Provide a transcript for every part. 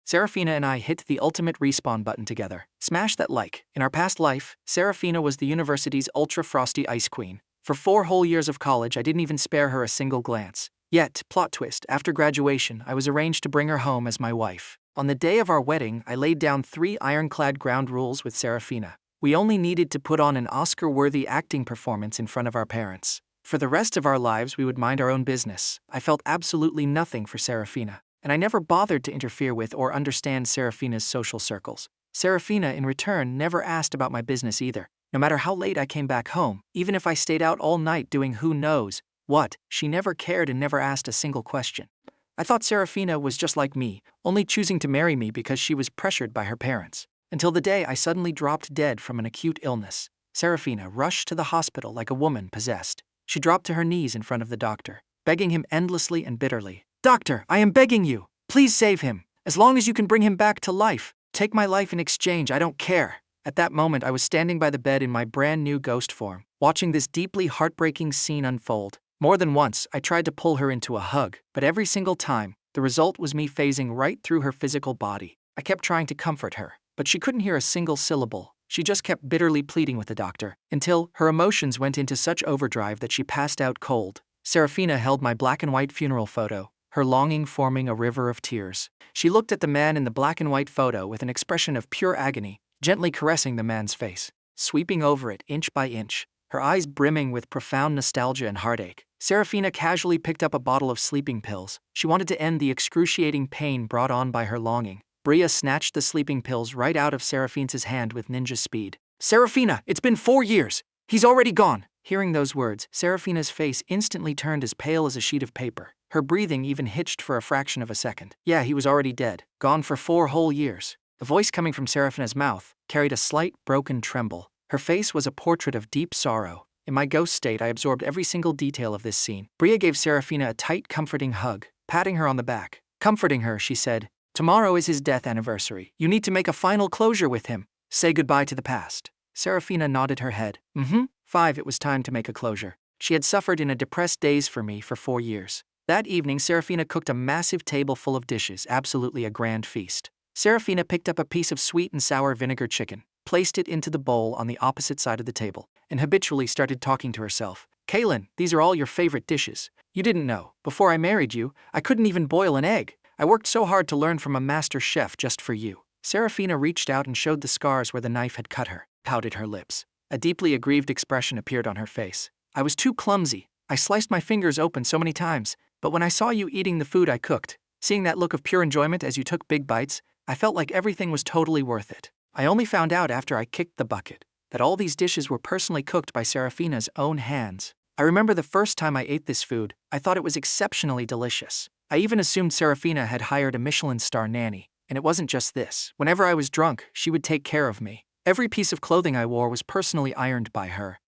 Seraphina and I hit the ultimate respawn button together. Smash that like. In our past life, Seraphina was the university's ultra-frosty ice queen. For 4 whole years of college, I didn't even spare her a single glance. Yet, plot twist, after graduation, I was arranged to bring her home as my wife. On the day of our wedding, I laid down 3 ironclad ground rules with Seraphina. We only needed to put on an Oscar-worthy acting performance in front of our parents. For the rest of our lives, we would mind our own business. I felt absolutely nothing for Seraphina, and I never bothered to interfere with or understand Seraphina's social circles. Seraphina, in return, never asked about my business either. No matter how late I came back home, even if I stayed out all night doing who knows what, she never cared and never asked a single question. I thought Seraphina was just like me, only choosing to marry me because she was pressured by her parents. Until the day I suddenly dropped dead from an acute illness. Seraphina rushed to the hospital like a woman possessed. She dropped to her knees in front of the doctor, begging him endlessly and bitterly. "Doctor, I am begging you. Please save him. As long as you can bring him back to life. Take my life in exchange, I don't care." At that moment, I was standing by the bed in my brand new ghost form, watching this deeply heartbreaking scene unfold. More than once, I tried to pull her into a hug, but every single time, the result was me phasing right through her physical body. I kept trying to comfort her, but she couldn't hear a single syllable. She just kept bitterly pleading with the doctor, until her emotions went into such overdrive that she passed out cold. Seraphina held my black and white funeral photo, her longing forming a river of tears. She looked at the man in the black and white photo with an expression of pure agony, gently caressing the man's face, sweeping over it inch by inch, her eyes brimming with profound nostalgia and heartache. Seraphina casually picked up a bottle of sleeping pills. She wanted to end the excruciating pain brought on by her longing. Bria snatched the sleeping pills right out of Seraphina's hand with ninja speed. "Seraphina, it's been 4 years. He's already gone." Hearing those words, Seraphina's face instantly turned as pale as a sheet of paper. Her breathing even hitched for a fraction of a second. Yeah, he was already dead, gone for 4 whole years. The voice coming from Seraphina's mouth carried a slight, broken tremble. Her face was a portrait of deep sorrow. In my ghost state, I absorbed every single detail of this scene. Bria gave Seraphina a tight, comforting hug, patting her on the back. Comforting her, she said, "Tomorrow is his death anniversary. You need to make a final closure with him. Say goodbye to the past." Seraphina nodded her head. 5, it was time to make a closure. She had suffered in a depressed daze for me for 4 years. That evening, Seraphina cooked a massive table full of dishes, absolutely a grand feast. Seraphina picked up a piece of sweet and sour vinegar chicken, placed it into the bowl on the opposite side of the table, and habitually started talking to herself. "Kaelen, these are all your favorite dishes. You didn't know. Before I married you, I couldn't even boil an egg. I worked so hard to learn from a master chef just for you." Seraphina reached out and showed the scars where the knife had cut her, pouted her lips. A deeply aggrieved expression appeared on her face. "I was too clumsy. I sliced my fingers open so many times, but when I saw you eating the food I cooked, seeing that look of pure enjoyment as you took big bites, I felt like everything was totally worth it. I only found out after I kicked the bucket that all these dishes were personally cooked by Seraphina's own hands. I remember the first time I ate this food, I thought it was exceptionally delicious. I even assumed Seraphina had hired a Michelin star nanny, and it wasn't just this. Whenever I was drunk, she would take care of me. Every piece of clothing I wore was personally ironed by her.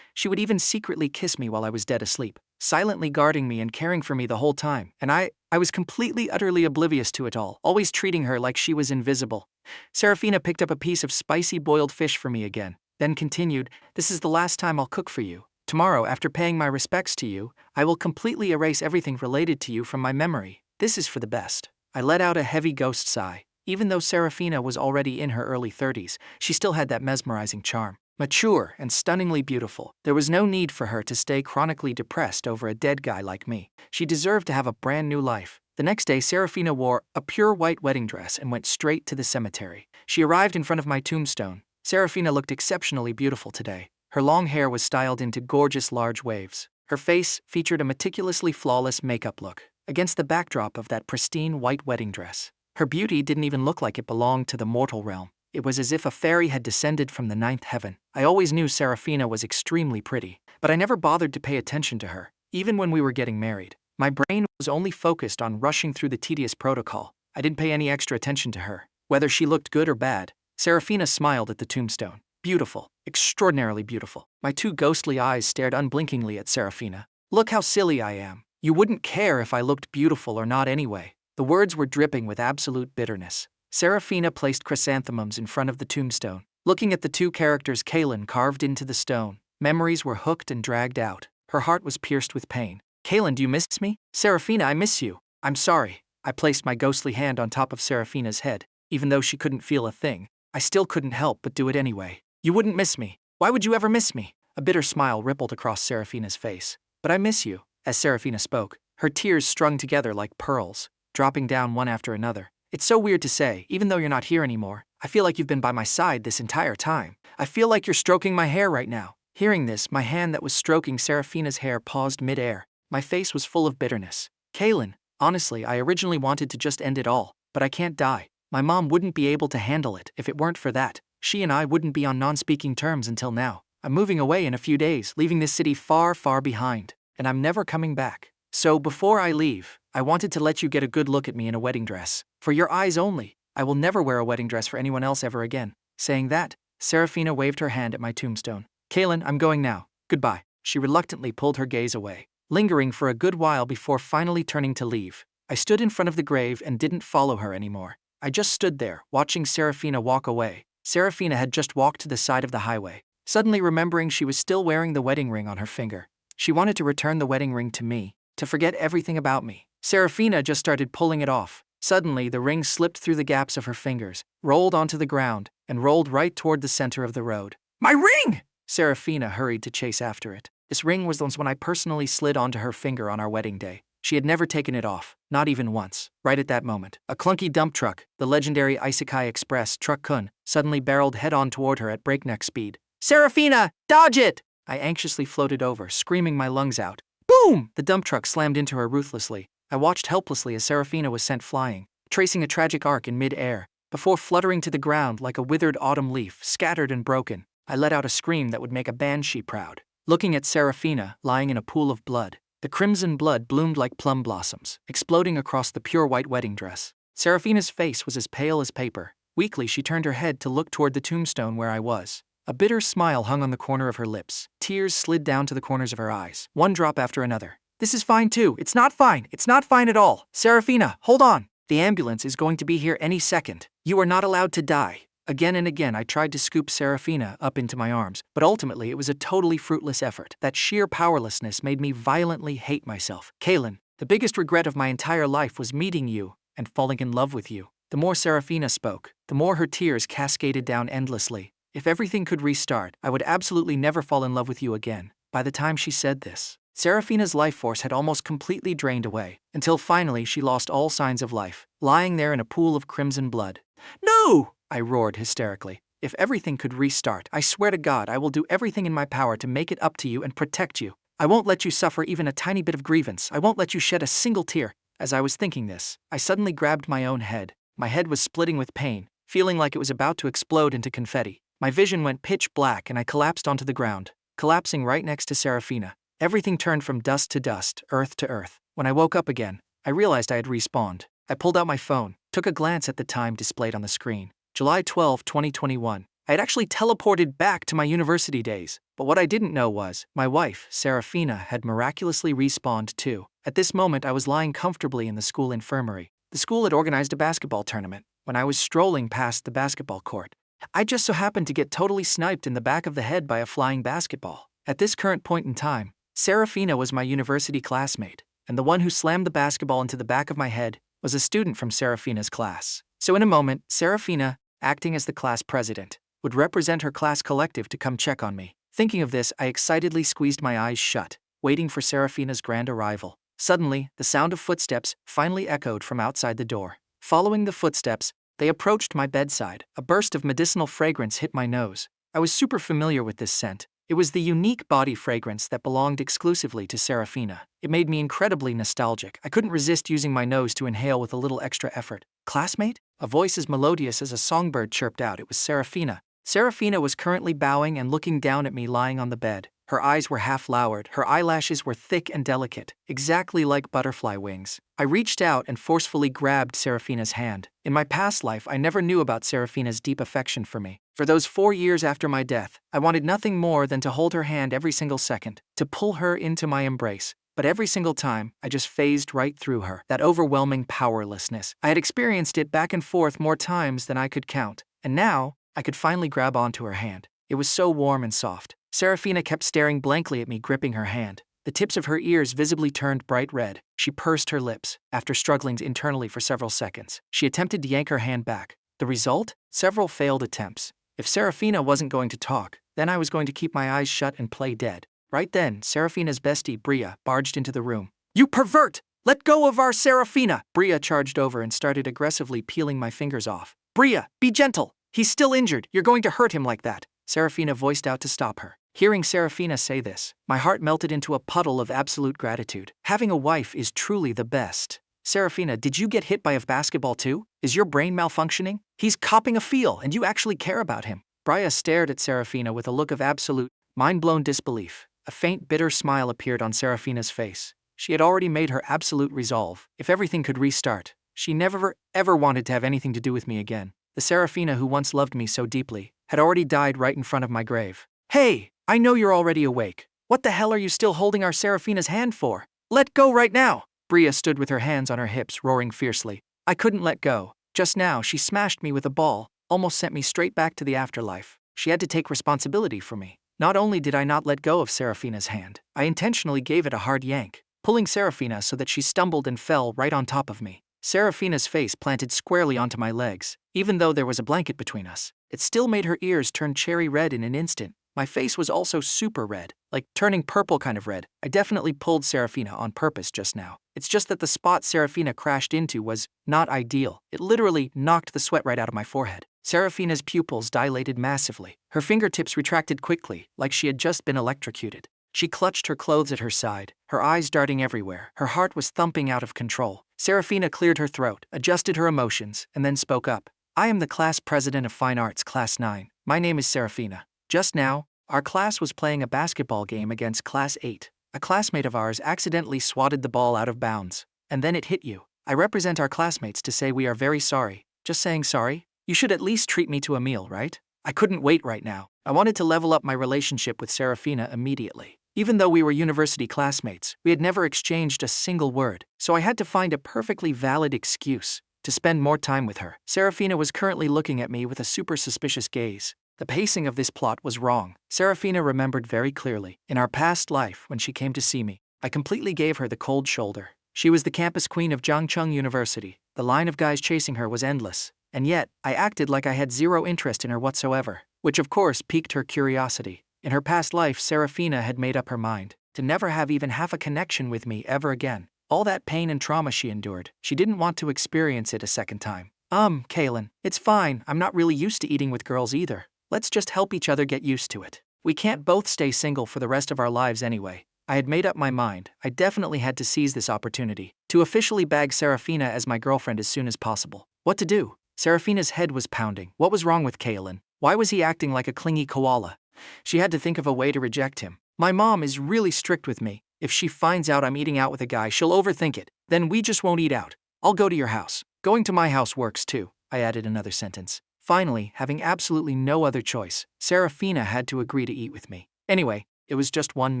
She would even secretly kiss me while I was dead asleep, silently guarding me and caring for me the whole time, and I was completely, utterly oblivious to it all, always treating her like she was invisible. Seraphina picked up a piece of spicy boiled fish for me again, then continued, "This is the last time I'll cook for you. Tomorrow, after paying my respects to you, I will completely erase everything related to you from my memory. This is for the best." I let out a heavy ghost sigh. Even though Seraphina was already in her early 30s, she still had that mesmerizing charm. Mature and stunningly beautiful, there was no need for her to stay chronically depressed over a dead guy like me. She deserved to have a brand new life. The next day, Seraphina wore a pure white wedding dress and went straight to the cemetery. She arrived in front of my tombstone. Seraphina looked exceptionally beautiful today. Her long hair was styled into gorgeous large waves. Her face featured a meticulously flawless makeup look, against the backdrop of that pristine white wedding dress. Her beauty didn't even look like it belonged to the mortal realm. It was as if a fairy had descended from the 9th heaven. I always knew Seraphina was extremely pretty, but I never bothered to pay attention to her, even when we were getting married. My brain was only focused on rushing through the tedious protocol. I didn't pay any extra attention to her. Whether she looked good or bad, Seraphina smiled at the tombstone. Beautiful, extraordinarily beautiful. My 2 ghostly eyes stared unblinkingly at Seraphina. "Look how silly I am. You wouldn't care if I looked beautiful or not anyway." The words were dripping with absolute bitterness. Seraphina placed chrysanthemums in front of the tombstone. Looking at the 2 characters Kaelen carved into the stone, memories were hooked and dragged out. Her heart was pierced with pain. "Kaelen, do you miss me?" "Seraphina, I miss you. I'm sorry. I placed my ghostly hand on top of Seraphina's head. Even though she couldn't feel a thing, I still couldn't help but do it anyway. You wouldn't miss me. Why would you ever miss me? A bitter smile rippled across Seraphina's face. But I miss you. As Seraphina spoke, her tears strung together like pearls, dropping down one after another. It's so weird to say, even though you're not here anymore, I feel like you've been by my side this entire time. I feel like you're stroking my hair right now. Hearing this, my hand that was stroking Seraphina's hair paused mid-air. My face was full of bitterness. Kaelen, honestly, I originally wanted to just end it all, but I can't die. My mom wouldn't be able to handle it if it weren't for that. She and I wouldn't be on non-speaking terms until now. I'm moving away in a few days, leaving this city far, far behind, and I'm never coming back. So before I leave, I wanted to let you get a good look at me in a wedding dress. For your eyes only, I will never wear a wedding dress for anyone else ever again. Saying that, Seraphina waved her hand at my tombstone. Kaelen, I'm going now. Goodbye. She reluctantly pulled her gaze away, lingering for a good while before finally turning to leave. I stood in front of the grave and didn't follow her anymore. I just stood there, watching Seraphina walk away. Seraphina had just walked to the side of the highway, suddenly remembering she was still wearing the wedding ring on her finger. She wanted to return the wedding ring to me, to forget everything about me. Seraphina just started pulling it off. Suddenly, the ring slipped through the gaps of her fingers, rolled onto the ground, and rolled right toward the center of the road. My ring! Seraphina hurried to chase after it. This ring was the one I personally slid onto her finger on our wedding day. She had never taken it off, not even once. Right at that moment, a clunky dump truck, the legendary Isekai Express truck Kun, suddenly barreled head-on toward her at breakneck speed. Seraphina, dodge it! I anxiously floated over, screaming my lungs out. Boom! The dump truck slammed into her ruthlessly. I watched helplessly as Seraphina was sent flying, tracing a tragic arc in mid-air, before fluttering to the ground like a withered autumn leaf, scattered and broken. I let out a scream that would make a banshee proud. Looking at Seraphina, lying in a pool of blood, the crimson blood bloomed like plum blossoms, exploding across the pure white wedding dress. Seraphina's face was as pale as paper. Weakly, she turned her head to look toward the tombstone where I was. A bitter smile hung on the corner of her lips. Tears slid down to the corners of her eyes, one drop after another. This is fine too. It's not fine. It's not fine at all. Seraphina, hold on. The ambulance is going to be here any second. You are not allowed to die. Again and again I tried to scoop Seraphina up into my arms, but ultimately it was a totally fruitless effort. That sheer powerlessness made me violently hate myself. Kaelen, the biggest regret of my entire life was meeting you and falling in love with you. The more Seraphina spoke, the more her tears cascaded down endlessly. If everything could restart, I would absolutely never fall in love with you again. By the time she said this, Seraphina's life force had almost completely drained away, until finally she lost all signs of life, lying there in a pool of crimson blood. No! I roared hysterically. If everything could restart, I swear to God I will do everything in my power to make it up to you and protect you. I won't let you suffer even a tiny bit of grievance. I won't let you shed a single tear. As I was thinking this, I suddenly grabbed my own head. My head was splitting with pain, feeling like it was about to explode into confetti. My vision went pitch black and I collapsed onto the ground, collapsing right next to Seraphina. Everything turned from dust to dust, earth to earth. When I woke up again, I realized I had respawned. I pulled out my phone, took a glance at the time displayed on the screen. July 12, 2021. I had actually teleported back to my university days, but what I didn't know was, my wife, Seraphina, had miraculously respawned too. At this moment I was lying comfortably in the school infirmary. The school had organized a basketball tournament. When I was strolling past the basketball court, I just so happened to get totally sniped in the back of the head by a flying basketball. At this current point in time, Seraphina was my university classmate, and the one who slammed the basketball into the back of my head was a student from Seraphina's class. So in a moment, Seraphina, acting as the class president, would represent her class collective to come check on me. Thinking of this, I excitedly squeezed my eyes shut, waiting for Seraphina's grand arrival. Suddenly, the sound of footsteps finally echoed from outside the door. Following the footsteps, they approached my bedside. A burst of medicinal fragrance hit my nose. I was super familiar with this scent. It was the unique body fragrance that belonged exclusively to Seraphina. It made me incredibly nostalgic. I couldn't resist using my nose to inhale with a little extra effort. Classmate? A voice as melodious as a songbird chirped out. It was Seraphina. Seraphina was currently bowing and looking down at me lying on the bed. Her eyes were half lowered, her eyelashes were thick and delicate, exactly like butterfly wings. I reached out and forcefully grabbed Seraphina's hand. In my past life, I never knew about Seraphina's deep affection for me. For those 4 years after my death, I wanted nothing more than to hold her hand every single second, to pull her into my embrace. But every single time, I just phased right through her. That overwhelming powerlessness. I had experienced it back and forth more times than I could count. And now, I could finally grab onto her hand. It was so warm and soft. Seraphina kept staring blankly at me, gripping her hand. The tips of her ears visibly turned bright red. She pursed her lips. After struggling internally for several seconds, she attempted to yank her hand back. The result? Several failed attempts. If Seraphina wasn't going to talk, then I was going to keep my eyes shut and play dead. Right then, Seraphina's bestie, Bria, barged into the room. "You pervert! Let go of our Seraphina!" Bria charged over and started aggressively peeling my fingers off. "Bria, be gentle! He's still injured. You're going to hurt him like that." Seraphina voiced out to stop her. Hearing Seraphina say this, my heart melted into a puddle of absolute gratitude. Having a wife is truly the best. "Seraphina, did you get hit by a basketball too? Is your brain malfunctioning? He's copping a feel, and you actually care about him." Bria stared at Seraphina with a look of absolute, mind-blown disbelief. A faint, bitter smile appeared on Seraphina's face. She had already made her absolute resolve. If everything could restart, she never, ever wanted to have anything to do with me again. The Seraphina who once loved me so deeply had already died right in front of my grave. "Hey, I know you're already awake. What the hell are you still holding our Seraphina's hand for? Let go right now!" Bria stood with her hands on her hips, roaring fiercely. I couldn't let go. Just now, she smashed me with a ball, almost sent me straight back to the afterlife. She had to take responsibility for me. Not only did I not let go of Seraphina's hand, I intentionally gave it a hard yank, pulling Seraphina so that she stumbled and fell right on top of me. Seraphina's face planted squarely onto my legs. Even though there was a blanket between us, it still made her ears turn cherry red in an instant. My face was also super red, like turning purple kind of red. I definitely pulled Seraphina on purpose just now. It's just that the spot Seraphina crashed into was not ideal. It literally knocked the sweat right out of my forehead. Seraphina's pupils dilated massively. Her fingertips retracted quickly, like she had just been electrocuted. She clutched her clothes at her side, her eyes darting everywhere. Her heart was thumping out of control. Seraphina cleared her throat, adjusted her emotions, and then spoke up. "I am the class president of Fine Arts, Class 9. My name is Seraphina. Just now, our class was playing a basketball game against Class 8. A classmate of ours accidentally swatted the ball out of bounds, and then it hit you. I represent our classmates to say we are very sorry. Just saying sorry? You should at least treat me to a meal, right?" I couldn't wait right now. I wanted to level up my relationship with Seraphina immediately. Even though we were university classmates, we had never exchanged a single word, so I had to find a perfectly valid excuse to spend more time with her. Seraphina was currently looking at me with a super suspicious gaze. The pacing of this plot was wrong. Seraphina remembered very clearly. In our past life, when she came to see me, I completely gave her the cold shoulder. She was the campus queen of Jiangcheng University. The line of guys chasing her was endless. And yet, I acted like I had zero interest in her whatsoever, which of course piqued her curiosity. In her past life, Seraphina had made up her mind to never have even half a connection with me ever again. All that pain and trauma she endured, she didn't want to experience it a second time. Kaelen, it's fine. I'm not really used to eating with girls either. Let's just help each other get used to it. We can't both stay single for the rest of our lives anyway. I had made up my mind. I definitely had to seize this opportunity to officially bag Seraphina as my girlfriend as soon as possible. What to do? Seraphina's head was pounding. What was wrong with Kaelen? Why was he acting like a clingy koala? She had to think of a way to reject him. My mom is really strict with me. If she finds out I'm eating out with a guy, she'll overthink it. Then we just won't eat out. I'll go to your house. Going to my house works too. I added another sentence. Finally, having absolutely no other choice, Seraphina had to agree to eat with me. Anyway, it was just one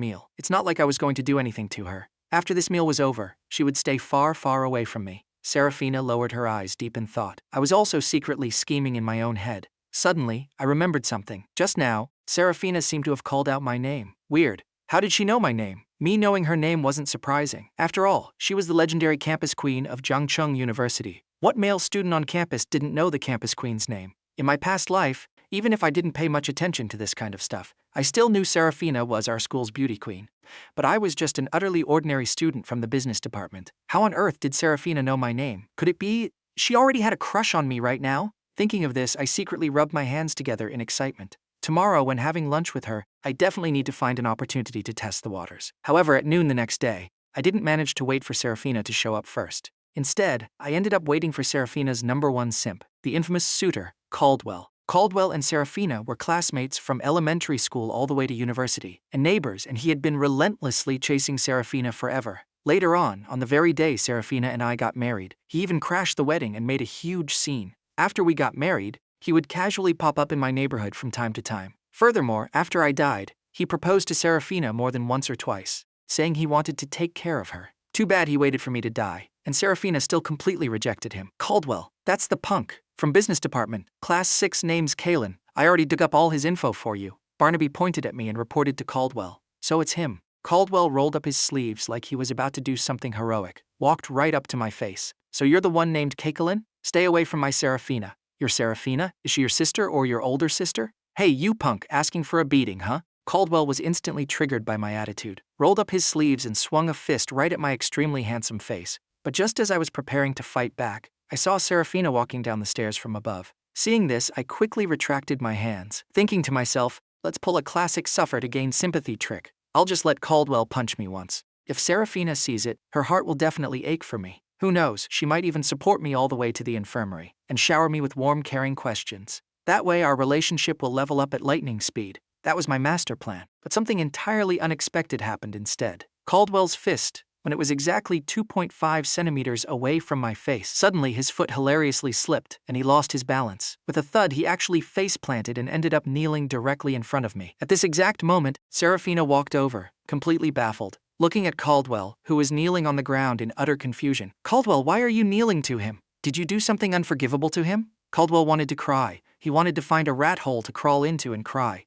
meal. It's not like I was going to do anything to her. After this meal was over, she would stay far, far away from me. Seraphina lowered her eyes deep in thought. I was also secretly scheming in my own head. Suddenly, I remembered something. Just now, Seraphina seemed to have called out my name. Weird. How did she know my name? Me knowing her name wasn't surprising. After all, she was the legendary campus queen of Jiangcheng University. What male student on campus didn't know the campus queen's name? In my past life, even if I didn't pay much attention to this kind of stuff, I still knew Seraphina was our school's beauty queen. But I was just an utterly ordinary student from the business department. How on earth did Seraphina know my name? Could it be she already had a crush on me right now? Thinking of this, I secretly rubbed my hands together in excitement. Tomorrow, when having lunch with her, I definitely need to find an opportunity to test the waters. However, at noon the next day, I didn't manage to wait for Seraphina to show up first. Instead, I ended up waiting for Seraphina's #1 simp, the infamous suitor, Caldwell. Caldwell and Seraphina were classmates from elementary school all the way to university, and neighbors, and he had been relentlessly chasing Seraphina forever. Later on the very day Seraphina and I got married, he even crashed the wedding and made a huge scene. After we got married, he would casually pop up in my neighborhood from time to time. Furthermore, after I died, he proposed to Seraphina more than once or twice, saying he wanted to take care of her. Too bad he waited for me to die, and Seraphina still completely rejected him. Caldwell, that's the punk. From business department, class 6, name's Kaelen. I already dug up all his info for you. Barnaby pointed at me and reported to Caldwell. So it's him. Caldwell rolled up his sleeves like he was about to do something heroic, walked right up to my face. So you're the one named Kaelen? Stay away from my Seraphina. Your Seraphina? Is she your sister or your older sister? Hey, you punk, asking for a beating, huh? Caldwell was instantly triggered by my attitude, rolled up his sleeves and swung a fist right at my extremely handsome face. But just as I was preparing to fight back, I saw Seraphina walking down the stairs from above. Seeing this, I quickly retracted my hands, thinking to myself, let's pull a classic suffer to gain sympathy trick. I'll just let Caldwell punch me once. If Seraphina sees it, her heart will definitely ache for me. Who knows, she might even support me all the way to the infirmary and shower me with warm, caring questions. That way our relationship will level up at lightning speed. That was my master plan. But something entirely unexpected happened instead. Caldwell's fist, when it was exactly 2.5 centimeters away from my face, suddenly his foot hilariously slipped and he lost his balance. With a thud, he actually face-planted and ended up kneeling directly in front of me. At this exact moment, Seraphina walked over, completely baffled, looking at Caldwell, who was kneeling on the ground in utter confusion. Caldwell, why are you kneeling to him? Did you do something unforgivable to him? Caldwell wanted to cry. He wanted to find a rat hole to crawl into and cry.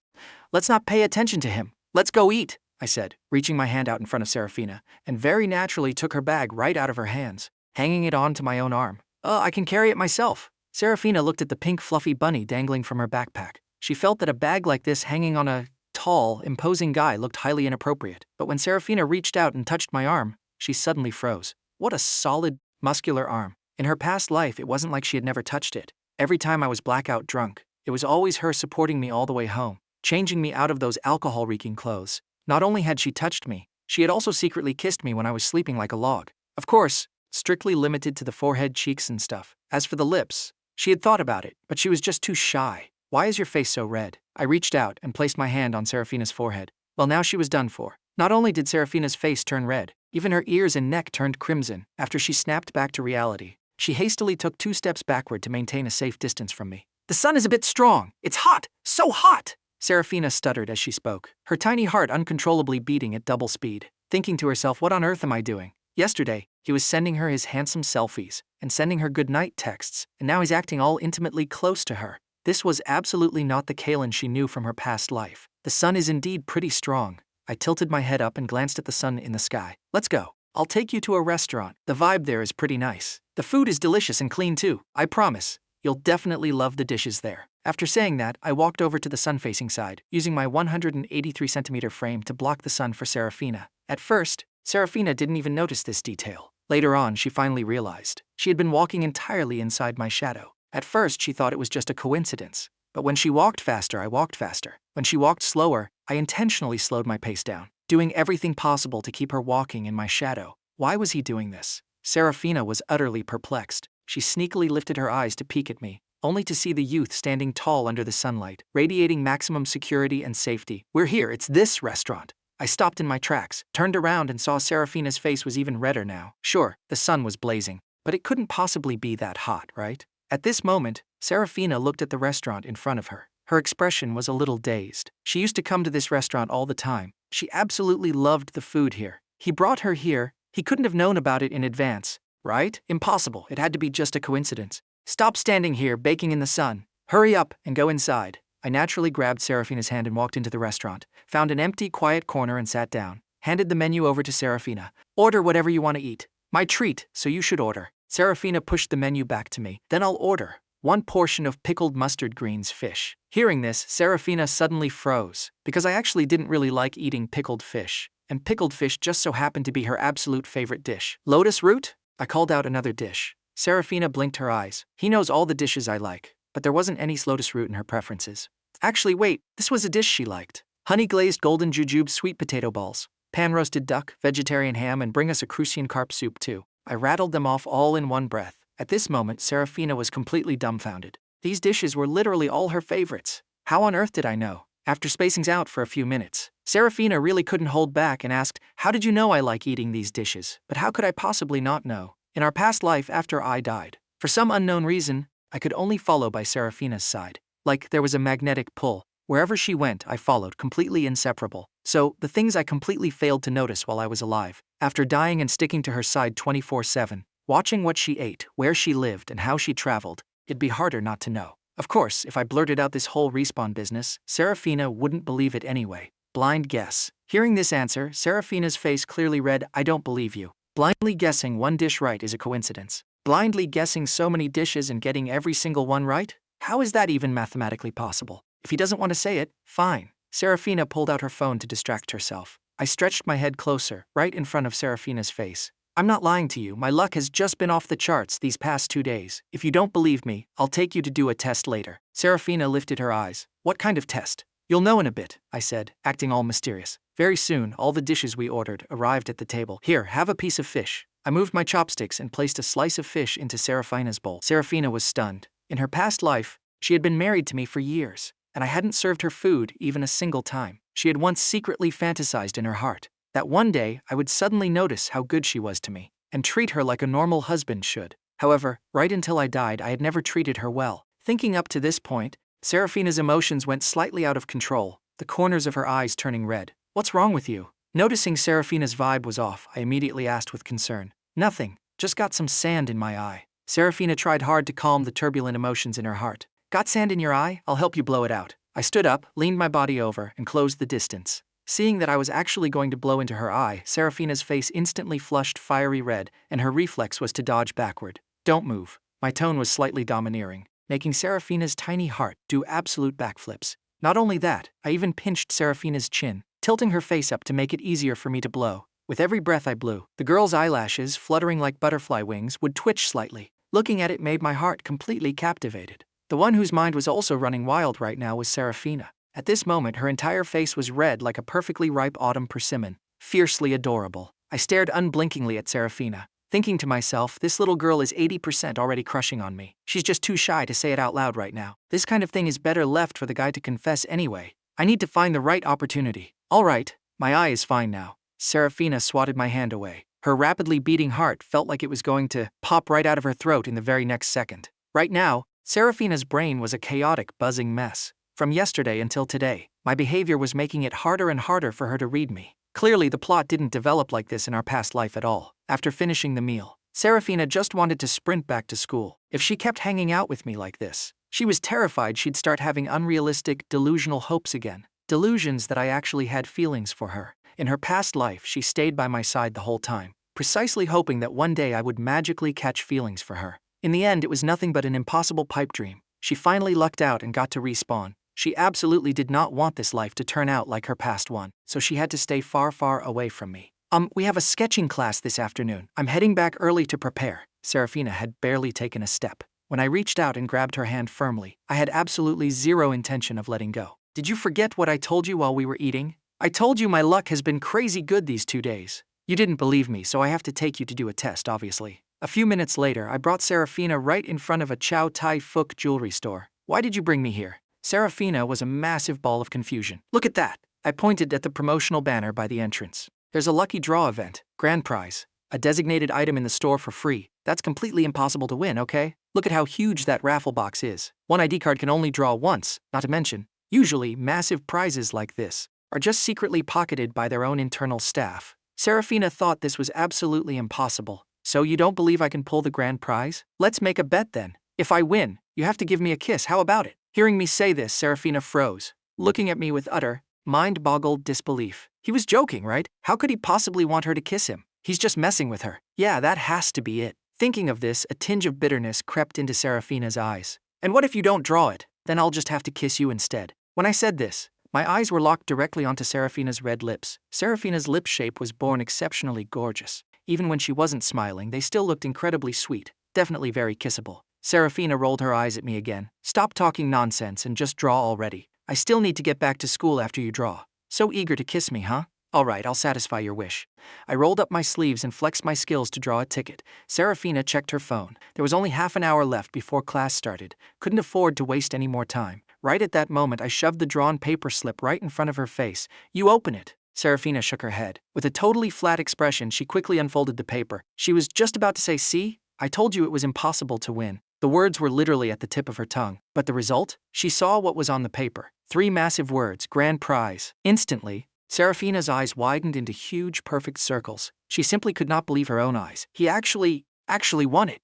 Let's not pay attention to him. Let's go eat, I said, reaching my hand out in front of Seraphina, and very naturally took her bag right out of her hands, hanging it on to my own arm. I can carry it myself. Seraphina looked at the pink fluffy bunny dangling from her backpack. She felt that a bag like this hanging on a tall, imposing guy looked highly inappropriate. But when Seraphina reached out and touched my arm, she suddenly froze. What a solid, muscular arm. In her past life, it wasn't like she had never touched it. Every time I was blackout drunk, it was always her supporting me all the way home, changing me out of those alcohol-reeking clothes. Not only had she touched me, she had also secretly kissed me when I was sleeping like a log. Of course, strictly limited to the forehead, cheeks, and stuff. As for the lips, she had thought about it, but she was just too shy. Why is your face so red? I reached out and placed my hand on Seraphina's forehead. Well, now she was done for. Not only did Seraphina's face turn red, even her ears and neck turned crimson. After she snapped back to reality, she hastily took 2 steps backward to maintain a safe distance from me. The sun is a bit strong. It's hot. So hot! Seraphina stuttered as she spoke, her tiny heart uncontrollably beating at double speed, thinking to herself, what on earth am I doing? Yesterday, he was sending her his handsome selfies and sending her goodnight texts, and now he's acting all intimately close to her. This was absolutely not the Kaelen she knew from her past life. The sun is indeed pretty strong. I tilted my head up and glanced at the sun in the sky. Let's go. I'll take you to a restaurant. The vibe there is pretty nice. The food is delicious and clean too. I promise. You'll definitely love the dishes there. After saying that, I walked over to the sun-facing side, using my 183-centimeter frame to block the sun for Seraphina. At first, Seraphina didn't even notice this detail. Later on, she finally realized. She had been walking entirely inside my shadow. At first, she thought it was just a coincidence. But when she walked faster, I walked faster. When she walked slower, I intentionally slowed my pace down, doing everything possible to keep her walking in my shadow. Why was he doing this? Seraphina was utterly perplexed. She sneakily lifted her eyes to peek at me, only to see the youth standing tall under the sunlight, radiating maximum security and safety. We're here, it's this restaurant. I stopped in my tracks, turned around and saw Seraphina's face was even redder now. Sure, the sun was blazing, but it couldn't possibly be that hot, right? At this moment, Seraphina looked at the restaurant in front of her. Her expression was a little dazed. She used to come to this restaurant all the time. She absolutely loved the food here. He brought her here. He couldn't have known about it in advance, right? Impossible. It had to be just a coincidence. Stop standing here, baking in the sun. Hurry up and go inside. I naturally grabbed Seraphina's hand and walked into the restaurant, found an empty, quiet corner and sat down, handed the menu over to Seraphina. Order whatever you want to eat. My treat, so you should order. Seraphina pushed the menu back to me. Then I'll order 1 portion of pickled mustard greens fish. Hearing this, Seraphina suddenly froze, because I actually didn't really like eating pickled fish, and pickled fish just so happened to be her absolute favorite dish. Lotus root? I called out another dish. Seraphina blinked her eyes. He knows all the dishes I like, but there wasn't any lotus root in her preferences. Actually, wait, this was a dish she liked. Honey-glazed golden jujube sweet potato balls, pan-roasted duck, vegetarian ham, and bring us a crucian carp soup too. I rattled them off all in one breath. At this moment, Seraphina was completely dumbfounded. These dishes were literally all her favorites. How on earth did I know? After spacing out for a few minutes, Seraphina really couldn't hold back and asked, how did you know I like eating these dishes? But how could I possibly not know? In our past life after I died, for some unknown reason, I could only follow by Seraphina's side. Like there was a magnetic pull. Wherever she went, I followed, completely inseparable. So, the things I completely failed to notice while I was alive, after dying and sticking to her side 24/7, watching what she ate, where she lived, and how she traveled, it'd be harder not to know. Of course, if I blurted out this whole respawn business, Seraphina wouldn't believe it anyway. Blind guess. Hearing this answer, Seraphina's face clearly read, I don't believe you. Blindly guessing one dish right is a coincidence. Blindly guessing so many dishes and getting every single one right? How is that even mathematically possible? If he doesn't want to say it, fine. Seraphina pulled out her phone to distract herself. I stretched my head closer, right in front of Seraphina's face. I'm not lying to you, my luck has just been off the charts these past 2 days. If you don't believe me, I'll take you to do a test later. Seraphina lifted her eyes. What kind of test? You'll know in a bit, I said, acting all mysterious. Very soon, all the dishes we ordered arrived at the table. Here, have a piece of fish. I moved my chopsticks and placed a slice of fish into Seraphina's bowl. Seraphina was stunned. In her past life, she had been married to me for years, and I hadn't served her food even a single time. She had once secretly fantasized in her heart that one day I would suddenly notice how good she was to me and treat her like a normal husband should. However, right until I died, I had never treated her well. Thinking up to this point, Seraphina's emotions went slightly out of control, the corners of her eyes turning red. What's wrong with you? Noticing Seraphina's vibe was off, I immediately asked with concern. Nothing, just got some sand in my eye. Seraphina tried hard to calm the turbulent emotions in her heart. Got sand in your eye? I'll help you blow it out. I stood up, leaned my body over, and closed the distance. Seeing that I was actually going to blow into her eye, Seraphina's face instantly flushed fiery red, and her reflex was to dodge backward. Don't move. My tone was slightly domineering, making Seraphina's tiny heart do absolute backflips. Not only that, I even pinched Seraphina's chin, tilting her face up to make it easier for me to blow. With every breath I blew, the girl's eyelashes, fluttering like butterfly wings, would twitch slightly. Looking at it made my heart completely captivated. The one whose mind was also running wild right now was Seraphina. At this moment, her entire face was red like a perfectly ripe autumn persimmon, fiercely adorable. I stared unblinkingly at Seraphina, thinking to myself, this little girl is 80% already crushing on me. She's just too shy to say it out loud right now. This kind of thing is better left for the guy to confess anyway. I need to find the right opportunity. All right, my eye is fine now. Seraphina swatted my hand away. Her rapidly beating heart felt like it was going to pop right out of her throat in the very next second. Right now, Seraphina's brain was a chaotic, buzzing mess. From yesterday until today, my behavior was making it harder and harder for her to read me. Clearly, the plot didn't develop like this in our past life at all. After finishing the meal, Seraphina just wanted to sprint back to school. If she kept hanging out with me like this, she was terrified she'd start having unrealistic, delusional hopes again. Delusions that I actually had feelings for her. In her past life, she stayed by my side the whole time, precisely hoping that one day I would magically catch feelings for her. In the end, it was nothing but an impossible pipe dream. She finally lucked out and got to respawn. She absolutely did not want this life to turn out like her past one, so she had to stay far, far away from me. We have a sketching class this afternoon. I'm heading back early to prepare. Seraphina had barely taken a step. When I reached out and grabbed her hand firmly, I had absolutely zero intention of letting go. Did you forget what I told you while we were eating? I told you my luck has been crazy good these 2 days. You didn't believe me, so I have to take you to do a test, obviously. A few minutes later, I brought Seraphina right in front of a Chow Tai Fook jewelry store. Why did you bring me here? Seraphina was a massive ball of confusion. Look at that! I pointed at the promotional banner by the entrance. There's a lucky draw event, grand prize, a designated item in the store for free. That's completely impossible to win, okay? Look at how huge that raffle box is. One ID card can only draw once, not to mention, usually massive prizes like this are just secretly pocketed by their own internal staff. Seraphina thought this was absolutely impossible. So you don't believe I can pull the grand prize? Let's make a bet then. If I win, you have to give me a kiss, how about it? Hearing me say this, Seraphina froze, looking at me with utter, mind-boggled disbelief. He was joking, right? How could he possibly want her to kiss him? He's just messing with her. Yeah, that has to be it. Thinking of this, a tinge of bitterness crept into Seraphina's eyes. And what if you don't draw it? Then I'll just have to kiss you instead. When I said this, my eyes were locked directly onto Seraphina's red lips. Seraphina's lip shape was born exceptionally gorgeous. Even when she wasn't smiling, they still looked incredibly sweet, definitely very kissable. Seraphina rolled her eyes at me again. Stop talking nonsense and just draw already. I still need to get back to school after you draw. So eager to kiss me, huh? All right, I'll satisfy your wish. I rolled up my sleeves and flexed my skills to draw a ticket. Seraphina checked her phone. There was only half an hour left before class started. Couldn't afford to waste any more time. Right at that moment, I shoved the drawn paper slip right in front of her face. You open it. Seraphina shook her head. With a totally flat expression, she quickly unfolded the paper. She was just about to say, see? I told you it was impossible to win. The words were literally at the tip of her tongue. But the result? She saw what was on the paper. 3 massive words, grand prize. Instantly, Seraphina's eyes widened into huge, perfect circles. She simply could not believe her own eyes. He actually won it.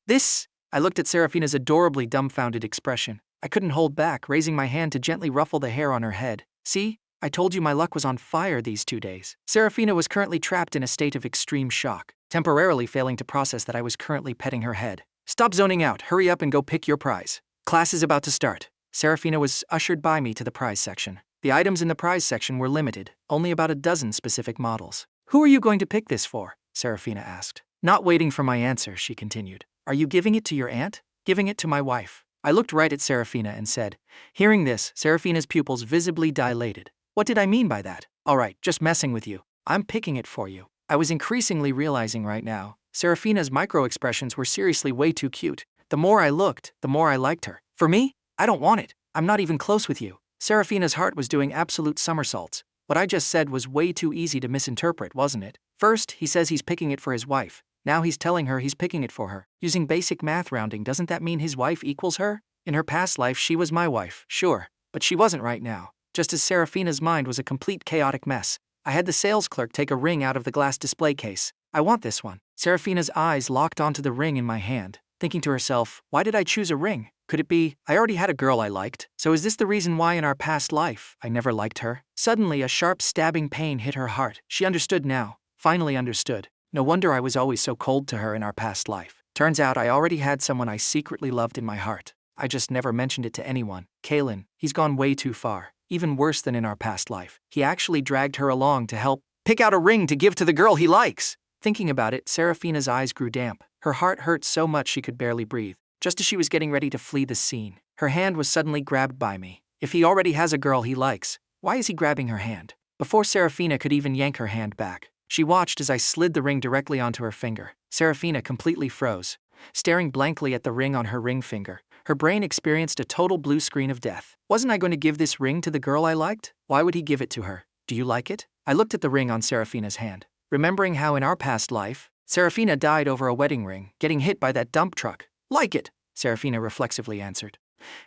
This? I looked at Seraphina's adorably dumbfounded expression. I couldn't hold back, raising my hand to gently ruffle the hair on her head. See? I told you my luck was on fire these 2 days. Seraphina was currently trapped in a state of extreme shock, temporarily failing to process that I was currently petting her head. Stop zoning out, hurry up and go pick your prize. Class is about to start. Seraphina was ushered by me to the prize section. The items in the prize section were limited, only about a dozen specific models. Who are you going to pick this for? Seraphina asked. Not waiting for my answer, she continued. Are you giving it to your aunt? Giving it to my wife. I looked right at Seraphina and said. Hearing this, Seraphina's pupils visibly dilated. What did I mean by that? All right, just messing with you. I'm picking it for you. I was increasingly realizing right now, Seraphina's micro-expressions were seriously way too cute. The more I looked, the more I liked her. For me? I don't want it. I'm not even close with you. Seraphina's heart was doing absolute somersaults. What I just said was way too easy to misinterpret, wasn't it? First, he says he's picking it for his wife. Now he's telling her he's picking it for her. Using basic math rounding, doesn't that mean his wife equals her? In her past life, she was my wife, sure, but she wasn't right now. Just as Seraphina's mind was a complete chaotic mess, I had the sales clerk take a ring out of the glass display case. I want this one. Seraphina's eyes locked onto the ring in my hand, thinking to herself, why did I choose a ring? Could it be, I already had a girl I liked, so is this the reason why in our past life, I never liked her? Suddenly, a sharp stabbing pain hit her heart. She understood now, finally understood. No wonder I was always so cold to her in our past life. Turns out I already had someone I secretly loved in my heart. I just never mentioned it to anyone. Kaelen, he's gone way too far. Even worse than in our past life. He actually dragged her along to help pick out a ring to give to the girl he likes. Thinking about it, Seraphina's eyes grew damp. Her heart hurt so much she could barely breathe. Just as she was getting ready to flee the scene, her hand was suddenly grabbed by me. If he already has a girl he likes, why is he grabbing her hand? Before Seraphina could even yank her hand back, she watched as I slid the ring directly onto her finger. Seraphina completely froze, staring blankly at the ring on her ring finger. Her brain experienced a total blue screen of death. Wasn't I going to give this ring to the girl I liked? Why would he give it to her? Do you like it? I looked at the ring on Seraphina's hand, remembering how in our past life, Seraphina died over a wedding ring, getting hit by that dump truck. Like it, Seraphina reflexively answered.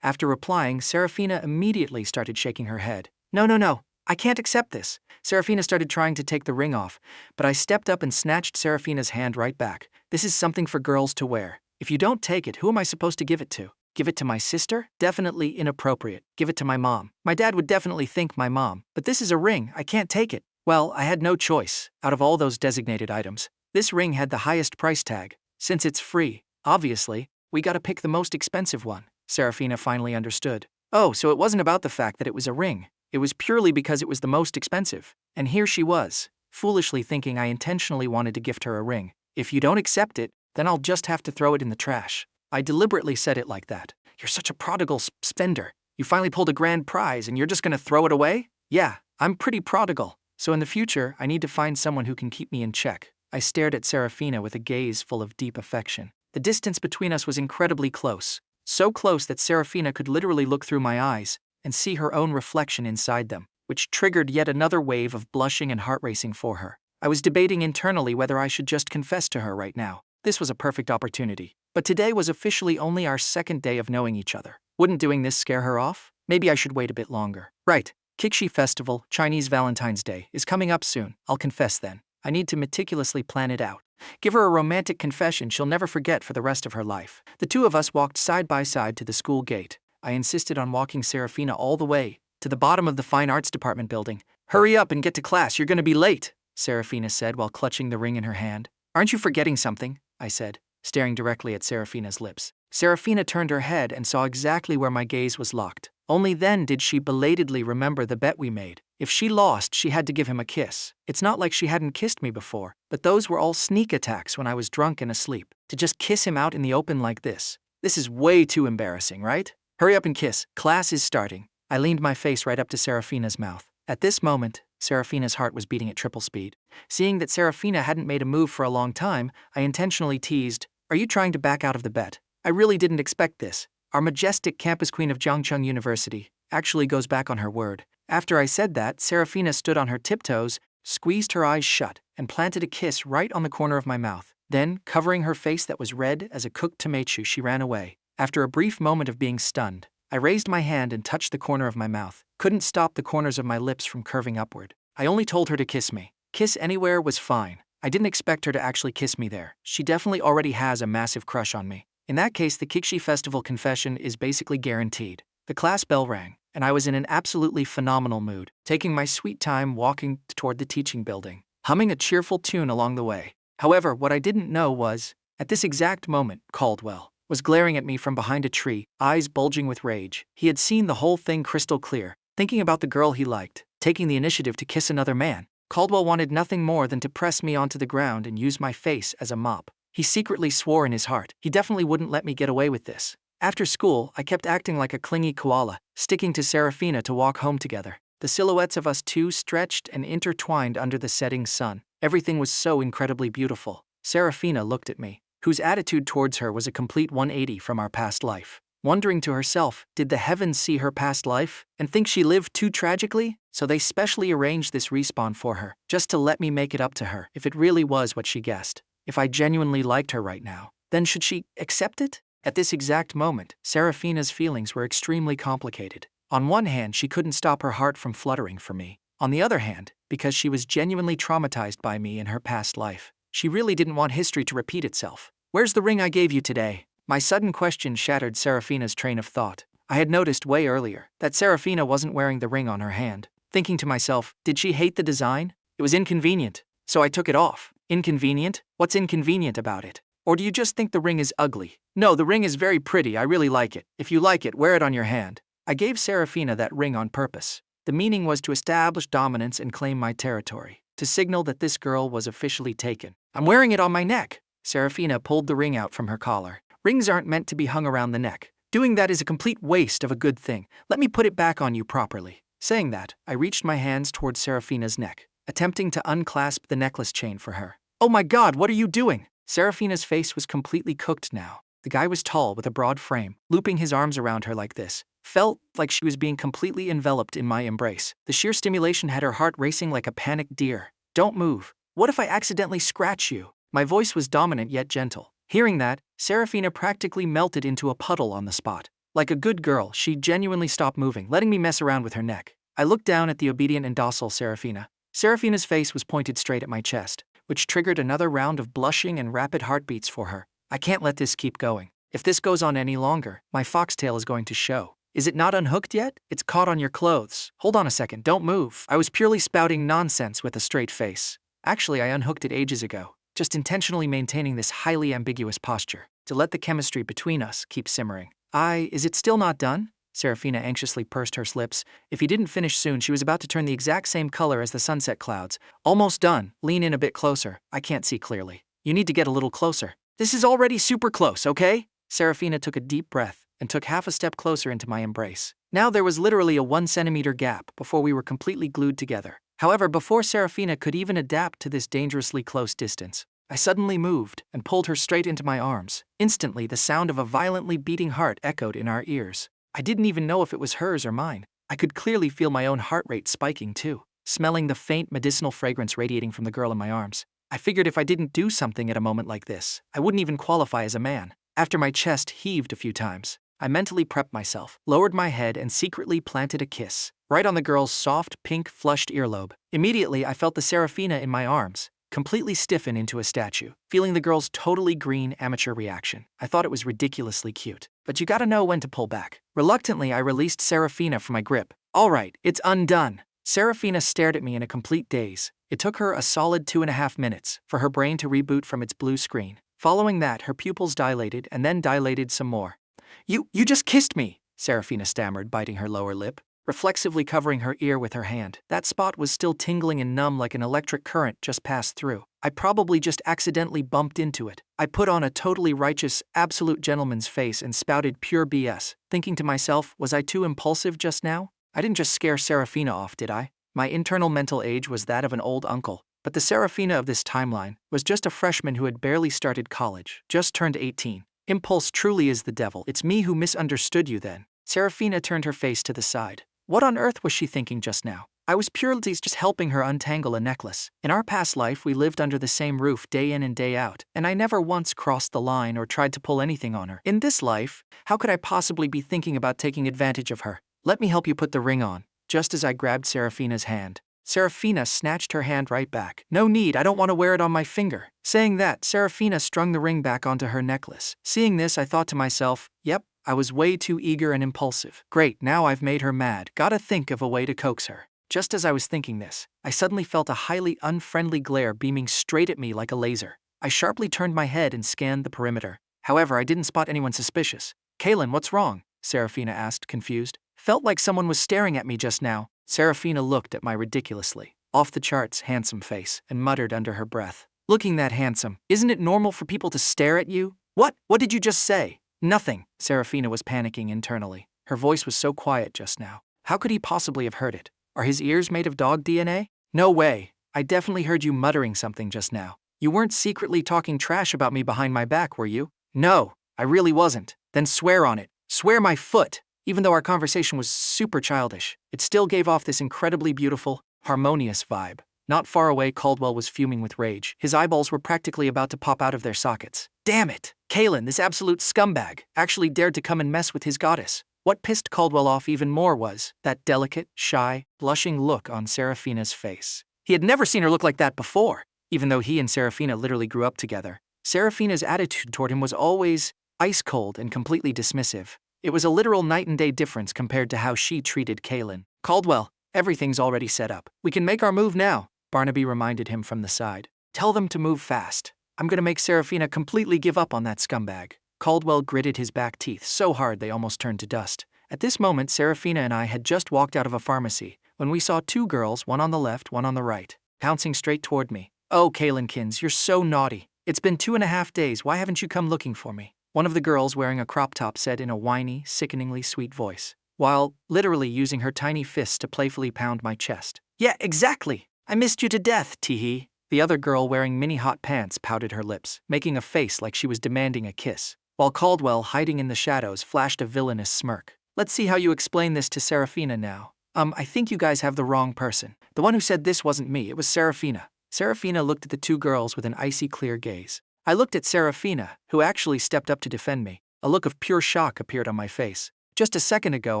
After replying, Seraphina immediately started shaking her head. No, I can't accept this. Seraphina started trying to take the ring off, but I stepped up and snatched Seraphina's hand right back. This is something for girls to wear. If you don't take it, who am I supposed to give it to? Give it to my sister? Definitely inappropriate. Give it to my mom. My dad would definitely think my mom. But this is a ring, I can't take it. Well, I had no choice. Out of all those designated items, this ring had the highest price tag. Since it's free, obviously, we gotta pick the most expensive one. Seraphina finally understood. Oh, so it wasn't about the fact that it was a ring. It was purely because it was the most expensive. And here she was, foolishly thinking I intentionally wanted to gift her a ring. If you don't accept it, then I'll just have to throw it in the trash. I deliberately said it like that. You're such a prodigal spender. You finally pulled a grand prize and you're just gonna throw it away? Yeah, I'm pretty prodigal. So in the future, I need to find someone who can keep me in check. I stared at Seraphina with a gaze full of deep affection. The distance between us was incredibly close. So close that Seraphina could literally look through my eyes and see her own reflection inside them, which triggered yet another wave of blushing and heart racing for her. I was debating internally whether I should just confess to her right now. This was a perfect opportunity. But today was officially only our second day of knowing each other. Wouldn't doing this scare her off? Maybe I should wait a bit longer. Right. Kikshi Festival, Chinese Valentine's Day, is coming up soon. I'll confess then. I need to meticulously plan it out. Give her a romantic confession she'll never forget for the rest of her life. The two of us walked side by side to the school gate. I insisted on walking Seraphina all the way to the bottom of the Fine Arts Department building. Hurry up and get to class, you're gonna be late, Seraphina said while clutching the ring in her hand. Aren't you forgetting something? I said, staring directly at Seraphina's lips. Seraphina turned her head and saw exactly where my gaze was locked. Only then did she belatedly remember the bet we made. If she lost, she had to give him a kiss. It's not like she hadn't kissed me before, but those were all sneak attacks when I was drunk and asleep. To just kiss him out in the open like this is way too embarrassing, right? Hurry up and kiss. Class is starting. I leaned my face right up to Seraphina's mouth. At this moment, Seraphina's heart was beating at triple speed. Seeing that Seraphina hadn't made a move for a long time, I intentionally teased, "Are you trying to back out of the bet? I really didn't expect this. Our majestic campus queen of Jiangcheng University actually goes back on her word." After I said that, Seraphina stood on her tiptoes, squeezed her eyes shut, and planted a kiss right on the corner of my mouth. Then, covering her face that was red as a cooked tomato, she ran away. After a brief moment of being stunned, I raised my hand and touched the corner of my mouth. Couldn't stop the corners of my lips from curving upward. I only told her to kiss me. Kiss anywhere was fine. I didn't expect her to actually kiss me there. She definitely already has a massive crush on me. In that case, the Kikshi Festival confession is basically guaranteed. The class bell rang. and I was in an absolutely phenomenal mood, taking my sweet time walking toward the teaching building, humming a cheerful tune along the way. However, what I didn't know was, at this exact moment, Caldwell was glaring at me from behind a tree, eyes bulging with rage. He had seen the whole thing crystal clear, thinking about the girl he liked, taking the initiative to kiss another man. Caldwell wanted nothing more than to press me onto the ground and use my face as a mop. He secretly swore in his heart he definitely wouldn't let me get away with this. After school, I kept acting like a clingy koala, sticking to Seraphina to walk home together. The silhouettes of us two stretched and intertwined under the setting sun. Everything was so incredibly beautiful. Seraphina looked at me, whose attitude towards her was a complete 180 from our past life. Wondering to herself, did the heavens see her past life and think she lived too tragically? So they specially arranged this respawn for her, just to let me make it up to her if it really was what she guessed. If I genuinely liked her right now, then should she accept it? At this exact moment, Seraphina's feelings were extremely complicated. On one hand, she couldn't stop her heart from fluttering for me. On the other hand, because she was genuinely traumatized by me in her past life, she really didn't want history to repeat itself. "Where's the ring I gave you today?" My sudden question shattered Seraphina's train of thought. I had noticed way earlier that Seraphina wasn't wearing the ring on her hand. Thinking to myself, did she hate the design? It was inconvenient, so I took it off. Inconvenient? What's inconvenient about it? Or do you just think the ring is ugly? No, the ring is very pretty, I really like it. If you like it, wear it on your hand. I gave Seraphina that ring on purpose. The meaning was to establish dominance and claim my territory, to signal that this girl was officially taken. "I'm wearing it on my neck." Seraphina pulled the ring out from her collar. "Rings aren't meant to be hung around the neck. Doing that is a complete waste of a good thing. Let me put it back on you properly." Saying that, I reached my hands towards Seraphina's neck, attempting to unclasp the necklace chain for her. "Oh my God, what are you doing?" Seraphina's face was completely cooked now. The guy was tall with a broad frame, looping his arms around her like this. Felt like she was being completely enveloped in my embrace. The sheer stimulation had her heart racing like a panicked deer. "Don't move. What if I accidentally scratch you?" My voice was dominant yet gentle. Hearing that, Seraphina practically melted into a puddle on the spot. Like a good girl, she genuinely stopped moving, letting me mess around with her neck. I looked down at the obedient and docile Seraphina. Seraphina's face was pointed straight at my chest, which triggered another round of blushing and rapid heartbeats for her. I can't let this keep going. If this goes on any longer, my foxtail is going to show. "Is it not unhooked yet? It's caught on your clothes. Hold on a second, don't move." I was purely spouting nonsense with a straight face. Actually, I unhooked it ages ago, just intentionally maintaining this highly ambiguous posture, to let the chemistry between us keep simmering. Is it still not done?" Seraphina anxiously pursed her lips. If he didn't finish soon, she was about to turn the exact same color as the sunset clouds. "Almost done. Lean in a bit closer. I can't see clearly. You need to get a little closer." "This is already super close, okay?" Seraphina took a deep breath and took half a step closer into my embrace. Now there was literally a 1 centimeter gap before we were completely glued together. However, before Seraphina could even adapt to this dangerously close distance, I suddenly moved and pulled her straight into my arms. Instantly, the sound of a violently beating heart echoed in our ears. I didn't even know if it was hers or mine. I could clearly feel my own heart rate spiking too, smelling the faint medicinal fragrance radiating from the girl in my arms. I figured if I didn't do something at a moment like this, I wouldn't even qualify as a man. After my chest heaved a few times, I mentally prepped myself, lowered my head, and secretly planted a kiss, right on the girl's soft, pink, flushed earlobe. Immediately, I felt the Seraphina in my arms completely stiffen into a statue, feeling the girl's totally green amateur reaction. I thought it was ridiculously cute, but you gotta know when to pull back. Reluctantly, I released Seraphina from my grip. "All right, it's undone." Seraphina stared at me in a complete daze. It took her a solid 2.5 minutes for her brain to reboot from its blue screen. Following that, her pupils dilated and then dilated some more. You just kissed me," Seraphina stammered, biting her lower lip, reflexively covering her ear with her hand. That spot was still tingling and numb like an electric current just passed through. I probably just accidentally bumped into it. I put on a totally righteous, absolute gentleman's face and spouted pure BS, thinking to myself, was I too impulsive just now? I didn't just scare Seraphina off, did I? My internal mental age was that of an old uncle, but the Seraphina of this timeline was just a freshman who had barely started college, just turned 18. Impulse truly is the devil. It's me who misunderstood you then. Seraphina turned her face to the side. What on earth was she thinking just now? I was purely just helping her untangle a necklace. In our past life, we lived under the same roof day in and day out, and I never once crossed the line or tried to pull anything on her. In this life, how could I possibly be thinking about taking advantage of her? "Let me help you put the ring on." Just as I grabbed Seraphina's hand, Seraphina snatched her hand right back. "No need, I don't want to wear it on my finger." Saying that, Seraphina strung the ring back onto her necklace. Seeing this, I thought to myself, yep, I was way too eager and impulsive. Great, now I've made her mad. Gotta think of a way to coax her. Just as I was thinking this, I suddenly felt a highly unfriendly glare beaming straight at me like a laser. I sharply turned my head and scanned the perimeter. However, I didn't spot anyone suspicious. Kaelen, what's wrong? Seraphina asked, confused. Felt like someone was staring at me just now. Seraphina looked at my ridiculously off-the-charts handsome face and muttered under her breath. Looking that handsome, isn't it normal for people to stare at you? What? What did you just say? Nothing. Seraphina was panicking internally. Her voice was so quiet just now. How could he possibly have heard it? Are his ears made of dog DNA? No way. I definitely heard you muttering something just now. You weren't secretly talking trash about me behind my back, were you? No, I really wasn't. Then swear on it. Swear my foot. Even though our conversation was super childish, it still gave off this incredibly beautiful, harmonious vibe. Not far away, Caldwell was fuming with rage. His eyeballs were practically about to pop out of their sockets. Damn it! Kaelen, this absolute scumbag, actually dared to come and mess with his goddess. What pissed Caldwell off even more was that delicate, shy, blushing look on Seraphina's face. He had never seen her look like that before. Even though he and Seraphina literally grew up together, Seraphina's attitude toward him was always ice cold and completely dismissive. It was a literal night and day difference compared to how she treated Kaelen. Caldwell, everything's already set up. We can make our move now, Barnaby reminded him from the side. Tell them to move fast. I'm gonna make Seraphina completely give up on that scumbag. Caldwell gritted his back teeth so hard they almost turned to dust. At this moment, Seraphina and I had just walked out of a pharmacy when we saw two girls, one on the left, one on the right, pouncing straight toward me. Oh, Kaelenkins, you're so naughty. It's been 2.5 days, why haven't you come looking for me? One of the girls wearing a crop top said in a whiny, sickeningly sweet voice, while literally using her tiny fists to playfully pound my chest. Yeah, exactly. I missed you to death, teehee. The other girl wearing mini hot pants pouted her lips, making a face like she was demanding a kiss, while Caldwell, hiding in the shadows, flashed a villainous smirk. Let's see how you explain this to Seraphina now. I think you guys have the wrong person. The one who said this wasn't me, it was Seraphina. Seraphina looked at the two girls with an icy clear gaze. I looked at Seraphina, who actually stepped up to defend me. A look of pure shock appeared on my face. Just a second ago,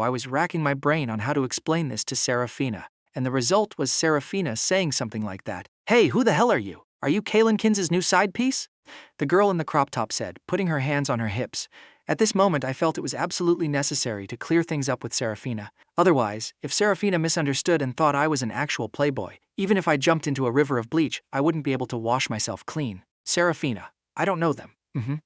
I was racking my brain on how to explain this to Seraphina, and the result was Seraphina saying something like that. Hey, who the hell are you? Are you Kaelenkins' new side piece? The girl in the crop top said, putting her hands on her hips. At this moment, I felt it was absolutely necessary to clear things up with Seraphina. Otherwise, if Seraphina misunderstood and thought I was an actual playboy, even if I jumped into a river of bleach, I wouldn't be able to wash myself clean. Seraphina, I don't know them.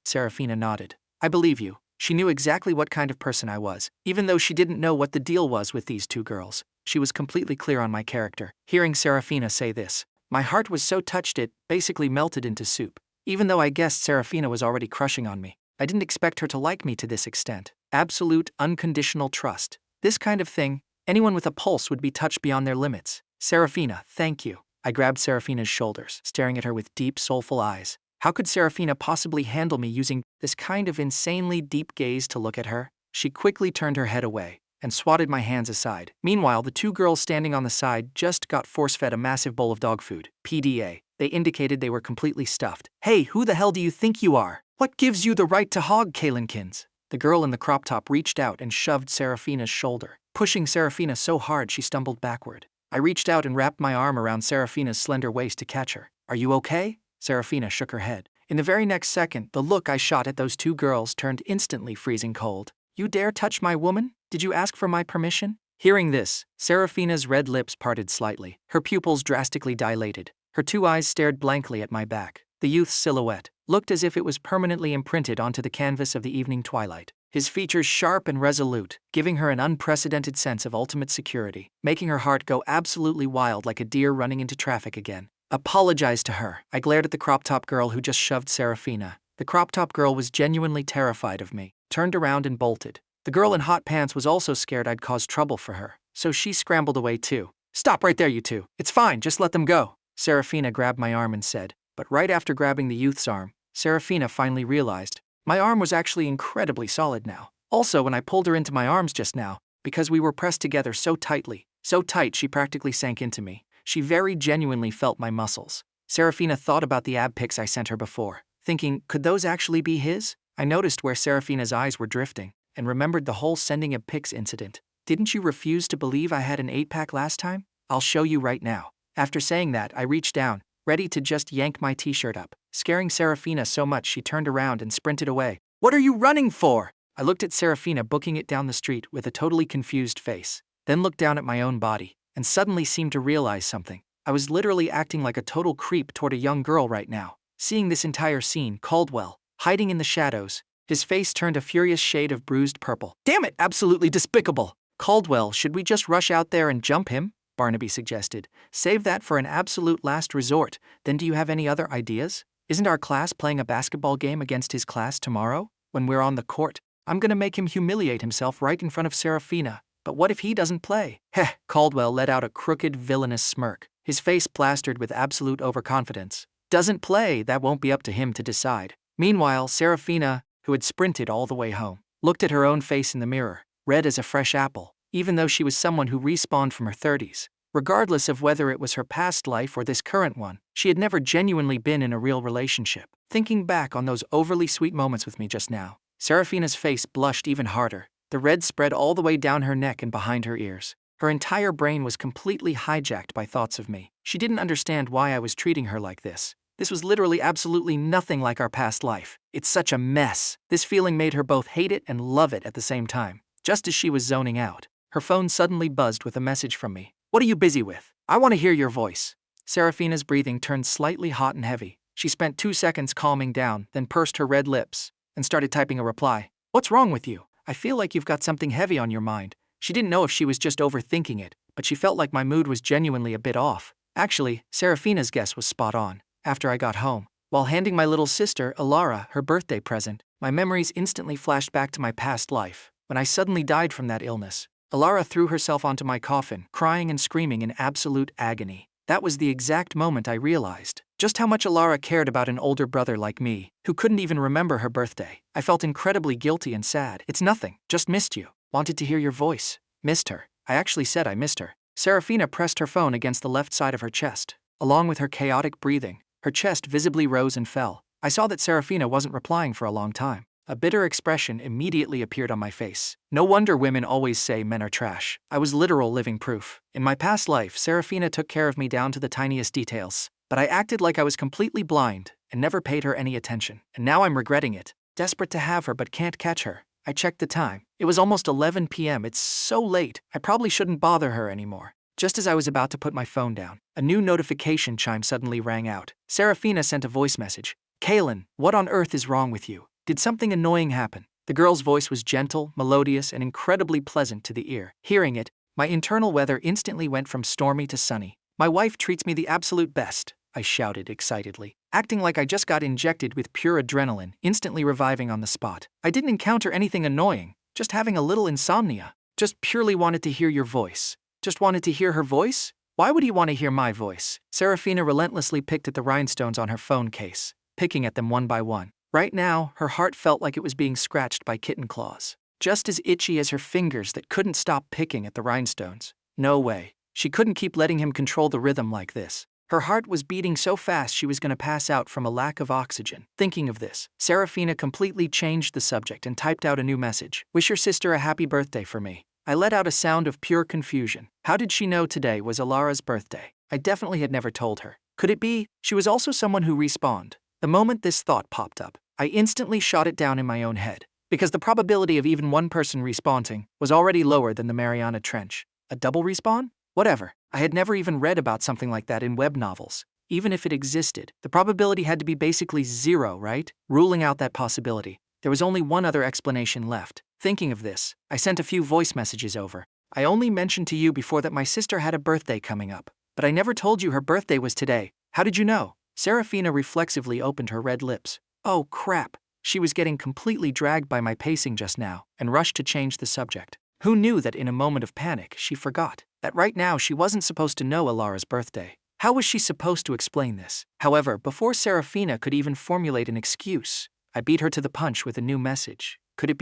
Seraphina nodded. I believe you. She knew exactly what kind of person I was, even though she didn't know what the deal was with these two girls. She was completely clear on my character. Hearing Seraphina say this, my heart was so touched it basically melted into soup. Even though I guessed Seraphina was already crushing on me, I didn't expect her to like me to this extent. Absolute, unconditional trust. This kind of thing, anyone with a pulse would be touched beyond their limits. Seraphina, thank you. I grabbed Seraphina's shoulders, staring at her with deep, soulful eyes. How could Seraphina possibly handle me using this kind of insanely deep gaze to look at her? She quickly turned her head away and swatted my hands aside. Meanwhile, the two girls standing on the side just got force-fed a massive bowl of dog food. PDA. They indicated they were completely stuffed. Hey, who the hell do you think you are? What gives you the right to hog, Kaelenkins? The girl in the crop top reached out and shoved Seraphina's shoulder, pushing Seraphina so hard she stumbled backward. I reached out and wrapped my arm around Seraphina's slender waist to catch her. Are you okay? Seraphina shook her head. In the very next second, the look I shot at those two girls turned instantly freezing cold. You dare touch my woman? Did you ask for my permission? Hearing this, Seraphina's red lips parted slightly, her pupils drastically dilated. Her two eyes stared blankly at my back. The youth's silhouette looked as if it was permanently imprinted onto the canvas of the evening twilight. His features sharp and resolute, giving her an unprecedented sense of ultimate security, making her heart go absolutely wild like a deer running into traffic again. Apologize to her. I glared at the crop top girl who just shoved Seraphina. The crop top girl was genuinely terrified of me, turned around and bolted. The girl in hot pants was also scared I'd cause trouble for her, so she scrambled away too. Stop right there, you two. It's fine, just let them go. Seraphina grabbed my arm and said, but right after grabbing the youth's arm, Seraphina finally realized my arm was actually incredibly solid now. Also, when I pulled her into my arms just now, because we were pressed together so tightly, so tight she practically sank into me, she very genuinely felt my muscles. Seraphina thought about the ab pics I sent her before, thinking, could those actually be his? I noticed where Seraphina's eyes were drifting, and remembered the whole sending ab pics incident. Didn't you refuse to believe I had an 8-pack last time? I'll show you right now. After saying that, I reached down, ready to just yank my t-shirt up, scaring Seraphina so much she turned around and sprinted away. What are you running for? I looked at Seraphina booking it down the street with a totally confused face, then looked down at my own body, and suddenly seemed to realize something. I was literally acting like a total creep toward a young girl right now. Seeing this entire scene, Caldwell, hiding in the shadows, his face turned a furious shade of bruised purple. Damn it, absolutely despicable! Caldwell, should we just rush out there and jump him? Barnaby suggested. Save that for an absolute last resort. Then do you have any other ideas? Isn't our class playing a basketball game against his class tomorrow? When we're on the court, I'm gonna make him humiliate himself right in front of Seraphina. But what if he doesn't play? Heh, Caldwell let out a crooked, villainous smirk, his face plastered with absolute overconfidence. Doesn't play, that won't be up to him to decide. Meanwhile, Seraphina, who had sprinted all the way home, looked at her own face in the mirror, red as a fresh apple, even though she was someone who respawned from her 30s. Regardless of whether it was her past life or this current one, she had never genuinely been in a real relationship. Thinking back on those overly sweet moments with me just now, Seraphina's face blushed even harder. The red spread all the way down her neck and behind her ears. Her entire brain was completely hijacked by thoughts of me. She didn't understand why I was treating her like this. This was literally absolutely nothing like our past life. It's such a mess. This feeling made her both hate it and love it at the same time. Just as she was zoning out, her phone suddenly buzzed with a message from me. What are you busy with? I want to hear your voice. Seraphina's breathing turned slightly hot and heavy. She spent 2 seconds calming down, then pursed her red lips and started typing a reply. What's wrong with you? I feel like you've got something heavy on your mind. She didn't know if she was just overthinking it, but she felt like my mood was genuinely a bit off. Actually, Seraphina's guess was spot on. After I got home, while handing my little sister, Alara, her birthday present, my memories instantly flashed back to my past life, when I suddenly died from that illness. Alara threw herself onto my coffin, crying and screaming in absolute agony. That was the exact moment I realized just how much Alara cared about an older brother like me, who couldn't even remember her birthday. I felt incredibly guilty and sad. It's nothing, just missed you. Wanted to hear your voice. Missed her. I actually said I missed her. Seraphina pressed her phone against the left side of her chest. Along with her chaotic breathing, her chest visibly rose and fell. I saw that Seraphina wasn't replying for a long time. A bitter expression immediately appeared on my face. No wonder women always say men are trash. I was literal living proof. In my past life, Seraphina took care of me down to the tiniest details. But I acted like I was completely blind and never paid her any attention. And now I'm regretting it. Desperate to have her but can't catch her. I checked the time. It was almost 11 p.m. It's so late. I probably shouldn't bother her anymore. Just as I was about to put my phone down, a new notification chime suddenly rang out. Seraphina sent a voice message. Kaelen, what on earth is wrong with you? Did something annoying happen? The girl's voice was gentle, melodious, and incredibly pleasant to the ear. Hearing it, my internal weather instantly went from stormy to sunny. My wife treats me the absolute best, I shouted excitedly, acting like I just got injected with pure adrenaline, instantly reviving on the spot. I didn't encounter anything annoying, just having a little insomnia. Just purely wanted to hear your voice. Just wanted to hear her voice? Why would he want to hear my voice? Seraphina relentlessly picked at the rhinestones on her phone case, picking at them one by one. Right now, her heart felt like it was being scratched by kitten claws, just as itchy as her fingers that couldn't stop picking at the rhinestones. No way. She couldn't keep letting him control the rhythm like this. Her heart was beating so fast she was going to pass out from a lack of oxygen. Thinking of this, Seraphina completely changed the subject and typed out a new message. Wish your sister a happy birthday for me. I let out a sound of pure confusion. How did she know today was Alara's birthday? I definitely had never told her. Could it be she was also someone who respawned? The moment this thought popped up, I instantly shot it down in my own head, because the probability of even one person respawning was already lower than the Mariana Trench. A double respawn? Whatever. I had never even read about something like that in web novels. Even if it existed, the probability had to be basically zero, right? Ruling out that possibility, there was only one other explanation left. Thinking of this, I sent a few voice messages over. I only mentioned to you before that my sister had a birthday coming up, but I never told you her birthday was today. How did you know? Seraphina reflexively opened her red lips. Oh crap. She was getting completely dragged by my pacing just now and rushed to change the subject. Who knew that in a moment of panic she forgot that right now she wasn't supposed to know Alara's birthday? How was she supposed to explain this? However, before Seraphina could even formulate an excuse, I beat her to the punch with a new message. Could it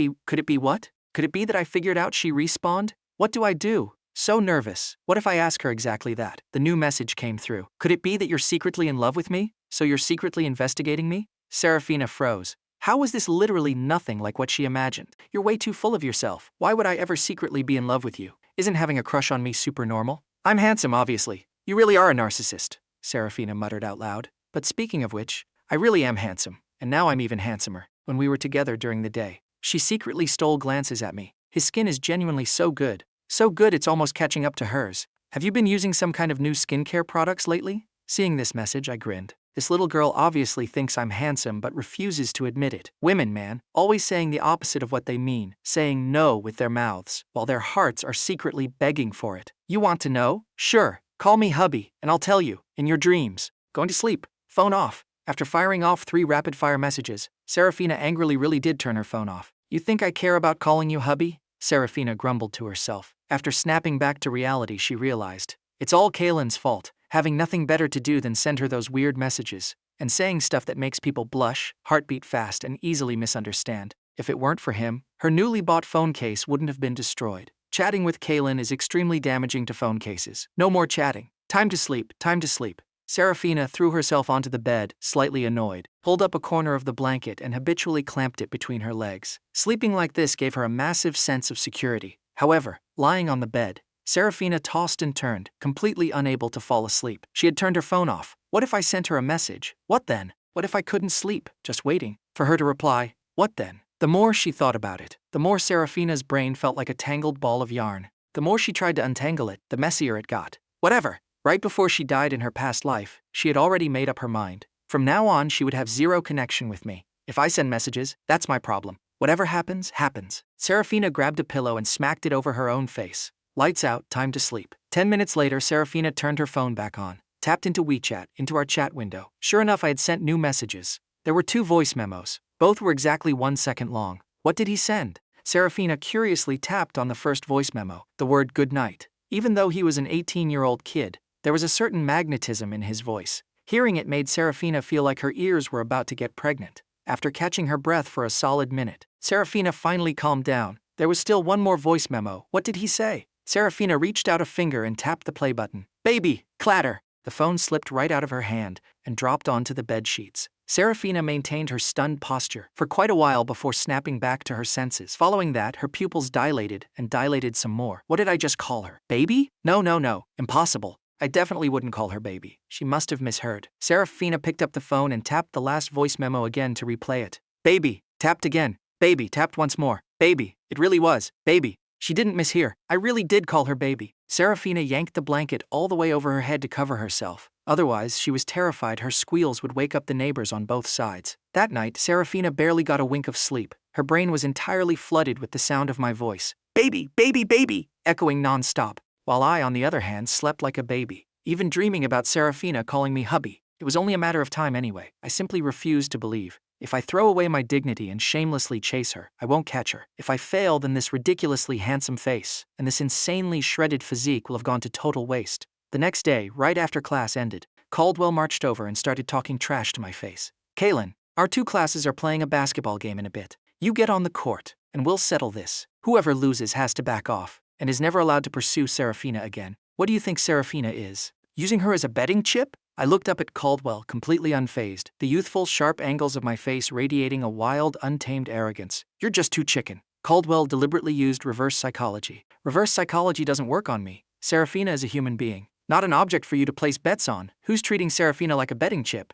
be what? Could it be that I figured out she respawned? What do I do? So nervous. What if I ask her exactly that? The new message came through. Could it be that you're secretly in love with me? So you're secretly investigating me? Seraphina froze. How was this literally nothing like what she imagined? You're way too full of yourself. Why would I ever secretly be in love with you? Isn't having a crush on me super normal? I'm handsome, obviously. You really are a narcissist, Seraphina muttered out loud. But speaking of which, I really am handsome, and now I'm even handsomer. When we were together during the day, She secretly stole glances at me. His skin is genuinely so good. So good it's almost catching up to hers. Have you been using some kind of new skincare products lately? Seeing this message, I grinned. This little girl obviously thinks I'm handsome but refuses to admit it. Women, man, always saying the opposite of what they mean, saying no with their mouths, while their hearts are secretly begging for it. You want to know? Sure, call me hubby, and I'll tell you, in your dreams. Going to sleep. Phone off. After firing off 3 rapid-fire messages, Seraphina angrily really did turn her phone off. You think I care about calling you hubby? Seraphina grumbled to herself. After snapping back to reality, she realized. It's all Kaelen's fault, having nothing better to do than send her those weird messages, and saying stuff that makes people blush, heartbeat fast, and easily misunderstand. If it weren't for him, her newly bought phone case wouldn't have been destroyed. Chatting with Kaelen is extremely damaging to phone cases. No more chatting. Time to sleep, time to sleep. Seraphina threw herself onto the bed, slightly annoyed, pulled up a corner of the blanket and habitually clamped it between her legs. Sleeping like this gave her a massive sense of security. However, lying on the bed, Seraphina tossed and turned, completely unable to fall asleep. She had turned her phone off. What if I sent her a message? What then? What if I couldn't sleep, just waiting for her to reply? What then? The more she thought about it, the more Seraphina's brain felt like a tangled ball of yarn. The more she tried to untangle it, the messier it got. Whatever. Right before she died in her past life, she had already made up her mind. From now on, she would have zero connection with me. If I send messages, that's my problem. Whatever happens, happens. Seraphina grabbed a pillow and smacked it over her own face. Lights out, time to sleep. 10 minutes later, Seraphina turned her phone back on, tapped into WeChat, into our chat window. Sure enough, I had sent new messages. There were 2 voice memos. Both were exactly 1 second long. What did he send? Seraphina curiously tapped on the first voice memo, the word good night. Even though he was an 18-year-old kid, there was a certain magnetism in his voice. Hearing it made Seraphina feel like her ears were about to get pregnant. After catching her breath for a solid minute, Seraphina finally calmed down. There was still 1 more voice memo. What did he say? Seraphina reached out a finger and tapped the play button. Baby! Clatter! The phone slipped right out of her hand and dropped onto the bed sheets. Seraphina maintained her stunned posture for quite a while before snapping back to her senses. Following that, her pupils dilated and dilated some more. What did I just call her? Baby? No. Impossible. I definitely wouldn't call her baby. She must have misheard. Seraphina picked up the phone and tapped the last voice memo again to replay it. Baby. Tapped again. Baby. Tapped once more. Baby. It really was. Baby. She didn't mishear. I really did call her baby. Seraphina yanked the blanket all the way over her head to cover herself. Otherwise, she was terrified her squeals would wake up the neighbors on both sides. That night, Seraphina barely got a wink of sleep. Her brain was entirely flooded with the sound of my voice. Baby, baby, baby, echoing non-stop, while I, on the other hand, slept like a baby, even dreaming about Seraphina calling me hubby. It was only a matter of time anyway. I simply refused to believe. If I throw away my dignity and shamelessly chase her, I won't catch her. If I fail, then this ridiculously handsome face and this insanely shredded physique will have gone to total waste. The next day, right after class ended, Caldwell marched over and started talking trash to my face. Kaelen, our 2 classes are playing a basketball game in a bit. You get on the court, and we'll settle this. Whoever loses has to back off, and is never allowed to pursue Seraphina again. What do you think Seraphina is? Using her as a betting chip? I looked up at Caldwell, completely unfazed, the youthful, sharp angles of my face radiating a wild, untamed arrogance. You're just too chicken. Caldwell deliberately used reverse psychology. Reverse psychology doesn't work on me. Seraphina is a human being, not an object for you to place bets on. Who's treating Seraphina like a betting chip?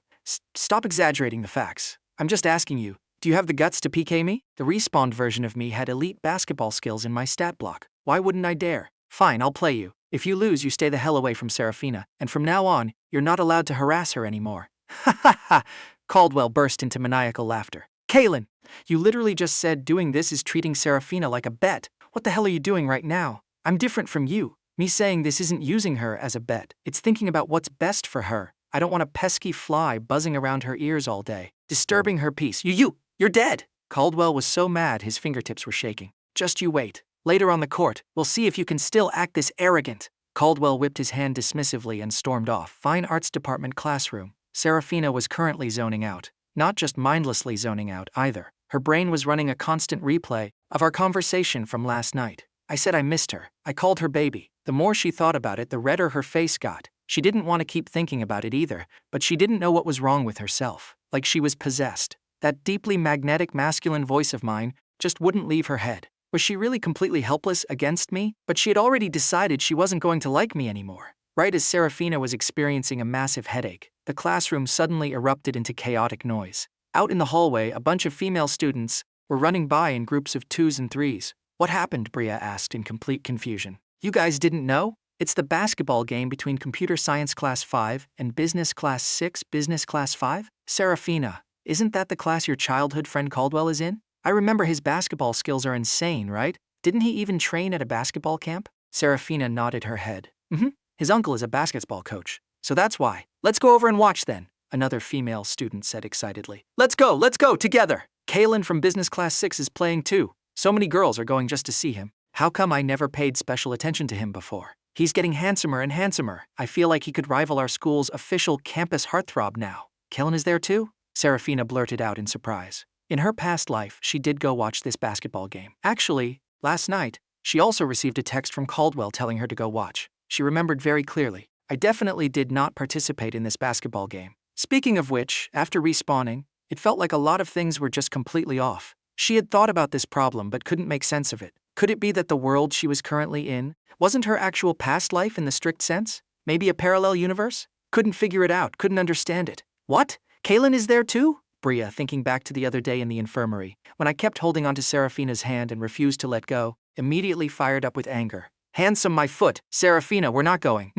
Stop exaggerating the facts. I'm just asking you, do you have the guts to PK me? The respawned version of me had elite basketball skills in my stat block. Why wouldn't I dare? Fine, I'll play you. If you lose, you stay the hell away from Seraphina, and from now on, you're not allowed to harass her anymore. Ha ha ha! Caldwell burst into maniacal laughter. Kaelen, you literally just said doing this is treating Seraphina like a bet. What the hell are you doing right now? I'm different from you. Me saying this isn't using her as a bet. It's thinking about what's best for her. I don't want a pesky fly buzzing around her ears all day, disturbing her peace. You're dead! Caldwell was so mad his fingertips were shaking. Just you wait. Later on the court, we'll see if you can still act this arrogant. Caldwell whipped his hand dismissively and stormed off. Fine Arts Department classroom. Seraphina was currently zoning out. Not just mindlessly zoning out, either. Her brain was running a constant replay of our conversation from last night. I said I missed her. I called her baby. The more she thought about it, the redder her face got. She didn't want to keep thinking about it either, but she didn't know what was wrong with herself. Like she was possessed. That deeply magnetic masculine voice of mine just wouldn't leave her head. Was she really completely helpless against me? But she had already decided she wasn't going to like me anymore. Right as Seraphina was experiencing a massive headache, the classroom suddenly erupted into chaotic noise. Out in the hallway, a bunch of female students were running by in groups of 2s and 3s. What happened? Bria asked in complete confusion. You guys didn't know? It's the basketball game between Computer Science Class 5 and Business Class 6, Business Class 5? Seraphina, isn't that the class your childhood friend Caldwell is in? I remember his basketball skills are insane, right? Didn't he even train at a basketball camp? Seraphina nodded her head. His uncle is a basketball coach, so that's why. Let's go over and watch then, another female student said excitedly. Let's go, together! Kaelen from Business Class 6 is playing too. So many girls are going just to see him. How come I never paid special attention to him before? He's getting handsomer and handsomer. I feel like he could rival our school's official campus heartthrob now. Kaelen is there too? Seraphina blurted out in surprise. In her past life, she did go watch this basketball game. Actually, last night, she also received a text from Caldwell telling her to go watch. She remembered very clearly. I definitely did not participate in this basketball game. Speaking of which, after respawning, it felt like a lot of things were just completely off. She had thought about this problem but couldn't make sense of it. Could it be that the world she was currently in wasn't her actual past life in the strict sense? Maybe a parallel universe? Couldn't figure it out, couldn't understand it. What? Kaelen is there too? Bria, thinking back to the other day in the infirmary, when I kept holding onto Seraphina's hand and refused to let go, immediately fired up with anger. Handsome, my foot! Seraphina, we're not going.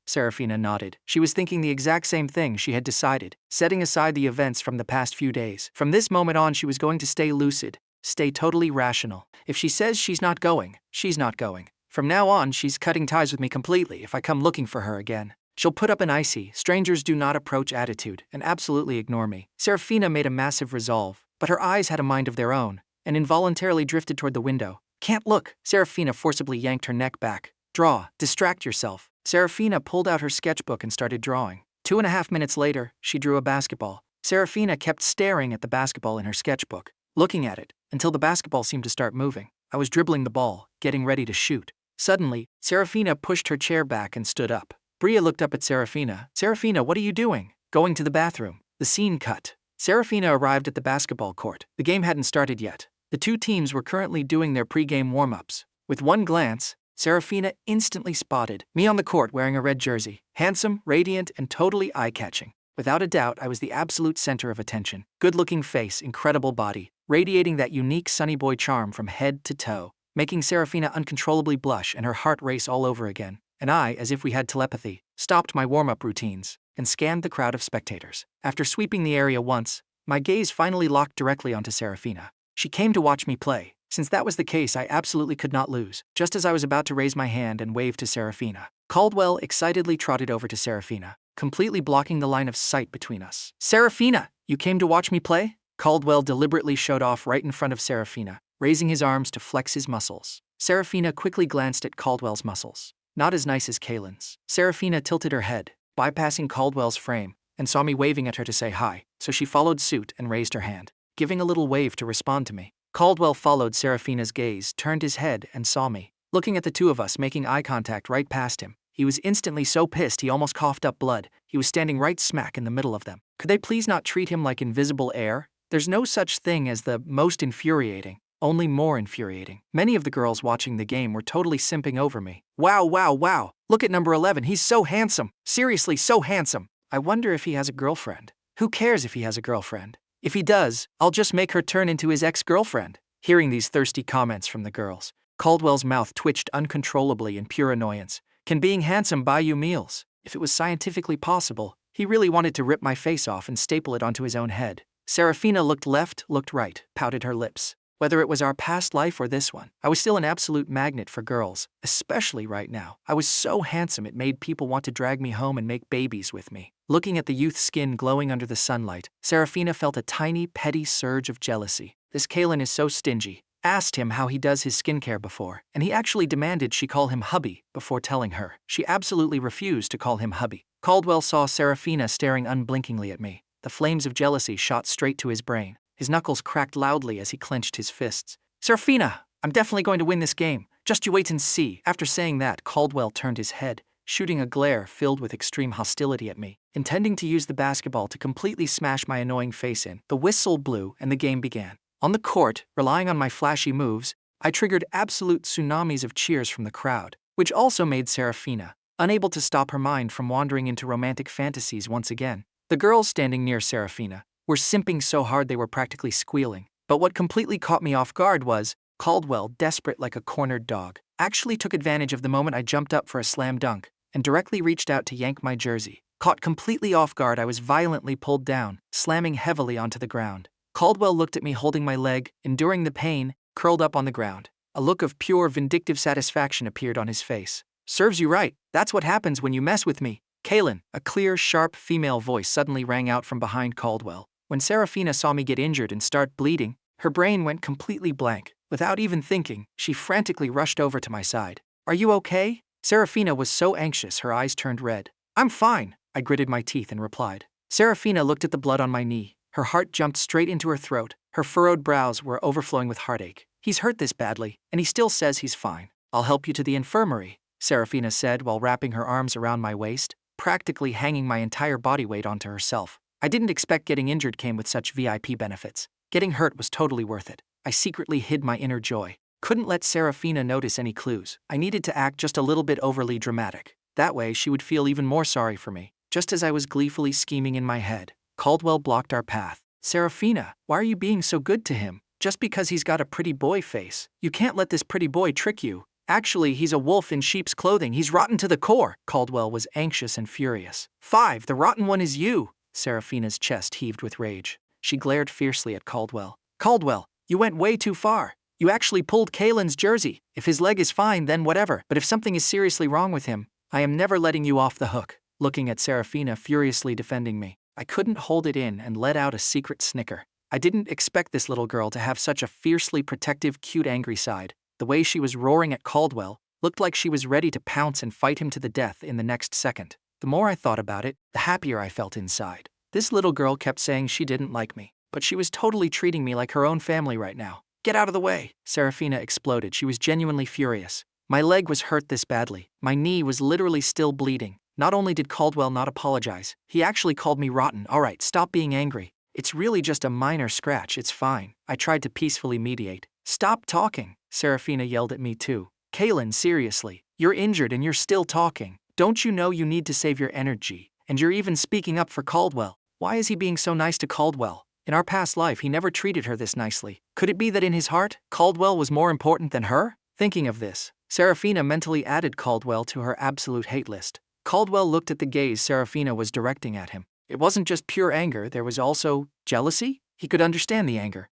Seraphina nodded. She was thinking the exact same thing she had decided, setting aside the events from the past few days. From this moment on, she was going to stay lucid, stay totally rational. If she says she's not going, she's not going. From now on, she's cutting ties with me completely if I come looking for her again. She'll put up an icy, strangers do not approach attitude and absolutely ignore me. Seraphina made a massive resolve, but her eyes had a mind of their own, and involuntarily drifted toward the window. Can't look! Seraphina forcibly yanked her neck back. Draw, distract yourself. Seraphina pulled out her sketchbook and started drawing. 2.5 minutes later, she drew a basketball. Seraphina kept staring at the basketball in her sketchbook, looking at it, until the basketball seemed to start moving. I was dribbling the ball, getting ready to shoot. Suddenly, Seraphina pushed her chair back and stood up. Bria looked up at Seraphina. Seraphina, what are you doing? Going to the bathroom. The scene cut. Seraphina arrived at the basketball court. The game hadn't started yet. The two teams were currently doing their pre-game warm-ups. With one glance, Seraphina instantly spotted me on the court wearing a red jersey. Handsome, radiant, and totally eye-catching. Without a doubt, I was the absolute center of attention. Good-looking face, incredible body, radiating that unique sunny boy charm from head to toe, making Seraphina uncontrollably blush and her heart race all over again. And I, as if we had telepathy, stopped my warm-up routines and scanned the crowd of spectators. After sweeping the area once, my gaze finally locked directly onto Seraphina. She came to watch me play. Since that was the case, I absolutely could not lose. Just as I was about to raise my hand and wave to Seraphina, Caldwell excitedly trotted over to Seraphina, completely blocking the line of sight between us. Seraphina, you came to watch me play? Caldwell deliberately showed off right in front of Seraphina, raising his arms to flex his muscles. Seraphina quickly glanced at Caldwell's muscles. Not as nice as Kaelen's. Seraphina tilted her head, bypassing Caldwell's frame, and saw me waving at her to say hi, so she followed suit and raised her hand, giving a little wave to respond to me. Caldwell followed Seraphina's gaze, turned his head, and saw me, looking at the two of us making eye contact right past him. He was instantly so pissed he almost coughed up blood. He was standing right smack in the middle of them. Could they please not treat him like invisible air? There's no such thing as the most infuriating, only more infuriating. Many of the girls watching the game were totally simping over me. Wow. Look at number 11, he's so handsome. Seriously, so handsome. I wonder if he has a girlfriend. Who cares if he has a girlfriend? If he does, I'll just make her turn into his ex-girlfriend. Hearing these thirsty comments from the girls, Caldwell's mouth twitched uncontrollably in pure annoyance. Can being handsome buy you meals? If it was scientifically possible, he really wanted to rip my face off and staple it onto his own head. Seraphina looked left, looked right, pouted her lips. Whether it was our past life or this one, I was still an absolute magnet for girls, especially right now. I was so handsome it made people want to drag me home and make babies with me. Looking at the youth's skin glowing under the sunlight, Seraphina felt a tiny, petty surge of jealousy. This Kaelen is so stingy. Asked him how he does his skincare before, and he actually demanded she call him hubby before telling her. She absolutely refused to call him hubby. Caldwell saw Seraphina staring unblinkingly at me. The flames of jealousy shot straight to his brain. His knuckles cracked loudly as he clenched his fists. Seraphina, I'm definitely going to win this game. Just you wait and see. After saying that, Caldwell turned his head, shooting a glare filled with extreme hostility at me, intending to use the basketball to completely smash my annoying face in. The whistle blew and the game began. On the court, relying on my flashy moves, I triggered absolute tsunamis of cheers from the crowd, which also made Seraphina unable to stop her mind from wandering into romantic fantasies once again. The girls standing near Seraphina were simping so hard they were practically squealing, But what completely caught me off guard was Caldwell, desperate like a cornered dog, actually took advantage of the moment I jumped up for a slam dunk and directly reached out to yank my jersey. Caught completely off guard, I was violently pulled down, slamming heavily onto the ground. Caldwell looked at me holding my leg, enduring the pain, curled up on the ground. A look of pure, vindictive satisfaction appeared on his face. "Serves you right. That's what happens when you mess with me, Kaelen." A clear, sharp female voice suddenly rang out from behind Caldwell. When Seraphina saw me get injured and start bleeding, her brain went completely blank. Without even thinking, she frantically rushed over to my side. "Are you okay?" Seraphina was so anxious her eyes turned red. "I'm fine," I gritted my teeth and replied. Seraphina looked at the blood on my knee. Her heart jumped straight into her throat. Her furrowed brows were overflowing with heartache. "He's hurt this badly, and he still says he's fine. I'll help you to the infirmary," Seraphina said while wrapping her arms around my waist, practically hanging my entire body weight onto herself. I didn't expect getting injured came with such VIP benefits. Getting hurt was totally worth it. I secretly hid my inner joy. Couldn't let Seraphina notice any clues. I needed to act just a little bit overly dramatic. That way she would feel even more sorry for me. Just as I was gleefully scheming in my head, Caldwell blocked our path. "Seraphina, why are you being so good to him? Just because he's got a pretty boy face. You can't let this pretty boy trick you. Actually, he's a wolf in sheep's clothing. He's rotten to the core." Caldwell was anxious and furious. "5, the rotten one is you." Seraphina's chest heaved with rage. She glared fiercely at Caldwell. "Caldwell, you went way too far. You actually pulled Kaelen's jersey. If his leg is fine, then whatever. But if something is seriously wrong with him, I am never letting you off the hook." Looking at Seraphina furiously defending me, I couldn't hold it in and let out a secret snicker. I didn't expect this little girl to have such a fiercely protective, cute, angry side. The way she was roaring at Caldwell looked like she was ready to pounce and fight him to the death in the next second. The more I thought about it, the happier I felt inside. This little girl kept saying she didn't like me, but she was totally treating me like her own family right now. "Get out of the way!" Seraphina exploded. She was genuinely furious. My leg was hurt this badly. My knee was literally still bleeding. Not only did Caldwell not apologize, he actually called me rotten. "All right, stop being angry. It's really just a minor scratch, it's fine." I tried to peacefully mediate. "Stop talking," Seraphina yelled at me too. "Kaelen, seriously, you're injured and you're still talking. Don't you know you need to save your energy? And you're even speaking up for Caldwell. Why is he being so nice to Caldwell? In our past life, he never treated her this nicely. Could it be that in his heart, Caldwell was more important than her?" Thinking of this, Seraphina mentally added Caldwell to her absolute hate list. Caldwell looked at the gaze Seraphina was directing at him. It wasn't just pure anger, there was also jealousy? He could understand the anger.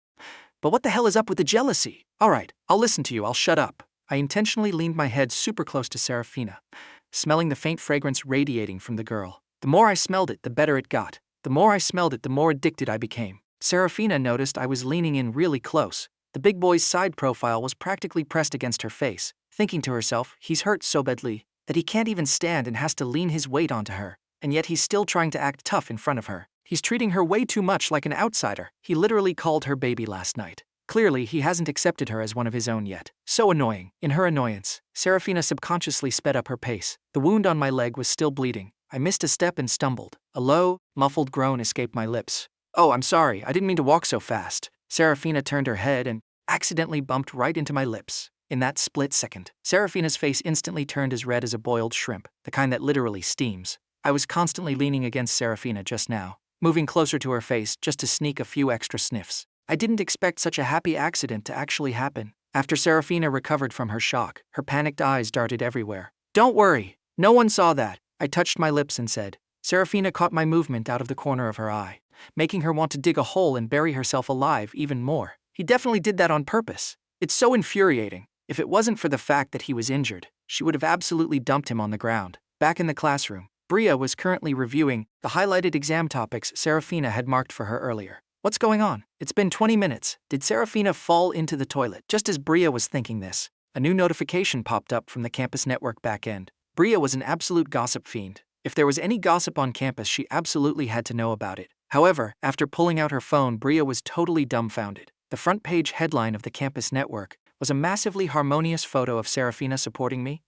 But what the hell is up with the jealousy? "All right, I'll listen to you, I'll shut up." I intentionally leaned my head super close to Seraphina, smelling the faint fragrance radiating from the girl. The more I smelled it, the better it got. The more I smelled it, the more addicted I became. Seraphina noticed I was leaning in really close. The big boy's side profile was practically pressed against her face, thinking to herself, he's hurt so badly that he can't even stand and has to lean his weight onto her. And yet he's still trying to act tough in front of her. He's treating her way too much like an outsider. He literally called her baby last night. Clearly, he hasn't accepted her as one of his own yet. So annoying. In her annoyance, Seraphina subconsciously sped up her pace. The wound on my leg was still bleeding. I missed a step and stumbled. A low, muffled groan escaped my lips. "Oh, I'm sorry, I didn't mean to walk so fast." Seraphina turned her head and accidentally bumped right into my lips. In that split second, Seraphina's face instantly turned as red as a boiled shrimp, the kind that literally steams. I was constantly leaning against Seraphina just now, moving closer to her face just to sneak a few extra sniffs. I didn't expect such a happy accident to actually happen. After Seraphina recovered from her shock, her panicked eyes darted everywhere. "Don't worry, no one saw that," I touched my lips and said. Seraphina caught my movement out of the corner of her eye, making her want to dig a hole and bury herself alive even more. "He definitely did that on purpose. It's so infuriating. If it wasn't for the fact that he was injured, she would have absolutely dumped him on the ground." Back in the classroom, Bria was currently reviewing the highlighted exam topics Seraphina had marked for her earlier. "What's going on? It's been 20 minutes. Did Seraphina fall into the toilet?" Just as Bria was thinking this, a new notification popped up from the campus network backend. Bria was an absolute gossip fiend. If there was any gossip on campus, she absolutely had to know about it. However, after pulling out her phone, Bria was totally dumbfounded. The front page headline of the campus network was a massively harmonious photo of Seraphina supporting me.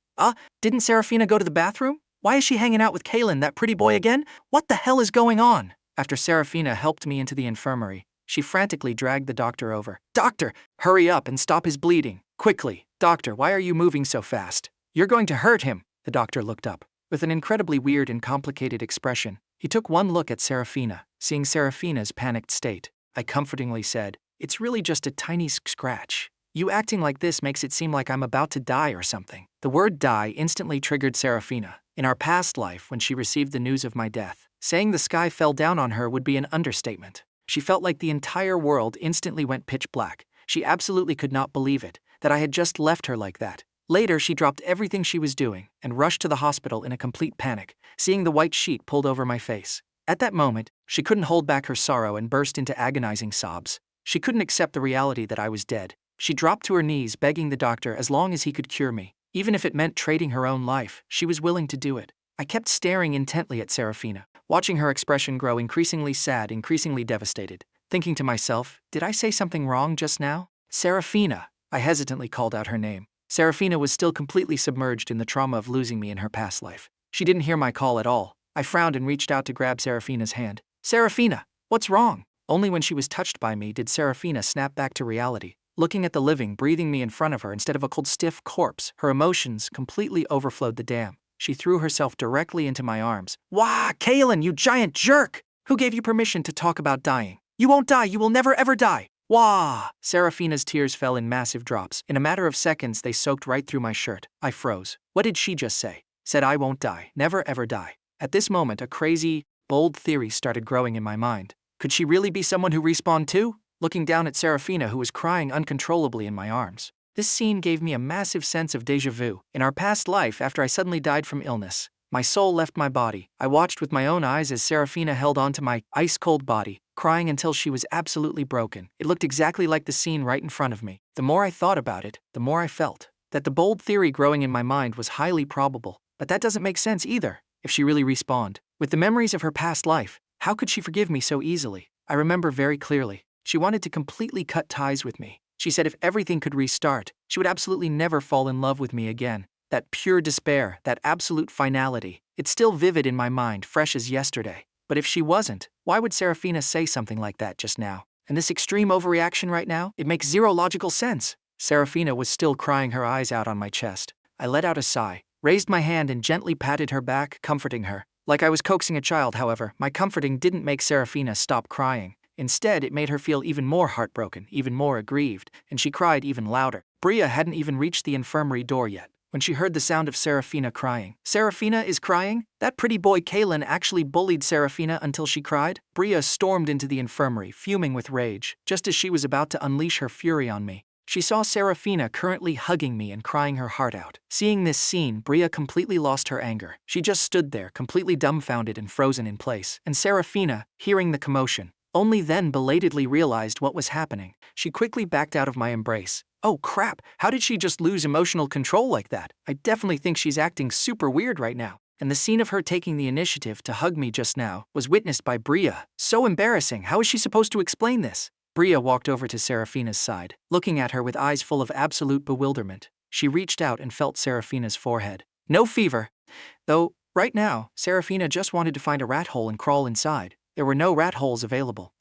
Didn't Seraphina go to the bathroom? Why is she hanging out with Kaelen, that pretty boy again? What the hell is going on? After Seraphina helped me into the infirmary, she frantically dragged the doctor over. "Doctor, hurry up and stop his bleeding. Quickly. Doctor, why are you moving so fast? You're going to hurt him." The doctor looked up. With an incredibly weird and complicated expression, he took one look at Seraphina. Seeing Seraphina's panicked state, I comfortingly said, It's really just a tiny scratch. You acting like this makes it seem like I'm about to die or something. The word die instantly triggered Seraphina. In our past life, when she received the news of my death, saying the sky fell down on her would be an understatement. She felt like the entire world instantly went pitch black. She absolutely could not believe it, that I had just left her like that. Later, she dropped everything she was doing and rushed to the hospital in a complete panic, seeing the white sheet pulled over my face. At that moment, she couldn't hold back her sorrow and burst into agonizing sobs. She couldn't accept the reality that I was dead. She dropped to her knees begging the doctor as long as he could cure me. Even if it meant trading her own life, she was willing to do it. I kept staring intently at Seraphina, watching her expression grow increasingly sad, increasingly devastated, thinking to myself, did I say something wrong just now? Seraphina, I hesitantly called out her name. Seraphina was still completely submerged in the trauma of losing me in her past life. She didn't hear my call at all. I frowned and reached out to grab Seraphina's hand. Seraphina, what's wrong? Only when she was touched by me did Seraphina snap back to reality. Looking at the living, breathing me in front of her instead of a cold, stiff corpse, her emotions completely overflowed the dam. She threw herself directly into my arms. Wah, Kaelen, you giant jerk! Who gave you permission to talk about dying? You won't die, you will never ever die! Wah! Seraphina's tears fell in massive drops. In a matter of seconds, they soaked right through my shirt. I froze. What did she just say? Said I won't die, never ever die. At this moment, a crazy, bold theory started growing in my mind. Could she really be someone who respawned too? Looking down at Seraphina, who was crying uncontrollably in my arms. This scene gave me a massive sense of déjà vu. In our past life, after I suddenly died from illness, my soul left my body. I watched with my own eyes as Seraphina held onto my ice-cold body, crying until she was absolutely broken. It looked exactly like the scene right in front of me. The more I thought about it, the more I felt that the bold theory growing in my mind was highly probable. But that doesn't make sense either, if she really respawned. With the memories of her past life, how could she forgive me so easily? I remember very clearly. She wanted to completely cut ties with me. She said if everything could restart, she would absolutely never fall in love with me again. That pure despair, that absolute finality, it's still vivid in my mind, fresh as yesterday. But if she wasn't, why would Seraphina say something like that just now? And this extreme overreaction right now, it makes zero logical sense. Seraphina was still crying her eyes out on my chest. I let out a sigh, raised my hand and gently patted her back, comforting her. Like I was coaxing a child, however, my comforting didn't make Seraphina stop crying. Instead, it made her feel even more heartbroken, even more aggrieved, and she cried even louder. Bria hadn't even reached the infirmary door yet when she heard the sound of Seraphina crying. Seraphina is crying? That pretty boy Kaelen actually bullied Seraphina until she cried? Bria stormed into the infirmary, fuming with rage. Just as she was about to unleash her fury on me, she saw Seraphina currently hugging me and crying her heart out. Seeing this scene, Bria completely lost her anger. She just stood there, completely dumbfounded and frozen in place. And Seraphina, hearing the commotion, only then belatedly realized what was happening. She quickly backed out of my embrace. Oh crap, how did she just lose emotional control like that? I definitely think she's acting super weird right now. And the scene of her taking the initiative to hug me just now was witnessed by Bria. So embarrassing, how is she supposed to explain this? Bria walked over to Seraphina's side, looking at her with eyes full of absolute bewilderment. She reached out and felt Seraphina's forehead. No fever. Though, right now, Seraphina just wanted to find a rat hole and crawl inside. There were no rat holes available,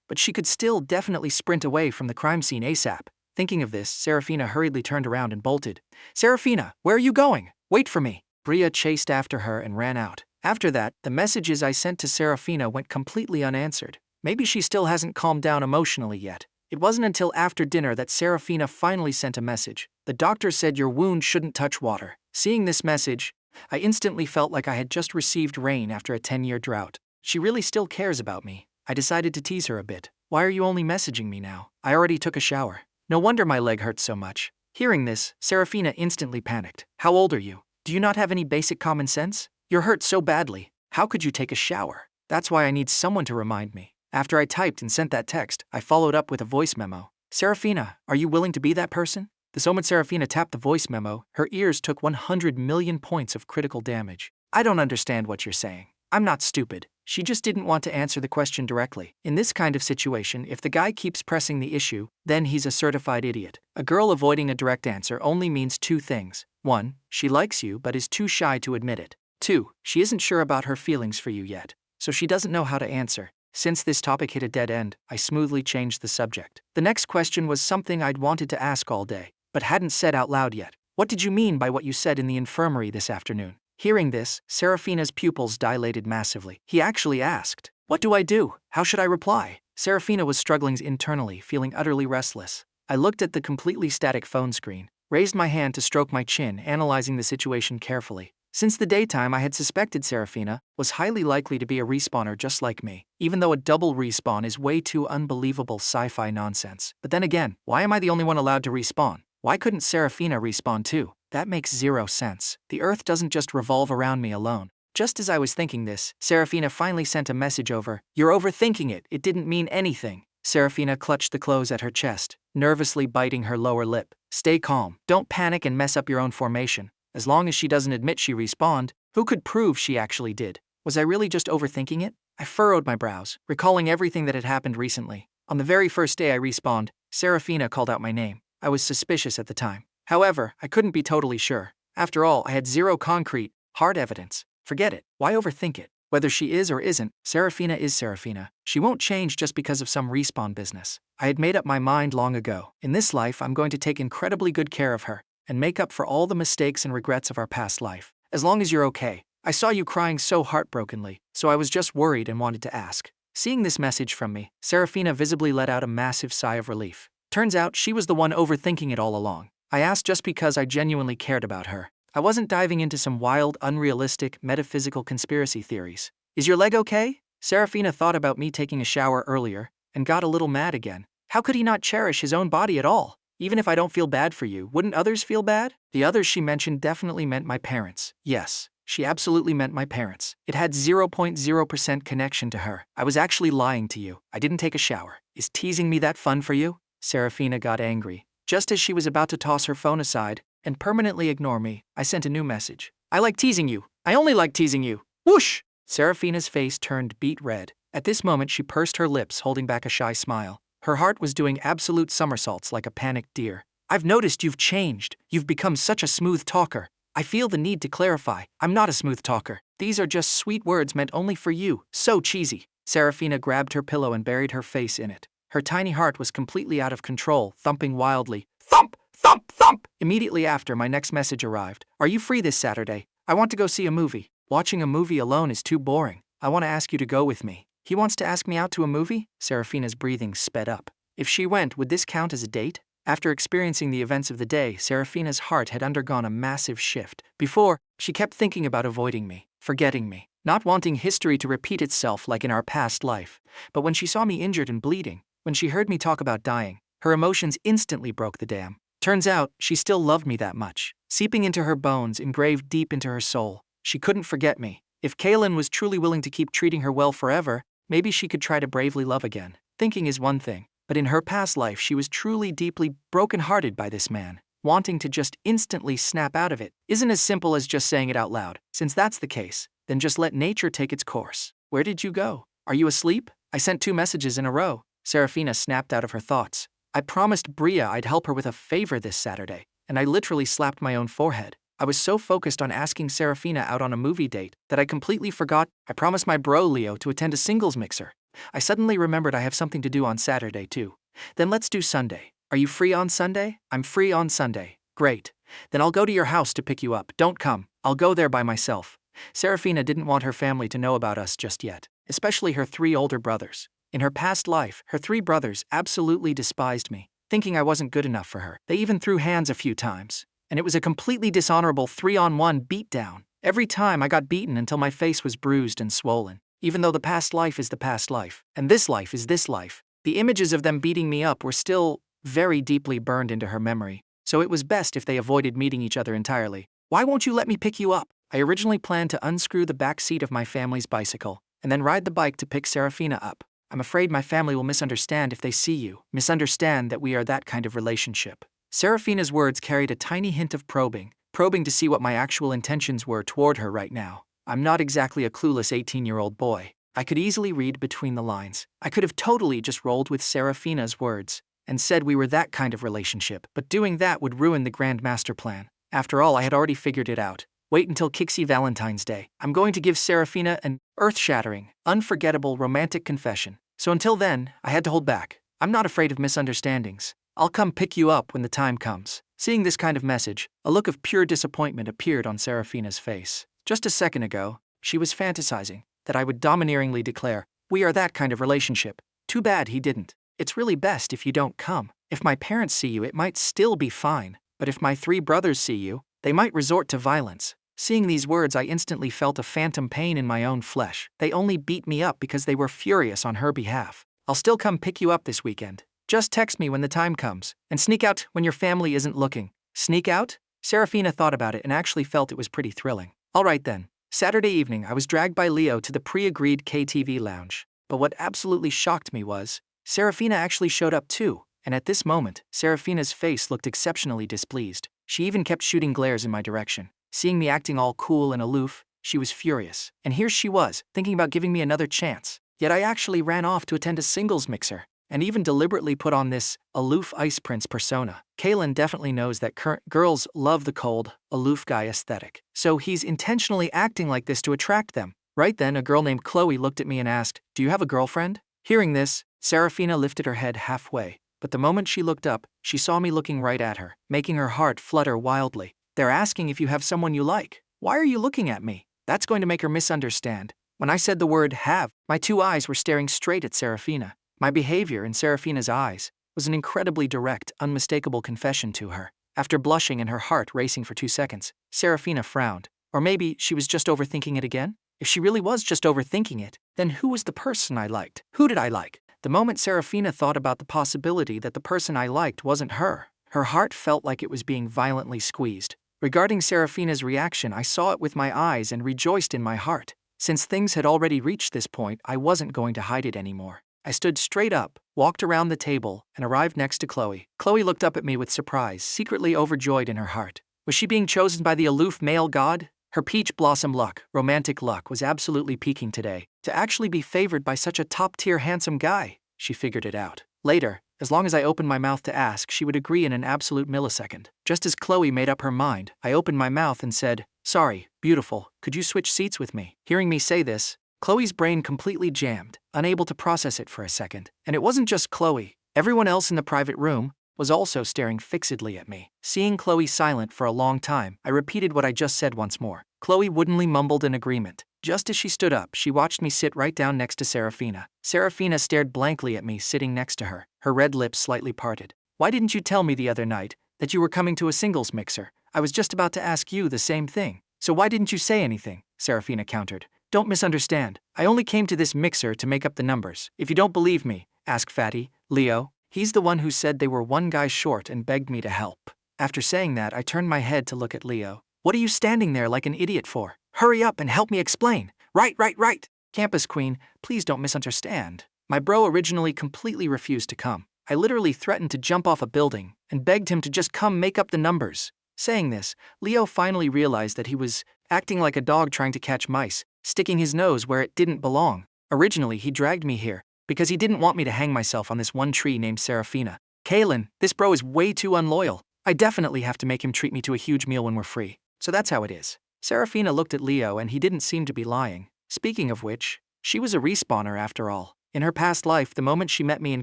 but she could still definitely sprint away from the crime scene ASAP. Thinking of this, Seraphina hurriedly turned around and bolted. Seraphina, where are you going? Wait for me. Bria chased after her and ran out. After that, the messages I sent to Seraphina went completely unanswered. Maybe she still hasn't calmed down emotionally yet. It wasn't until after dinner that Seraphina finally sent a message. The doctor said your wound shouldn't touch water. Seeing this message, I instantly felt like I had just received rain after a 10-year drought. She really still cares about me. I decided to tease her a bit. Why are you only messaging me now? I already took a shower. No wonder my leg hurts so much. Hearing this, Seraphina instantly panicked. How old are you? Do you not have any basic common sense? You're hurt so badly. How could you take a shower? That's why I need someone to remind me. After I typed and sent that text, I followed up with a voice memo. Seraphina, are you willing to be that person? The moment Seraphina tapped the voice memo, her ears took 100 million points of critical damage. I don't understand what you're saying. I'm not stupid. She just didn't want to answer the question directly. In this kind of situation, if the guy keeps pressing the issue, then he's a certified idiot. A girl avoiding a direct answer only means two things. 1, she likes you but is too shy to admit it. 2, she isn't sure about her feelings for you yet, so she doesn't know how to answer. Since this topic hit a dead end, I smoothly changed the subject. The next question was something I'd wanted to ask all day, but hadn't said out loud yet. What did you mean by what you said in the infirmary this afternoon? Hearing this, Seraphina's pupils dilated massively. He actually asked, what do I do? How should I reply? Seraphina was struggling internally, feeling utterly restless. I looked at the completely static phone screen, raised my hand to stroke my chin, analyzing the situation carefully. Since the daytime, I had suspected Seraphina was highly likely to be a respawner just like me, even though a double respawn is way too unbelievable sci-fi nonsense. But then again, why am I the only one allowed to respawn? Why couldn't Seraphina respawn too? That makes zero sense. The Earth doesn't just revolve around me alone. Just as I was thinking this, Seraphina finally sent a message over. You're overthinking it. It didn't mean anything. Seraphina clutched the clothes at her chest, nervously biting her lower lip. Stay calm. Don't panic and mess up your own formation. As long as she doesn't admit she respawned, who could prove she actually did? Was I really just overthinking it? I furrowed my brows, recalling everything that had happened recently. On the very first day I respawned, Seraphina called out my name. I was suspicious at the time. However, I couldn't be totally sure. After all, I had zero concrete, hard evidence. Forget it. Why overthink it? Whether she is or isn't, Seraphina is Seraphina. She won't change just because of some respawn business. I had made up my mind long ago. In this life, I'm going to take incredibly good care of her and make up for all the mistakes and regrets of our past life. As long as you're okay. I saw you crying so heartbrokenly, so I was just worried and wanted to ask. Seeing this message from me, Seraphina visibly let out a massive sigh of relief. Turns out she was the one overthinking it all along. I asked just because I genuinely cared about her. I wasn't diving into some wild, unrealistic, metaphysical conspiracy theories. Is your leg okay? Seraphina thought about me taking a shower earlier and got a little mad again. How could he not cherish his own body at all? Even if I don't feel bad for you, wouldn't others feel bad? The others she mentioned definitely meant my parents. Yes, she absolutely meant my parents. It had 0.0% connection to her. I was actually lying to you. I didn't take a shower. Is teasing me that fun for you? Seraphina got angry. Just as she was about to toss her phone aside and permanently ignore me, I sent a new message. I like teasing you. I only like teasing you. Whoosh! Seraphina's face turned beet red. At this moment, she pursed her lips, holding back a shy smile. Her heart was doing absolute somersaults like a panicked deer. I've noticed you've changed. You've become such a smooth talker. I feel the need to clarify. I'm not a smooth talker. These are just sweet words meant only for you. So cheesy. Seraphina grabbed her pillow and buried her face in it. Her tiny heart was completely out of control, thumping wildly. Thump, thump, thump! Immediately after, my next message arrived. Are you free this Saturday? I want to go see a movie. Watching a movie alone is too boring. I want to ask you to go with me. He wants to ask me out to a movie? Seraphina's breathing sped up. If she went, would this count as a date? After experiencing the events of the day, Seraphina's heart had undergone a massive shift. Before, she kept thinking about avoiding me, forgetting me, not wanting history to repeat itself like in our past life. But when she saw me injured and bleeding, when she heard me talk about dying, her emotions instantly broke the dam. Turns out, she still loved me that much. Seeping into her bones, engraved deep into her soul, she couldn't forget me. If Kaelen was truly willing to keep treating her well forever, maybe she could try to bravely love again. Thinking is one thing, but in her past life she was truly deeply broken-hearted by this man. Wanting to just instantly snap out of it isn't as simple as just saying it out loud. Since that's the case, then just let nature take its course. Where did you go? Are you asleep? I sent 2 messages in a row. Seraphina snapped out of her thoughts. I promised Bria I'd help her with a favor this Saturday, and I literally slapped my own forehead. I was so focused on asking Seraphina out on a movie date that I completely forgot I promised my bro Leo to attend a singles mixer. I suddenly remembered I have something to do on Saturday too. Then let's do Sunday. Are you free on Sunday? I'm free on Sunday. Great. Then I'll go to your house to pick you up. Don't come. I'll go there by myself. Seraphina didn't want her family to know about us just yet, especially her 3 older brothers. In her past life, her 3 brothers absolutely despised me, thinking I wasn't good enough for her. They even threw hands a few times, and it was a completely dishonorable 3-on-1 beatdown. Every time I got beaten until my face was bruised and swollen. Even though the past life is the past life, and this life is this life, the images of them beating me up were still very deeply burned into her memory, so it was best if they avoided meeting each other entirely. Why won't you let me pick you up? I originally planned to unscrew the back seat of my family's bicycle, and then ride the bike to pick Seraphina up. I'm afraid my family will misunderstand if they see you, misunderstand that we are that kind of relationship. Seraphina's words carried a tiny hint of probing to see what my actual intentions were toward her right now. I'm not exactly a clueless 18-year-old boy. I could easily read between the lines. I could have totally just rolled with Seraphina's words and said we were that kind of relationship, but doing that would ruin the grand master plan. After all, I had already figured it out. Wait until Kixie Valentine's Day. I'm going to give Seraphina an earth-shattering, unforgettable romantic confession. So until then, I had to hold back. I'm not afraid of misunderstandings. I'll come pick you up when the time comes. Seeing this kind of message, a look of pure disappointment appeared on Seraphina's face. Just a second ago, she was fantasizing that I would domineeringly declare, we are that kind of relationship, Too bad he didn't. It's really best if you don't come. If my parents see you, it might still be fine. But if my 3 brothers see you, they might resort to violence. Seeing these words, I instantly felt a phantom pain in my own flesh. They only beat me up because they were furious on her behalf. I'll still come pick you up this weekend. Just text me when the time comes, and sneak out when your family isn't looking. Sneak out? Seraphina thought about it and actually felt it was pretty thrilling. All right then. Saturday evening, I was dragged by Leo to the pre-agreed KTV lounge. But what absolutely shocked me was, Seraphina actually showed up too, and at this moment, Seraphina's face looked exceptionally displeased. She even kept shooting glares in my direction. Seeing me acting all cool and aloof, she was furious. And here she was, thinking about giving me another chance. Yet I actually ran off to attend a singles mixer, and even deliberately put on this aloof ice prince persona. Kaelen definitely knows that current girls love the cold, aloof guy aesthetic. So he's intentionally acting like this to attract them. Right then, a girl named Chloe looked at me and asked, "Do you have a girlfriend?" Hearing this, Seraphina lifted her head halfway, but the moment she looked up, she saw me looking right at her, making her heart flutter wildly. "They're asking if you have someone you like. Why are you looking at me?" That's going to make her misunderstand. When I said the word have, my 2 eyes were staring straight at Seraphina. My behavior in Seraphina's eyes was an incredibly direct, unmistakable confession to her. After blushing and her heart racing for 2 seconds, Seraphina frowned. Or maybe she was just overthinking it again? If she really was just overthinking it, then who was the person I liked? Who did I like? The moment Seraphina thought about the possibility that the person I liked wasn't her, her heart felt like it was being violently squeezed. Regarding Seraphina's reaction, I saw it with my eyes and rejoiced in my heart. Since things had already reached this point, I wasn't going to hide it anymore. I stood straight up, walked around the table, and arrived next to Chloe. Chloe looked up at me with surprise, secretly overjoyed in her heart. Was she being chosen by the aloof male god? Her peach blossom luck, romantic luck, was absolutely peaking today. To actually be favored by such a top-tier handsome guy, she figured it out. Later, as long as I opened my mouth to ask, she would agree in an absolute millisecond. Just as Chloe made up her mind, I opened my mouth and said, "Sorry, beautiful, could you switch seats with me?" Hearing me say this, Chloe's brain completely jammed, unable to process it for a second. And it wasn't just Chloe. Everyone else in the private room was also staring fixedly at me. Seeing Chloe silent for a long time, I repeated what I just said once more. Chloe woodenly mumbled in agreement. Just as she stood up, she watched me sit right down next to Seraphina. Seraphina stared blankly at me sitting next to her, her red lips slightly parted. "Why didn't you tell me the other night that you were coming to a singles mixer? I was just about to ask you the same thing. So why didn't you say anything?" Seraphina countered. "Don't misunderstand. I only came to this mixer to make up the numbers. If you don't believe me, ask Fatty, Leo. He's the one who said they were 1 guy short and begged me to help." After saying that, I turned my head to look at Leo. "What are you standing there like an idiot for? Hurry up and help me explain." Right. Campus queen, please don't misunderstand. My bro originally completely refused to come. I literally threatened to jump off a building and begged him to just come make up the numbers. Saying this, Leo finally realized that he was acting like a dog trying to catch mice, sticking his nose where it didn't belong. Originally, he dragged me here because he didn't want me to hang myself on this one tree named Seraphina. Kaelen, this bro is way too unloyal. I definitely have to make him treat me to a huge meal when we're free. So that's how it is. Seraphina looked at Leo and he didn't seem to be lying. Speaking of which, she was a respawner after all. In her past life, the moment she met me in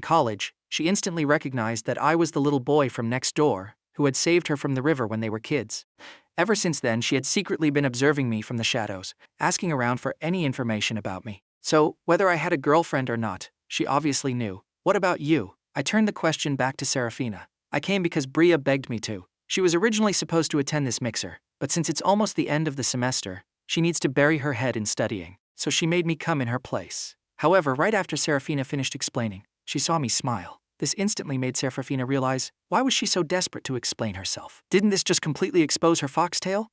college, she instantly recognized that I was the little boy from next door who had saved her from the river when they were kids. Ever since then, she had secretly been observing me from the shadows, asking around for any information about me. So, whether I had a girlfriend or not, she obviously knew. "What about you?" I turned the question back to Seraphina. "I came because Bria begged me to. She was originally supposed to attend this mixer, but since it's almost the end of the semester, she needs to bury her head in studying, so she made me come in her place." However, right after Seraphina finished explaining, she saw me smile. This instantly made Seraphina realize, why was she so desperate to explain herself? Didn't this just completely expose her foxtail?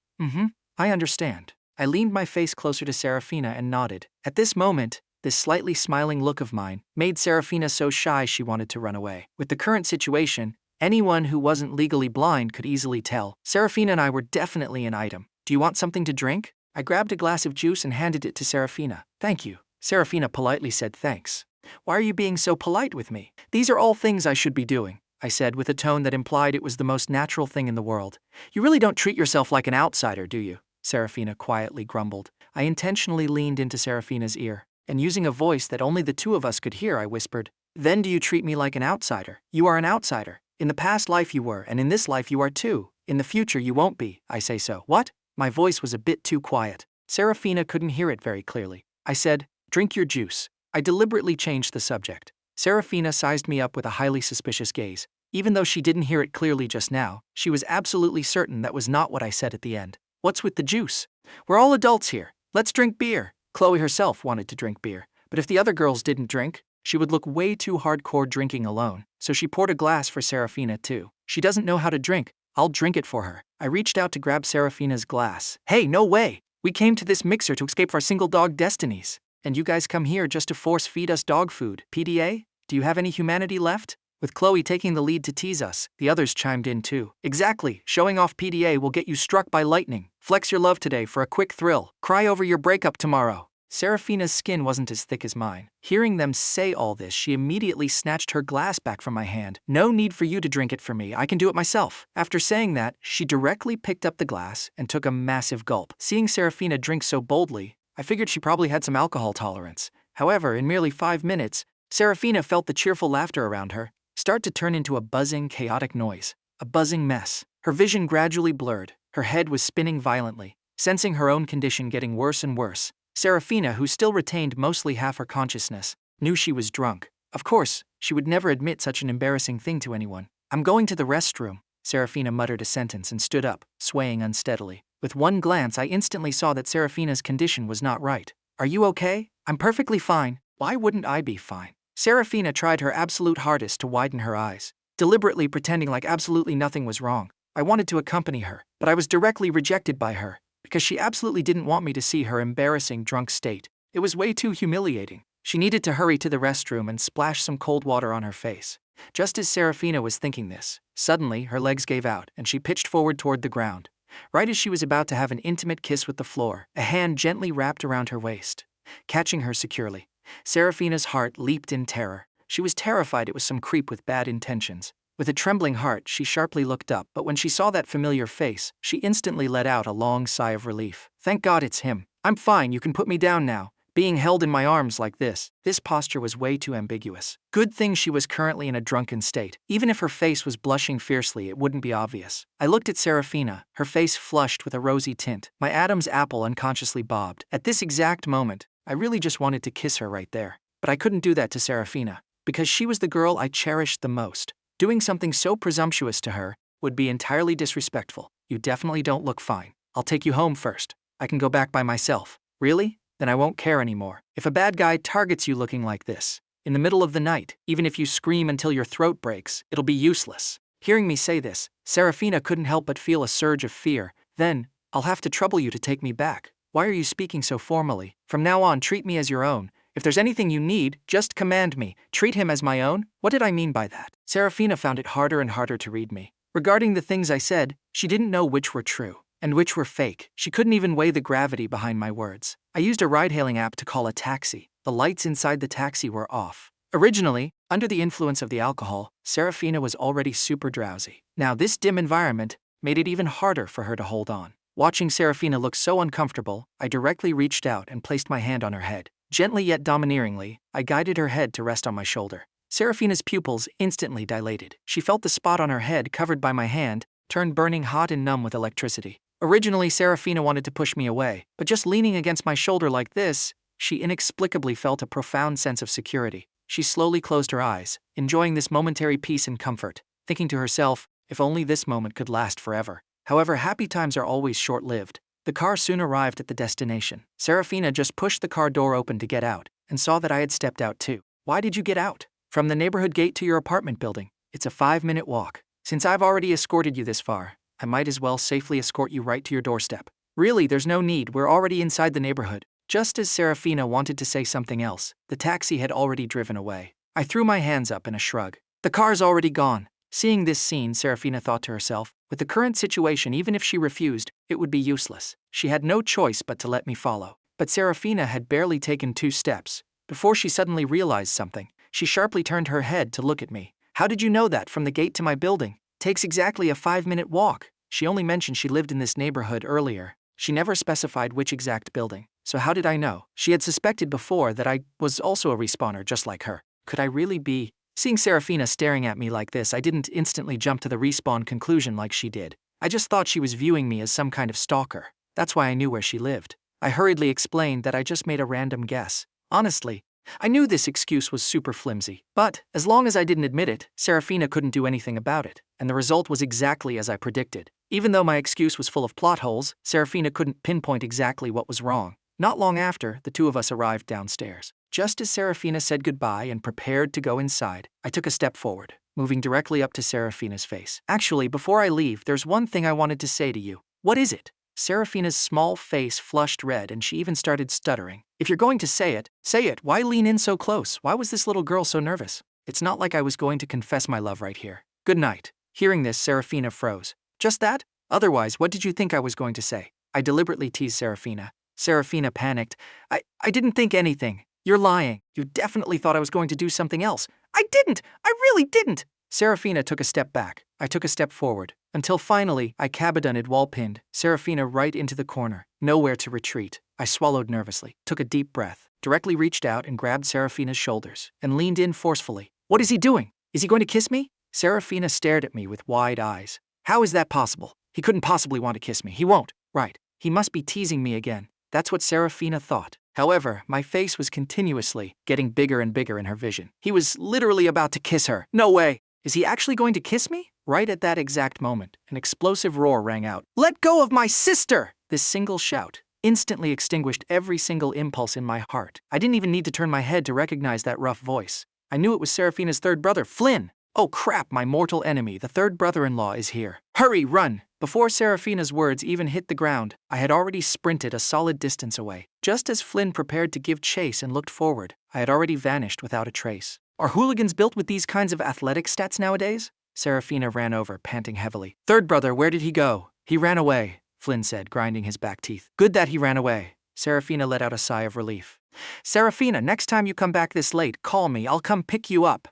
I understand. I leaned my face closer to Seraphina and nodded. At this moment, this slightly smiling look of mine made Seraphina so shy she wanted to run away. With the current situation, anyone who wasn't legally blind could easily tell. Seraphina and I were definitely an item. "Do you want something to drink?" I grabbed a glass of juice and handed it to Seraphina. "Thank you." Seraphina politely said thanks. "Why are you being so polite with me? These are all things I should be doing," I said with a tone that implied it was the most natural thing in the world. "You really don't treat yourself like an outsider, do you?" Seraphina quietly grumbled. I intentionally leaned into Seraphina's ear, and using a voice that only the 2 of us could hear, I whispered, "Then do you treat me like an outsider? You are an outsider. In the past life you were, and in this life you are too. In the future you won't be, I say so." "What?" My voice was a bit too quiet. Seraphina couldn't hear it very clearly. I said, "Drink your juice." I deliberately changed the subject. Seraphina sized me up with a highly suspicious gaze. Even though she didn't hear it clearly just now, she was absolutely certain that was not what I said at the end. What's with the juice? We're all adults here. Let's drink beer. Chloe herself wanted to drink beer, but if the other girls didn't drink, she would look way too hardcore drinking alone, so she poured a glass for Seraphina too. She doesn't know how to drink. I'll drink it for her. I reached out to grab Seraphina's glass. Hey, no way! We came to this mixer to escape our single dog destinies. And you guys come here just to force feed us dog food. PDA? Do you have any humanity left? With Chloe taking the lead to tease us, the others chimed in too. Exactly, showing off PDA will get you struck by lightning. Flex your love today for a quick thrill. Cry over your breakup tomorrow. Seraphina's skin wasn't as thick as mine. Hearing them say all this, she immediately snatched her glass back from my hand. No need for you to drink it for me, I can do it myself. After saying that, she directly picked up the glass and took a massive gulp. Seeing Seraphina drink so boldly, I figured she probably had some alcohol tolerance. However, in merely 5 minutes, Seraphina felt the cheerful laughter around her start to turn into a buzzing, chaotic noise. A buzzing mess. Her vision gradually blurred. Her head was spinning violently. Sensing her own condition getting worse and worse, Seraphina, who still retained mostly half her consciousness, knew she was drunk. Of course, she would never admit such an embarrassing thing to anyone. I'm going to the restroom. Seraphina muttered a sentence and stood up, swaying unsteadily. With one glance, I instantly saw that Seraphina's condition was not right. Are you okay? I'm perfectly fine. Why wouldn't I be fine? Seraphina tried her absolute hardest to widen her eyes, deliberately pretending like absolutely nothing was wrong. I wanted to accompany her, but I was directly rejected by her, because she absolutely didn't want me to see her embarrassing drunk state. It was way too humiliating. She needed to hurry to the restroom and splash some cold water on her face. Just as Seraphina was thinking this, suddenly her legs gave out and she pitched forward toward the ground. Right as she was about to have an intimate kiss with the floor, a hand gently wrapped around her waist, catching her securely. Seraphina's heart leaped in terror. She was terrified it was some creep with bad intentions. With a trembling heart, she sharply looked up, but when she saw that familiar face, she instantly let out a long sigh of relief. Thank God it's him. I'm fine, you can put me down now. Being held in my arms like this posture was way too ambiguous. Good thing she was currently in a drunken state. Even if her face was blushing fiercely, it wouldn't be obvious. I looked at Seraphina, her face flushed with a rosy tint. My Adam's apple unconsciously bobbed. At this exact moment, I really just wanted to kiss her right there. But I couldn't do that to Seraphina, because she was the girl I cherished the most. Doing something so presumptuous to her would be entirely disrespectful. You definitely don't look fine. I'll take you home first. I can go back by myself. Really? Then I won't care anymore. If a bad guy targets you looking like this, in the middle of the night, even if you scream until your throat breaks, it'll be useless. Hearing me say this, Seraphina couldn't help but feel a surge of fear. Then, I'll have to trouble you to take me back. Why are you speaking so formally? From now on, treat me as your own. If there's anything you need, just command me. Treat him as my own? What did I mean by that? Seraphina found it harder and harder to read me. Regarding the things I said, she didn't know which were true and which were fake. She couldn't even weigh the gravity behind my words. I used a ride-hailing app to call a taxi. The lights inside the taxi were off. Originally, under the influence of the alcohol, Seraphina was already super drowsy. Now this dim environment made it even harder for her to hold on. Watching Seraphina look so uncomfortable, I directly reached out and placed my hand on her head. Gently yet domineeringly, I guided her head to rest on my shoulder. Seraphina's pupils instantly dilated. She felt the spot on her head covered by my hand turn burning hot and numb with electricity. Originally, Seraphina wanted to push me away, but just leaning against my shoulder like this, she inexplicably felt a profound sense of security. She slowly closed her eyes, enjoying this momentary peace and comfort, thinking to herself, if only this moment could last forever. However, happy times are always short-lived. The car soon arrived at the destination. Seraphina just pushed the car door open to get out, and saw that I had stepped out too. Why did you get out? From the neighborhood gate to your apartment building. It's a 5-minute walk. Since I've already escorted you this far, I might as well safely escort you right to your doorstep. Really, there's no need, we're already inside the neighborhood. Just as Seraphina wanted to say something else, the taxi had already driven away. I threw my hands up in a shrug. The car's already gone. Seeing this scene, Seraphina thought to herself, with the current situation, even if she refused, it would be useless. She had no choice but to let me follow. But Seraphina had barely taken 2 steps before she suddenly realized something. She sharply turned her head to look at me. How did you know that? From the gate to my building takes exactly a 5-minute walk. She only mentioned she lived in this neighborhood earlier. She never specified which exact building. So how did I know? She had suspected before that I was also a respawner just like her. Could I really be? Seeing Seraphina staring at me like this, I didn't instantly jump to the respawn conclusion like she did. I just thought she was viewing me as some kind of stalker. That's why I knew where she lived. I hurriedly explained that I just made a random guess. Honestly, I knew this excuse was super flimsy, but as long as I didn't admit it, Seraphina couldn't do anything about it, and the result was exactly as I predicted. Even though my excuse was full of plot holes, Seraphina couldn't pinpoint exactly what was wrong. Not long after, the two of us arrived downstairs. Just as Seraphina said goodbye and prepared to go inside, I took a step forward, moving directly up to Seraphina's face. Actually, before I leave, there's one thing I wanted to say to you. What is it? Seraphina's small face flushed red and she even started stuttering. If you're going to say it, say it. Why lean in so close? Why was this little girl so nervous? It's not like I was going to confess my love right here. Good night. Hearing this, Seraphina froze. Just that? Otherwise, what did you think I was going to say? I deliberately teased Seraphina. Seraphina panicked. I didn't think anything. You're lying. You definitely thought I was going to do something else. I didn't. I really didn't. Seraphina took a step back. I took a step forward. Until finally, I cabadunted wall-pinned Seraphina right into the corner. Nowhere to retreat. I swallowed nervously, took a deep breath, directly reached out and grabbed Seraphina's shoulders, and leaned in forcefully. What is he doing? Is he going to kiss me? Seraphina stared at me with wide eyes. How is that possible? He couldn't possibly want to kiss me. He won't. Right. He must be teasing me again. That's what Seraphina thought. However, my face was continuously getting bigger and bigger in her vision. He was literally about to kiss her. No way. Is he actually going to kiss me? Right at that exact moment, an explosive roar rang out. Let go of my sister! This single shout instantly extinguished every single impulse in my heart. I didn't even need to turn my head to recognize that rough voice. I knew it was Seraphina's third brother, Flynn. Oh crap, my mortal enemy, the third brother-in-law, is here. Hurry, run! Before Seraphina's words even hit the ground, I had already sprinted a solid distance away. Just as Flynn prepared to give chase and looked forward, I had already vanished without a trace. Are hooligans built with these kinds of athletic stats nowadays? Seraphina ran over, panting heavily. Third brother, where did he go? He ran away, Flynn said, grinding his back teeth. Good that he ran away. Seraphina let out a sigh of relief. Seraphina, next time you come back this late, call me. I'll come pick you up.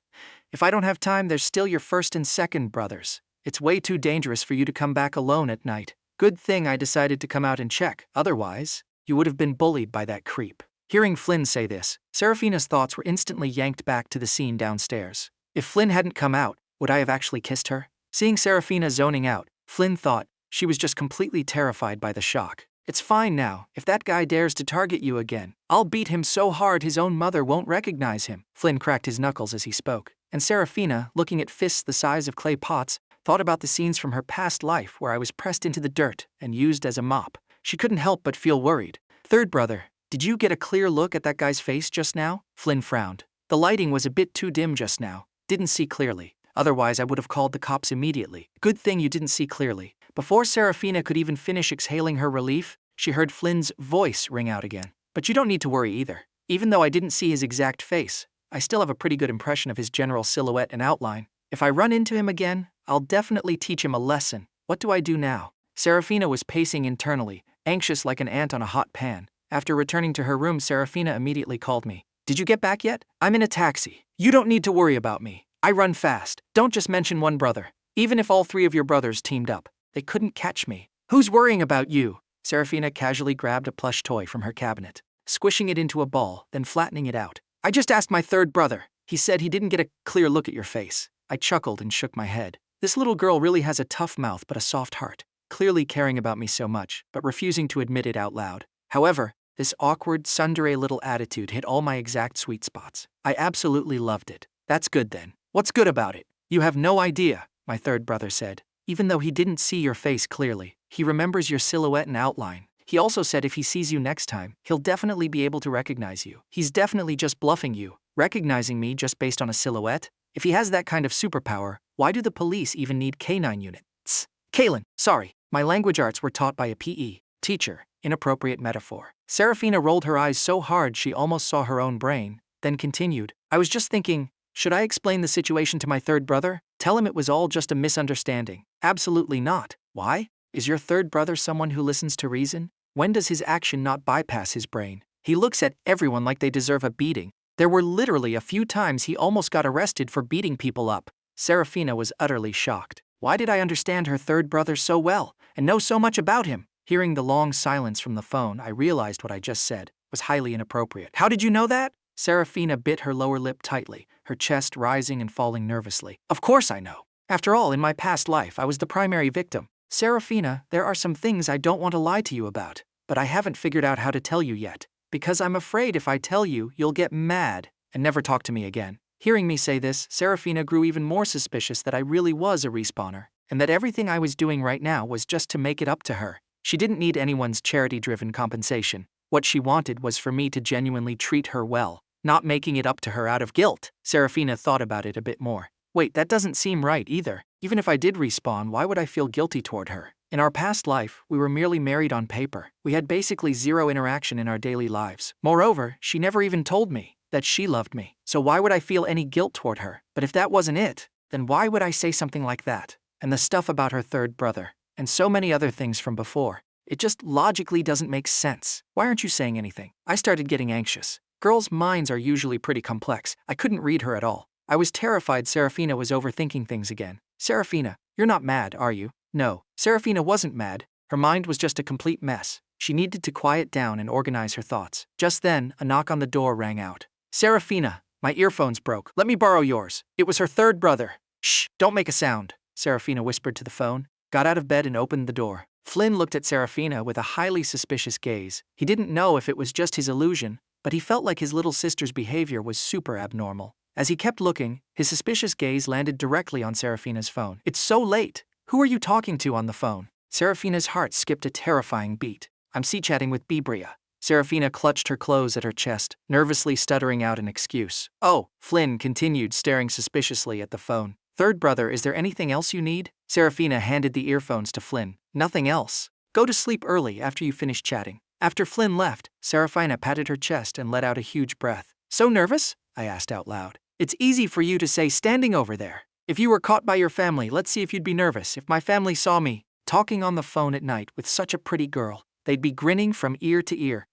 If I don't have time, there's still your first and second brothers. It's way too dangerous for you to come back alone at night. Good thing I decided to come out and check. Otherwise, you would have been bullied by that creep. Hearing Flynn say this, Seraphina's thoughts were instantly yanked back to the scene downstairs. If Flynn hadn't come out, would I have actually kissed her? Seeing Seraphina zoning out, Flynn thought she was just completely terrified by the shock. It's fine now. If that guy dares to target you again, I'll beat him so hard his own mother won't recognize him. Flynn cracked his knuckles as he spoke. And Seraphina, looking at fists the size of clay pots, thought about the scenes from her past life where I was pressed into the dirt and used as a mop. She couldn't help but feel worried. Third brother, did you get a clear look at that guy's face just now? Flynn frowned. The lighting was a bit too dim just now. Didn't see clearly. Otherwise, I would have called the cops immediately. Good thing you didn't see clearly. Before Seraphina could even finish exhaling her relief, she heard Flynn's voice ring out again. But you don't need to worry either. Even though I didn't see his exact face, I still have a pretty good impression of his general silhouette and outline. If I run into him again, I'll definitely teach him a lesson. What do I do now? Seraphina was pacing internally, anxious like an ant on a hot pan. After returning to her room, Seraphina immediately called me. Did you get back yet? I'm in a taxi. You don't need to worry about me. I run fast. Don't just mention one brother. Even if all three of your brothers teamed up, they couldn't catch me. Who's worrying about you? Seraphina casually grabbed a plush toy from her cabinet, squishing it into a ball, then flattening it out. I just asked my third brother. He said he didn't get a clear look at your face. I chuckled and shook my head. This little girl really has a tough mouth but a soft heart, clearly caring about me so much, but refusing to admit it out loud. However, this awkward, tsundere little attitude hit all my exact sweet spots. I absolutely loved it. That's good then. What's good about it? You have no idea, my third brother said. Even though he didn't see your face clearly, he remembers your silhouette and outline. He also said if he sees you next time, he'll definitely be able to recognize you. He's definitely just bluffing you, recognizing me just based on a silhouette. If he has that kind of superpower, why do the police even need K9 units? Kaelen, sorry, my language arts were taught by a PE teacher. Inappropriate metaphor. Seraphina rolled her eyes so hard she almost saw her own brain, then continued. I was just thinking, should I explain the situation to my third brother? Tell him it was all just a misunderstanding. Absolutely not. Why? Is your third brother someone who listens to reason? When does his action not bypass his brain? He looks at everyone like they deserve a beating. There were literally a few times he almost got arrested for beating people up. Seraphina was utterly shocked. Why did I understand her third brother so well, and know so much about him? Hearing the long silence from the phone, I realized what I just said was highly inappropriate. How did you know that? Seraphina bit her lower lip tightly, her chest rising and falling nervously. Of course I know. After all, in my past life, I was the primary victim. Seraphina, there are some things I don't want to lie to you about, but I haven't figured out how to tell you yet. Because I'm afraid if I tell you, you'll get mad and never talk to me again. Hearing me say this, Seraphina grew even more suspicious that I really was a respawner, and that everything I was doing right now was just to make it up to her. She didn't need anyone's charity-driven compensation. What she wanted was for me to genuinely treat her well, not making it up to her out of guilt. Seraphina thought about it a bit more. Wait, that doesn't seem right either. Even if I did respawn, why would I feel guilty toward her? In our past life, we were merely married on paper. We had basically zero interaction in our daily lives. Moreover, she never even told me that she loved me. So why would I feel any guilt toward her? But if that wasn't it, then why would I say something like that? And the stuff about her third brother, and so many other things from before. It just logically doesn't make sense. Why aren't you saying anything? I started getting anxious. Girls' minds are usually pretty complex. I couldn't read her at all. I was terrified Seraphina was overthinking things again. Seraphina, you're not mad, are you? No, Seraphina wasn't mad. Her mind was just a complete mess. She needed to quiet down and organize her thoughts. Just then, a knock on the door rang out. Seraphina, my earphones broke. Let me borrow yours. It was her third brother. Shh, don't make a sound, Seraphina whispered to the phone, got out of bed and opened the door. Flynn looked at Seraphina with a highly suspicious gaze. He didn't know if it was just his illusion, but he felt like his little sister's behavior was super abnormal. As he kept looking, his suspicious gaze landed directly on Seraphina's phone. It's so late. Who are you talking to on the phone? Seraphina's heart skipped a terrifying beat. I'm chatting with Bria. Seraphina clutched her clothes at her chest, nervously stuttering out an excuse. Oh, Flynn continued, staring suspiciously at the phone. Third brother, is there anything else you need? Seraphina handed the earphones to Flynn. Nothing else. Go to sleep early after you finish chatting. After Flynn left, Seraphina patted her chest and let out a huge breath. So nervous? I asked out loud. It's easy for you to say standing over there. If you were caught by your family, let's see if you'd be nervous. If my family saw me talking on the phone at night with such a pretty girl, they'd be grinning from ear to ear.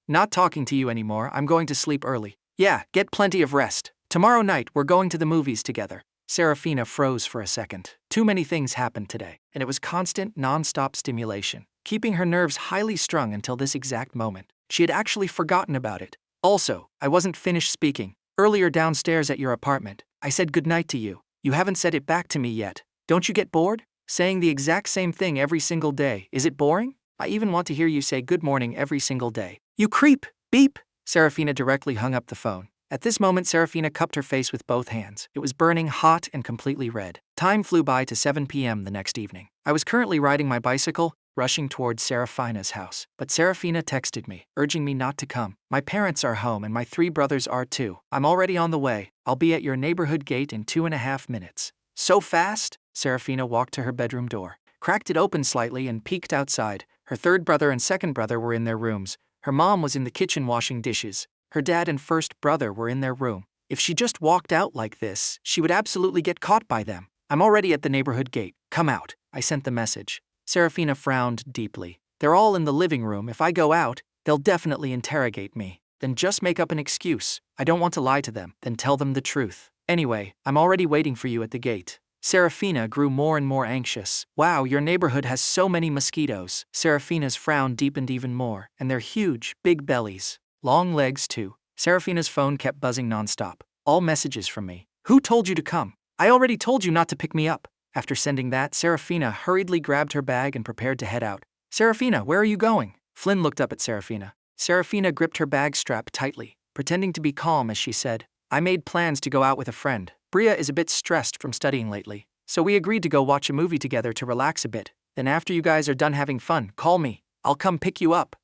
Not talking to you anymore. I'm going to sleep early. Yeah, get plenty of rest. Tomorrow night, we're going to the movies together. Seraphina froze for a second. Too many things happened today, and it was constant, non-stop stimulation, keeping her nerves highly strung until this exact moment. She had actually forgotten about it. Also, I wasn't finished speaking. Earlier downstairs at your apartment, I said goodnight to you. You haven't said it back to me yet. Don't you get bored? Saying the exact same thing every single day, is it boring? I even want to hear you say good morning every single day. You creep! Beep! Seraphina directly hung up the phone. At this moment, Seraphina cupped her face with both hands. It was burning hot and completely red. Time flew by to 7 p.m. the next evening. I was currently riding my bicycle, rushing towards Seraphina's house. But Seraphina texted me, urging me not to come. My parents are home and my 3 brothers are too. I'm already on the way. I'll be at your neighborhood gate in 2.5 minutes. So fast? Seraphina walked to her bedroom door, cracked it open slightly and peeked outside. Her third brother and second brother were in their rooms. Her mom was in the kitchen washing dishes. Her dad and first brother were in their room. If she just walked out like this, she would absolutely get caught by them. I'm already at the neighborhood gate. Come out. I sent the message. Seraphina frowned deeply. They're all in the living room. If I go out, they'll definitely interrogate me. Then just make up an excuse. I don't want to lie to them. Then tell them the truth. Anyway, I'm already waiting for you at the gate. Seraphina grew more and more anxious. Wow, your neighborhood has so many mosquitoes. Seraphina's frown deepened even more, and they're huge, big bellies. Long legs too. Seraphina's phone kept buzzing nonstop. All messages from me. Who told you to come? I already told you not to pick me up. After sending that, Seraphina hurriedly grabbed her bag and prepared to head out. Seraphina, where are you going? Flynn looked up at Seraphina. Seraphina gripped her bag strap tightly, pretending to be calm as she said, I made plans to go out with a friend. Bria is a bit stressed from studying lately, so we agreed to go watch a movie together to relax a bit. Then after you guys are done having fun, call me. I'll come pick you up.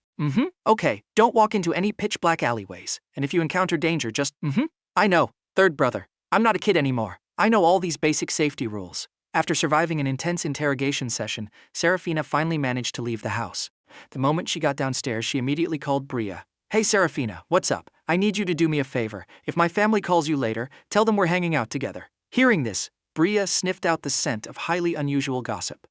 Okay, don't walk into any pitch-black alleyways, and if you encounter danger, just I know, third brother. I'm not a kid anymore. I know all these basic safety rules. After surviving an intense interrogation session, Seraphina finally managed to leave the house. The moment she got downstairs, she immediately called Bria. Hey Seraphina, what's up? I need you to do me a favor. If my family calls you later, tell them we're hanging out together. Hearing this, Bria sniffed out the scent of highly unusual gossip.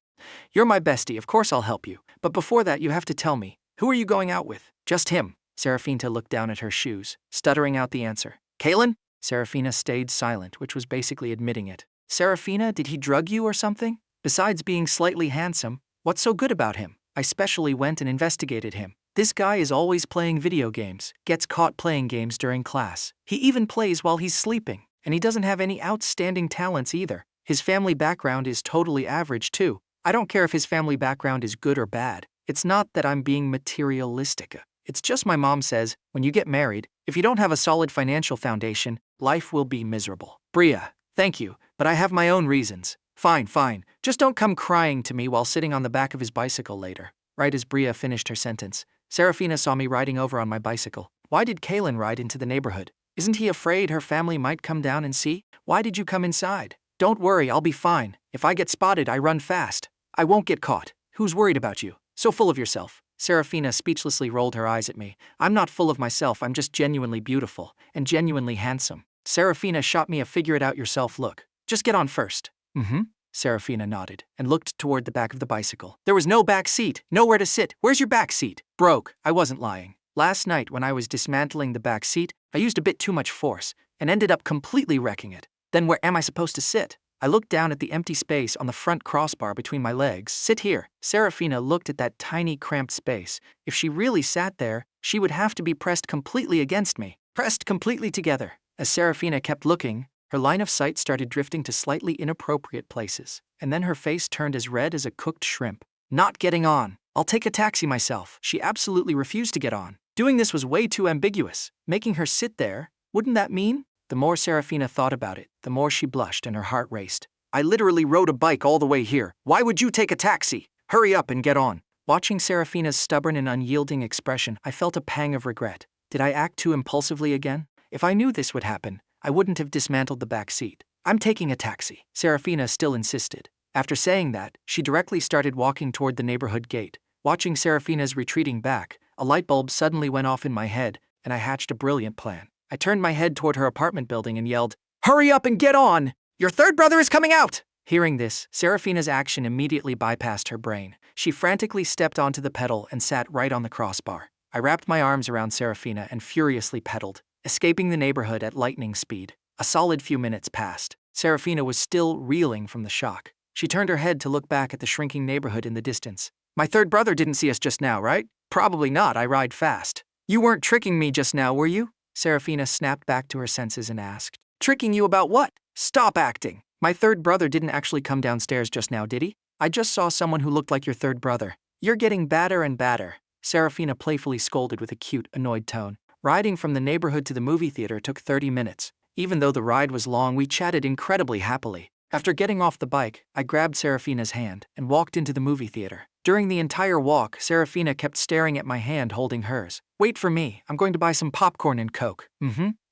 You're my bestie, of course I'll help you. But before that, you have to tell me. Who are you going out with? Just him. Seraphina looked down at her shoes, stuttering out the answer. Kaelen? Seraphina stayed silent, which was basically admitting it. Seraphina, did he drug you or something? Besides being slightly handsome, what's so good about him? I specially went and investigated him. This guy is always playing video games, gets caught playing games during class. He even plays while he's sleeping, and he doesn't have any outstanding talents either. His family background is totally average too. I don't care if his family background is good or bad. It's not that I'm being materialistic. It's just my mom says, when you get married, if you don't have a solid financial foundation, life will be miserable. Bria, thank you, but I have my own reasons. Fine, fine. Just don't come crying to me while sitting on the back of his bicycle later. Right as Bria finished her sentence, Seraphina saw me riding over on my bicycle. Why did Kaelen ride into the neighborhood? Isn't he afraid her family might come down and see? Why did you come inside? Don't worry, I'll be fine. If I get spotted, I run fast. I won't get caught. Who's worried about you? So full of yourself. Seraphina speechlessly rolled her eyes at me. I'm not full of myself, I'm just genuinely beautiful and genuinely handsome. Seraphina shot me a figure-it-out-yourself look. Just get on first. Mm-hmm. Seraphina nodded and looked toward the back of the bicycle. There was no back seat, nowhere to sit. Where's your back seat? Broke. I wasn't lying. Last night when I was dismantling the back seat, I used a bit too much force and ended up completely wrecking it. Then where am I supposed to sit? I looked down at the empty space on the front crossbar between my legs. Sit here. Seraphina looked at that tiny cramped space. If she really sat there, she would have to be pressed completely against me. Pressed completely together. As Seraphina kept looking, her line of sight started drifting to slightly inappropriate places, and then her face turned as red as a cooked shrimp. Not getting on. I'll take a taxi myself. She absolutely refused to get on. Doing this was way too ambiguous. Making her sit there, wouldn't that mean? The more Seraphina thought about it, the more she blushed and her heart raced. I literally rode a bike all the way here. Why would you take a taxi? Hurry up and get on. Watching Seraphina's stubborn and unyielding expression, I felt a pang of regret. Did I act too impulsively again? If I knew this would happen, I wouldn't have dismantled the back seat. I'm taking a taxi. Seraphina still insisted. After saying that, she directly started walking toward the neighborhood gate. Watching Seraphina's retreating back, a light bulb suddenly went off in my head, and I hatched a brilliant plan. I turned my head toward her apartment building and yelled, "Hurry up and get on! Your third brother is coming out!" Hearing this, Seraphina's action immediately bypassed her brain. She frantically stepped onto the pedal and sat right on the crossbar. I wrapped my arms around Seraphina and furiously pedaled, escaping the neighborhood at lightning speed. A solid few minutes passed. Seraphina was still reeling from the shock. She turned her head to look back at the shrinking neighborhood in the distance. My third brother didn't see us just now, right? Probably not, I ride fast. You weren't tricking me just now, were you? Seraphina snapped back to her senses and asked. Tricking you about what? Stop acting. My third brother didn't actually come downstairs just now, did he? I just saw someone who looked like your third brother. You're getting badder and badder. Seraphina playfully scolded with a cute, annoyed tone. Riding from the neighborhood to the movie theater took 30 minutes. Even though the ride was long, we chatted incredibly happily. After getting off the bike, I grabbed Seraphina's hand and walked into the movie theater. During the entire walk, Seraphina kept staring at my hand holding hers. Wait for me, I'm going to buy some popcorn and Coke.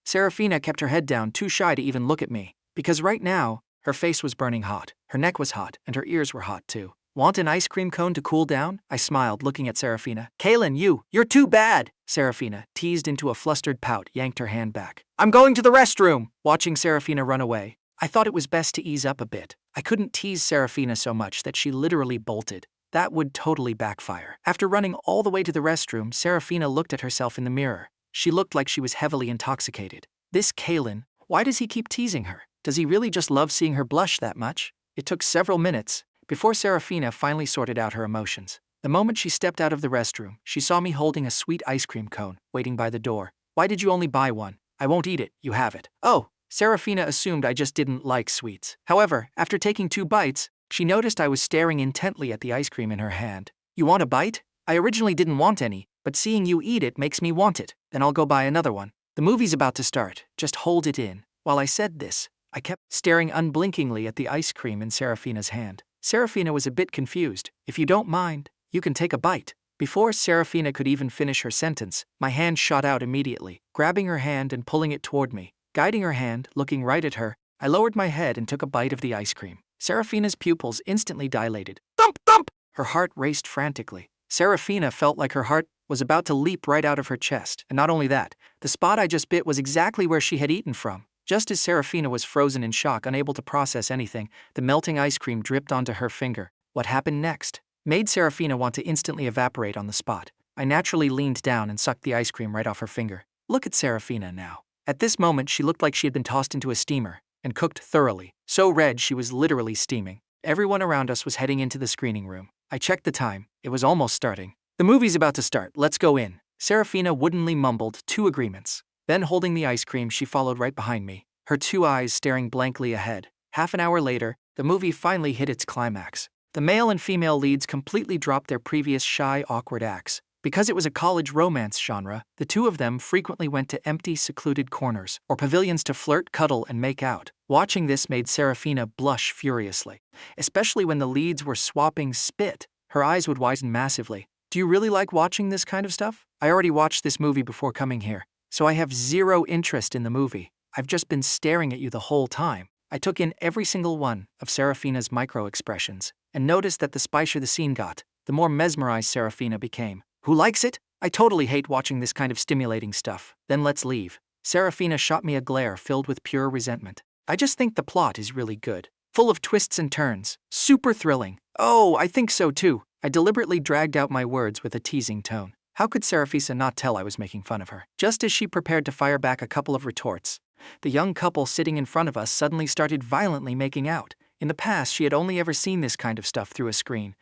Seraphina kept her head down, too shy to even look at me. Because right now, her face was burning hot, her neck was hot, and her ears were hot too. Want an ice cream cone to cool down? I smiled, looking at Seraphina. Kaelen, you're too bad! Seraphina, teased into a flustered pout, yanked her hand back. I'm going to the restroom! Watching Seraphina run away, I thought it was best to ease up a bit. I couldn't tease Seraphina so much that she literally bolted. That would totally backfire. After running all the way to the restroom, Seraphina looked at herself in the mirror. She looked like she was heavily intoxicated. This Kaelen, why does he keep teasing her? Does he really just love seeing her blush that much? It took several minutes before Seraphina finally sorted out her emotions. The moment she stepped out of the restroom, she saw me holding a sweet ice cream cone, waiting by the door. Why did you only buy one? I won't eat it, you have it. Oh, Seraphina assumed I just didn't like sweets. However, after taking 2 bites, she noticed I was staring intently at the ice cream in her hand. You want a bite? I originally didn't want any, but seeing you eat it makes me want it. Then I'll go buy another one. The movie's about to start, just hold it in. While I said this, I kept staring unblinkingly at the ice cream in Seraphina's hand. Seraphina was a bit confused. If you don't mind, you can take a bite. Before Seraphina could even finish her sentence, my hand shot out immediately, grabbing her hand and pulling it toward me. Guiding her hand, looking right at her, I lowered my head and took a bite of the ice cream. Seraphina's pupils instantly dilated. Thump, thump! Her heart raced frantically. Seraphina felt like her heart was about to leap right out of her chest. And not only that, the spot I just bit was exactly where she had eaten from. Just as Seraphina was frozen in shock, unable to process anything, the melting ice cream dripped onto her finger. What happened next made Seraphina want to instantly evaporate on the spot. I naturally leaned down and sucked the ice cream right off her finger. Look at Seraphina now. At this moment, she looked like she had been tossed into a steamer and cooked thoroughly. So red, she was literally steaming. Everyone around us was heading into the screening room. I checked the time. It was almost starting. The movie's about to start. Let's go in. Seraphina woodenly mumbled 2 agreements. Then, holding the ice cream, she followed right behind me, her 2 eyes staring blankly ahead. Half an hour later, the movie finally hit its climax. The male and female leads completely dropped their previous shy, awkward acts. Because it was a college romance genre, the two of them frequently went to empty, secluded corners or pavilions to flirt, cuddle, and make out. Watching this made Seraphina blush furiously, especially when the leads were swapping spit. Her eyes would widen massively. Do you really like watching this kind of stuff? I already watched this movie before coming here, so I have zero interest in the movie. I've just been staring at you the whole time. I took in every single one of Seraphina's micro-expressions and noticed that the spicier the scene got, the more mesmerized Seraphina became. Who likes it? I totally hate watching this kind of stimulating stuff. Then let's leave. Seraphina shot me a glare filled with pure resentment. I just think the plot is really good. Full of twists and turns. Super thrilling. Oh, I think so too. I deliberately dragged out my words with a teasing tone. How could Seraphina not tell I was making fun of her? Just as she prepared to fire back a couple of retorts, the young couple sitting in front of us suddenly started violently making out. In the past, she had only ever seen this kind of stuff through a screen.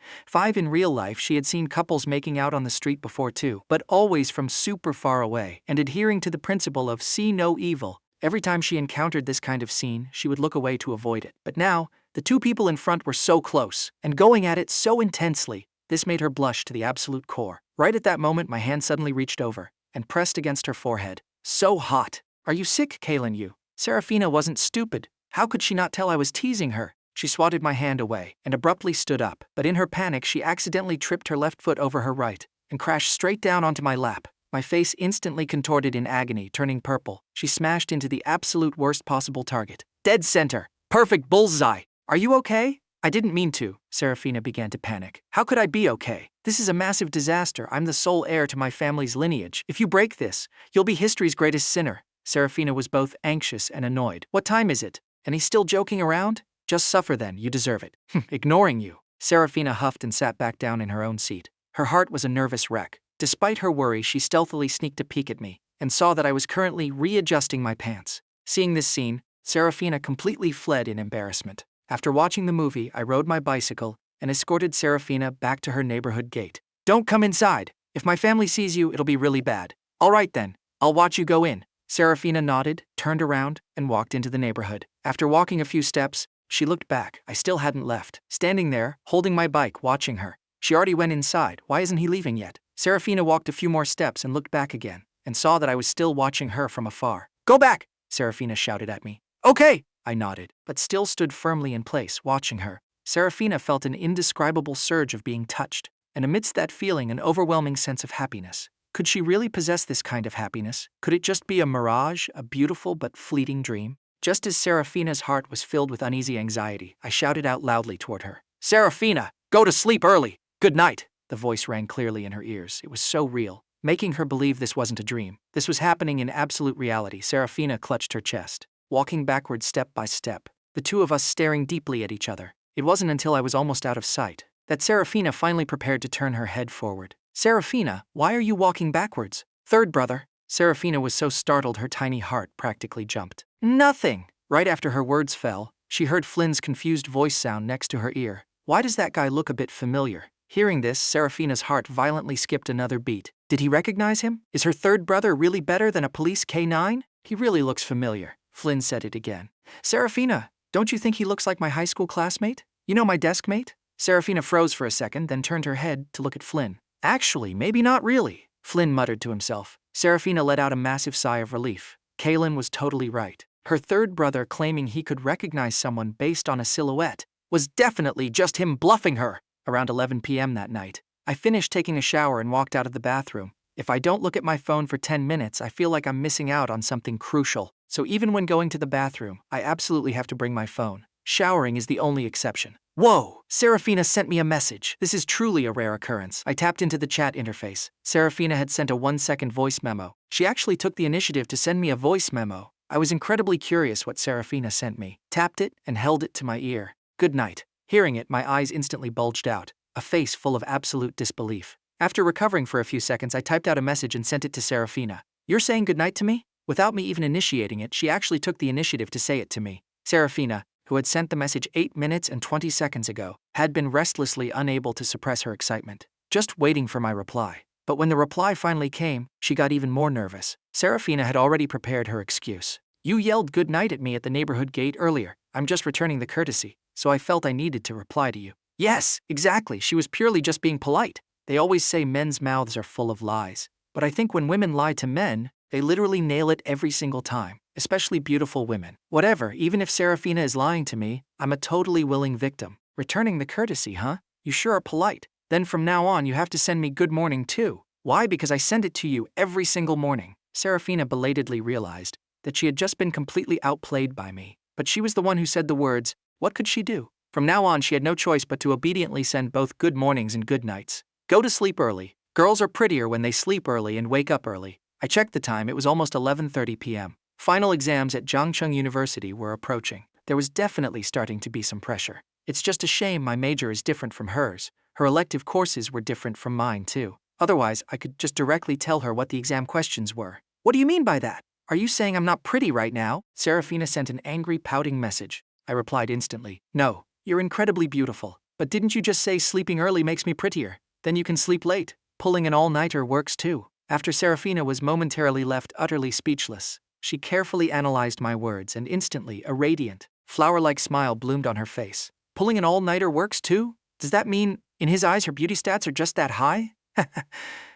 In real life, she had seen couples making out on the street before too, but always from super far away, and adhering to the principle of see no evil. Every time she encountered this kind of scene, she would look away to avoid it. But now, the two people in front were so close, and going at it so intensely, this made her blush to the absolute core. Right at that moment, my hand suddenly reached over and pressed against her forehead. So hot. Are you sick, Kaelen? You? Seraphina wasn't stupid. How could she not tell I was teasing her? She swatted my hand away and abruptly stood up, but in her panic she accidentally tripped her left foot over her right and crashed straight down onto my lap. My face instantly contorted in agony, turning purple. She smashed into the absolute worst possible target. Dead center. Perfect bullseye. Are you okay? I didn't mean to. Seraphina began to panic. How could I be okay? This is a massive disaster. I'm the sole heir to my family's lineage. If you break this, you'll be history's greatest sinner. Seraphina was both anxious and annoyed. What time is it? And he's still joking around? Just suffer then, you deserve it. Ignoring you. Seraphina huffed and sat back down in her own seat. Her heart was a nervous wreck. Despite her worry, she stealthily sneaked a peek at me and saw that I was currently readjusting my pants. Seeing this scene, Seraphina completely fled in embarrassment. After watching the movie, I rode my bicycle and escorted Seraphina back to her neighborhood gate. Don't come inside. If my family sees you, it'll be really bad. All right then, I'll watch you go in. Seraphina nodded, turned around, and walked into the neighborhood. After walking a few steps, she looked back. I still hadn't left. Standing there, holding my bike, watching her. She already went inside. Why isn't he leaving yet? Seraphina walked a few more steps and looked back again, and saw that I was still watching her from afar. Go back! Seraphina shouted at me. Okay! I nodded, but still stood firmly in place, watching her. Seraphina felt an indescribable surge of being touched, and amidst that feeling, an overwhelming sense of happiness. Could she really possess this kind of happiness? Could it just be a mirage, a beautiful but fleeting dream? Just as Seraphina's heart was filled with uneasy anxiety, I shouted out loudly toward her. Seraphina, go to sleep early! Good night! The voice rang clearly in her ears. It was so real, making her believe this wasn't a dream. This was happening in absolute reality. Seraphina clutched her chest, walking backward step by step, the two of us staring deeply at each other. It wasn't until I was almost out of sight that Seraphina finally prepared to turn her head forward. Seraphina, why are you walking backwards? Third brother. Seraphina was so startled her tiny heart practically jumped. Nothing. Right after her words fell, she heard Flynn's confused voice sound next to her ear. Why does that guy look a bit familiar? Hearing this, Seraphina's heart violently skipped another beat. Did he recognize him? Is her third brother really better than a police K9? He really looks familiar. Flynn said it again. Seraphina, don't you think he looks like my high school classmate? You know, my desk mate? Seraphina froze for a second, then turned her head to look at Flynn. Actually, maybe not really, Flynn muttered to himself. Seraphina let out a massive sigh of relief. Kaelen was totally right. Her third brother claiming he could recognize someone based on a silhouette was definitely just him bluffing her. Around 11 p.m. that night, I finished taking a shower and walked out of the bathroom. If I don't look at my phone for 10 minutes, I feel like I'm missing out on something crucial. So even when going to the bathroom, I absolutely have to bring my phone. Showering is the only exception. Whoa! Seraphina sent me a message. This is truly a rare occurrence. I tapped into the chat interface. Seraphina had sent a 1-second voice memo. She actually took the initiative to send me a voice memo. I was incredibly curious what Seraphina sent me. Tapped it and held it to my ear. Good night. Hearing it, my eyes instantly bulged out, a face full of absolute disbelief. After recovering for a few seconds, I typed out a message and sent it to Seraphina. You're saying goodnight to me? Without me even initiating it, she actually took the initiative to say it to me. Seraphina, who had sent the message 8 minutes and 20 seconds ago, had been restlessly unable to suppress her excitement, just waiting for my reply. But when the reply finally came, she got even more nervous. Seraphina had already prepared her excuse. You yelled good night at me at the neighborhood gate earlier. I'm just returning the courtesy, so I felt I needed to reply to you. Yes, exactly. She was purely just being polite. They always say men's mouths are full of lies. But I think when women lie to men, they literally nail it every single time, especially beautiful women. Whatever, even if Seraphina is lying to me, I'm a totally willing victim. Returning the courtesy, huh? You sure are polite. Then from now on you have to send me good morning too. Why? Because I send it to you every single morning. Seraphina belatedly realized that she had just been completely outplayed by me. But she was the one who said the words. What could she do? From now on she had no choice but to obediently send both good mornings and good nights. Go to sleep early. Girls are prettier when they sleep early and wake up early. I checked the time, it was almost 11:30 p.m. Final exams at Zhangcheng University were approaching. There was definitely starting to be some pressure. It's just a shame my major is different from hers. Her elective courses were different from mine too. Otherwise, I could just directly tell her what the exam questions were. What do you mean by that? Are you saying I'm not pretty right now? Seraphina sent an angry, pouting message. I replied instantly. No, you're incredibly beautiful. But didn't you just say sleeping early makes me prettier? Then you can sleep late. Pulling an all-nighter works too. After Seraphina was momentarily left utterly speechless, she carefully analyzed my words and instantly a radiant, flower-like smile bloomed on her face. Pulling an all-nighter works too? Does that mean, in his eyes, her beauty stats are just that high?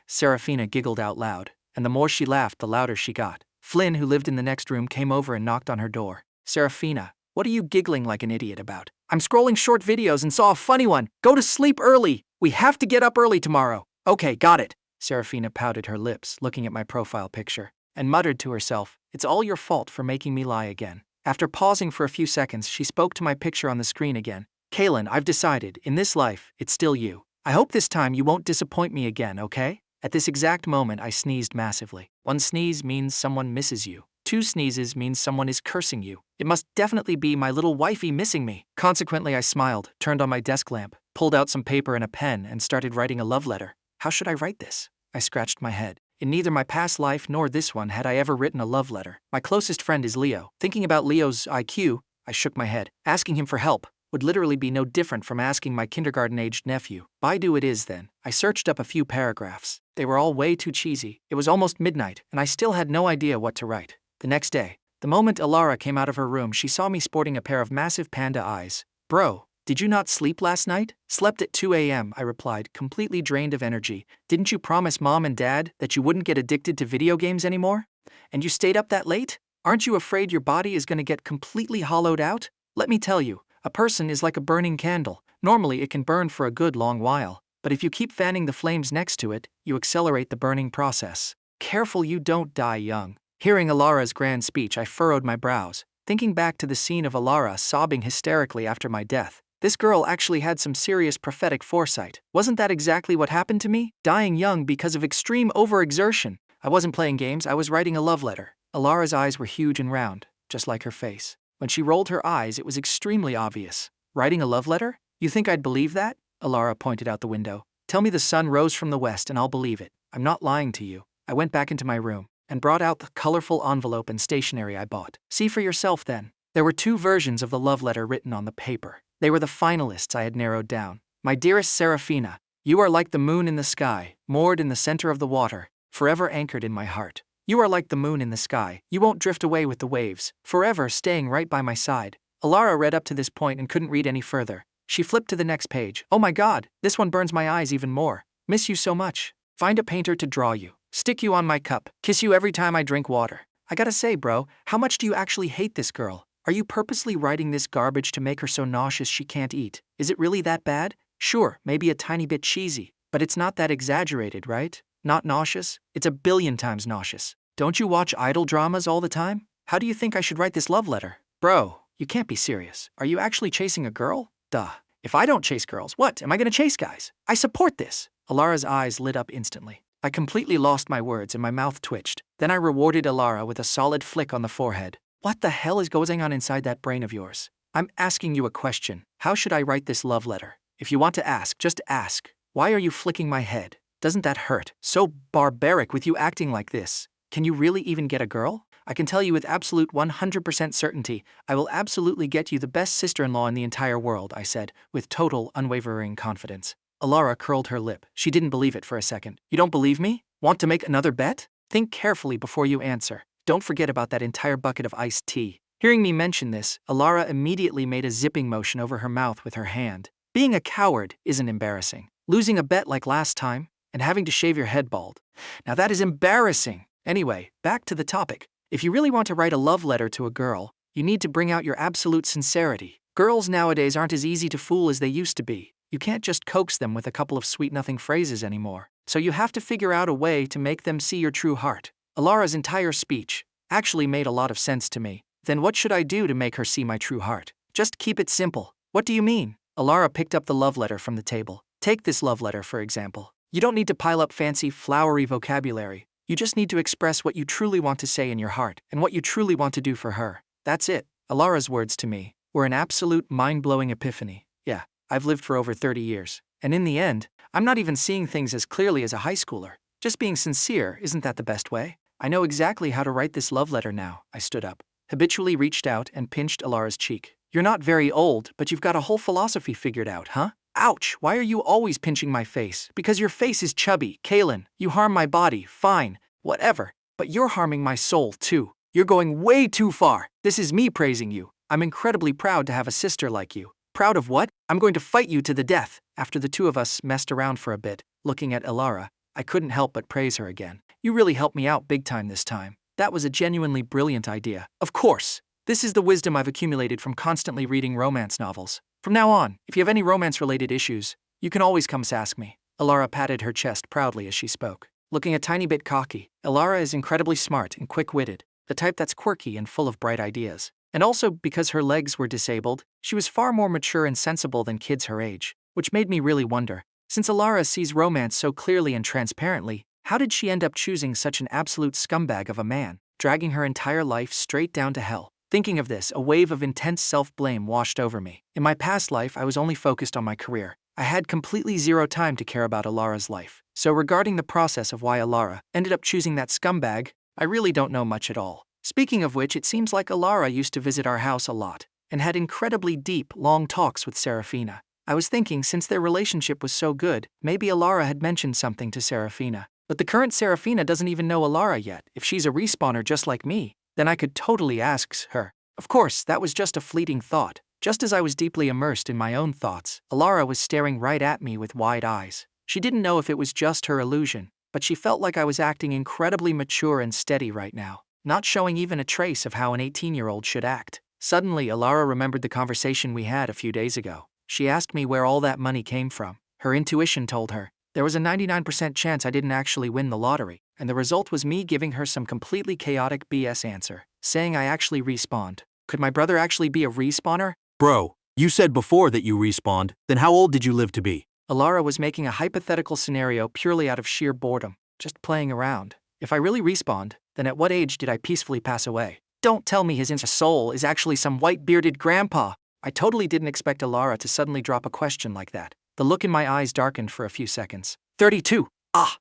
Seraphina giggled out loud, and the more she laughed, the louder she got. Flynn, who lived in the next room, came over and knocked on her door. Seraphina, what are you giggling like an idiot about? I'm scrolling short videos and saw a funny one. Go to sleep early. We have to get up early tomorrow. Okay, got it. Seraphina pouted her lips, looking at my profile picture, and muttered to herself, it's all your fault for making me lie again. After pausing for a few seconds, she spoke to my picture on the screen again. Kaelen, I've decided, in this life, it's still you. I hope this time you won't disappoint me again, okay? At this exact moment, I sneezed massively. 1 sneeze means someone misses you. 2 sneezes means someone is cursing you. It must definitely be my little wifey missing me. Consequently, I smiled, turned on my desk lamp, pulled out some paper and a pen, and started writing a love letter. How should I write this? I scratched my head. In neither my past life nor this one had I ever written a love letter. My closest friend is Leo. Thinking about Leo's IQ, I shook my head. Asking him for help would literally be no different from asking my kindergarten-aged nephew. Baidu it is then. I searched up a few paragraphs. They were all way too cheesy. It was almost midnight, and I still had no idea what to write. The next day, the moment Alara came out of her room, she saw me sporting a pair of massive panda eyes. Bro, did you not sleep last night? Slept at 2 a.m., I replied, completely drained of energy. Didn't you promise mom and dad that you wouldn't get addicted to video games anymore? And you stayed up that late? Aren't you afraid your body is going to get completely hollowed out? Let me tell you, a person is like a burning candle. Normally it can burn for a good long while, but if you keep fanning the flames next to it, you accelerate the burning process. Careful you don't die young. Hearing Alara's grand speech, I furrowed my brows, thinking back to the scene of Alara sobbing hysterically after my death. This girl actually had some serious prophetic foresight. Wasn't that exactly what happened to me? Dying young because of extreme overexertion. I wasn't playing games, I was writing a love letter. Alara's eyes were huge and round, just like her face. When she rolled her eyes, it was extremely obvious. Writing a love letter? You think I'd believe that? Alara pointed out the window. Tell me the sun rose from the west and I'll believe it. I'm not lying to you. I went back into my room and brought out the colorful envelope and stationery I bought. See for yourself then. There were 2 versions of the love letter written on the paper. They were the finalists I had narrowed down. My dearest Seraphina, you are like the moon in the sky, moored in the center of the water, forever anchored in my heart. You are like the moon in the sky. You won't drift away with the waves, forever staying right by my side. Alara read up to this point and couldn't read any further. She flipped to the next page. Oh my god, this one burns my eyes even more. Miss you so much. Find a painter to draw you. Stick you on my cup. Kiss you every time I drink water. I gotta say, bro, how much do you actually hate this girl? Are you purposely writing this garbage to make her so nauseous she can't eat? Is it really that bad? Sure, maybe a tiny bit cheesy, but it's not that exaggerated, right? Not nauseous? It's a billion times nauseous. Don't you watch idol dramas all the time? How do you think I should write this love letter? Bro, you can't be serious. Are you actually chasing a girl? Duh. If I don't chase girls, what? Am I gonna chase guys? I support this. Alara's eyes lit up instantly. I completely lost my words and my mouth twitched. Then I rewarded Alara with a solid flick on the forehead. What the hell is going on inside that brain of yours? I'm asking you a question. How should I write this love letter? If you want to ask, just ask. Why are you flicking my head? Doesn't that hurt? So barbaric with you acting like this. Can you really even get a girl? I can tell you with absolute 100% certainty, I will absolutely get you the best sister-in-law in the entire world, I said, with total, unwavering confidence. Alara curled her lip. She didn't believe it for a second. You don't believe me? Want to make another bet? Think carefully before you answer. Don't forget about that entire bucket of iced tea. Hearing me mention this, Alara immediately made a zipping motion over her mouth with her hand. Being a coward isn't embarrassing. Losing a bet like last time, and having to shave your head bald. Now that is embarrassing. Anyway, back to the topic. If you really want to write a love letter to a girl, you need to bring out your absolute sincerity. Girls nowadays aren't as easy to fool as they used to be. You can't just coax them with a couple of sweet-nothing phrases anymore. So you have to figure out a way to make them see your true heart. Alara's entire speech actually made a lot of sense to me. Then what should I do to make her see my true heart? Just keep it simple. What do you mean? Alara picked up the love letter from the table. Take this love letter, for example. You don't need to pile up fancy, flowery vocabulary. You just need to express what you truly want to say in your heart and what you truly want to do for her. That's it. Alara's words to me were an absolute mind-blowing epiphany. Yeah, I've lived for over 30 years. And in the end, I'm not even seeing things as clearly as a high schooler. Just being sincere, isn't that the best way? I know exactly how to write this love letter now. I stood up, habitually reached out and pinched Alara's cheek. You're not very old, but you've got a whole philosophy figured out, huh? Ouch, why are you always pinching my face? Because your face is chubby, Kaelen. You harm my body, fine, whatever. But you're harming my soul, too. You're going way too far. This is me praising you. I'm incredibly proud to have a sister like you. Proud of what? I'm going to fight you to the death. After the two of us messed around for a bit, looking at Alara, I couldn't help but praise her again. You really helped me out big time this time. That was a genuinely brilliant idea. Of course. This is the wisdom I've accumulated from constantly reading romance novels. From now on, if you have any romance-related issues, you can always come ask me. Alara patted her chest proudly as she spoke. Looking a tiny bit cocky, Alara is incredibly smart and quick-witted, the type that's quirky and full of bright ideas. And also, because her legs were disabled, she was far more mature and sensible than kids her age, which made me really wonder, since Alara sees romance so clearly and transparently, how did she end up choosing such an absolute scumbag of a man, dragging her entire life straight down to hell? Thinking of this, a wave of intense self-blame washed over me. In my past life, I was only focused on my career. I had completely zero time to care about Alara's life. So regarding the process of why Alara ended up choosing that scumbag, I really don't know much at all. Speaking of which, it seems like Alara used to visit our house a lot, and had incredibly deep, long talks with Seraphina. I was thinking, since their relationship was so good, maybe Alara had mentioned something to Seraphina. But the current Seraphina doesn't even know Alara yet. If she's a respawner just like me, then I could totally ask her. Of course, that was just a fleeting thought. Just as I was deeply immersed in my own thoughts, Alara was staring right at me with wide eyes. She didn't know if it was just her illusion, but she felt like I was acting incredibly mature and steady right now, not showing even a trace of how an 18-year-old should act. Suddenly, Alara remembered the conversation we had a few days ago. She asked me where all that money came from. Her intuition told her there was a 99% chance I didn't actually win the lottery, and the result was me giving her some completely chaotic BS answer, saying I actually respawned. Could my brother actually be a respawner? Bro, you said before that you respawned, then how old did you live to be? Alara was making a hypothetical scenario purely out of sheer boredom, just playing around. If I really respawned, then at what age did I peacefully pass away? Don't tell me his inner soul is actually some white-bearded grandpa. I totally didn't expect Alara to suddenly drop a question like that. The look in my eyes darkened for a few seconds. 32.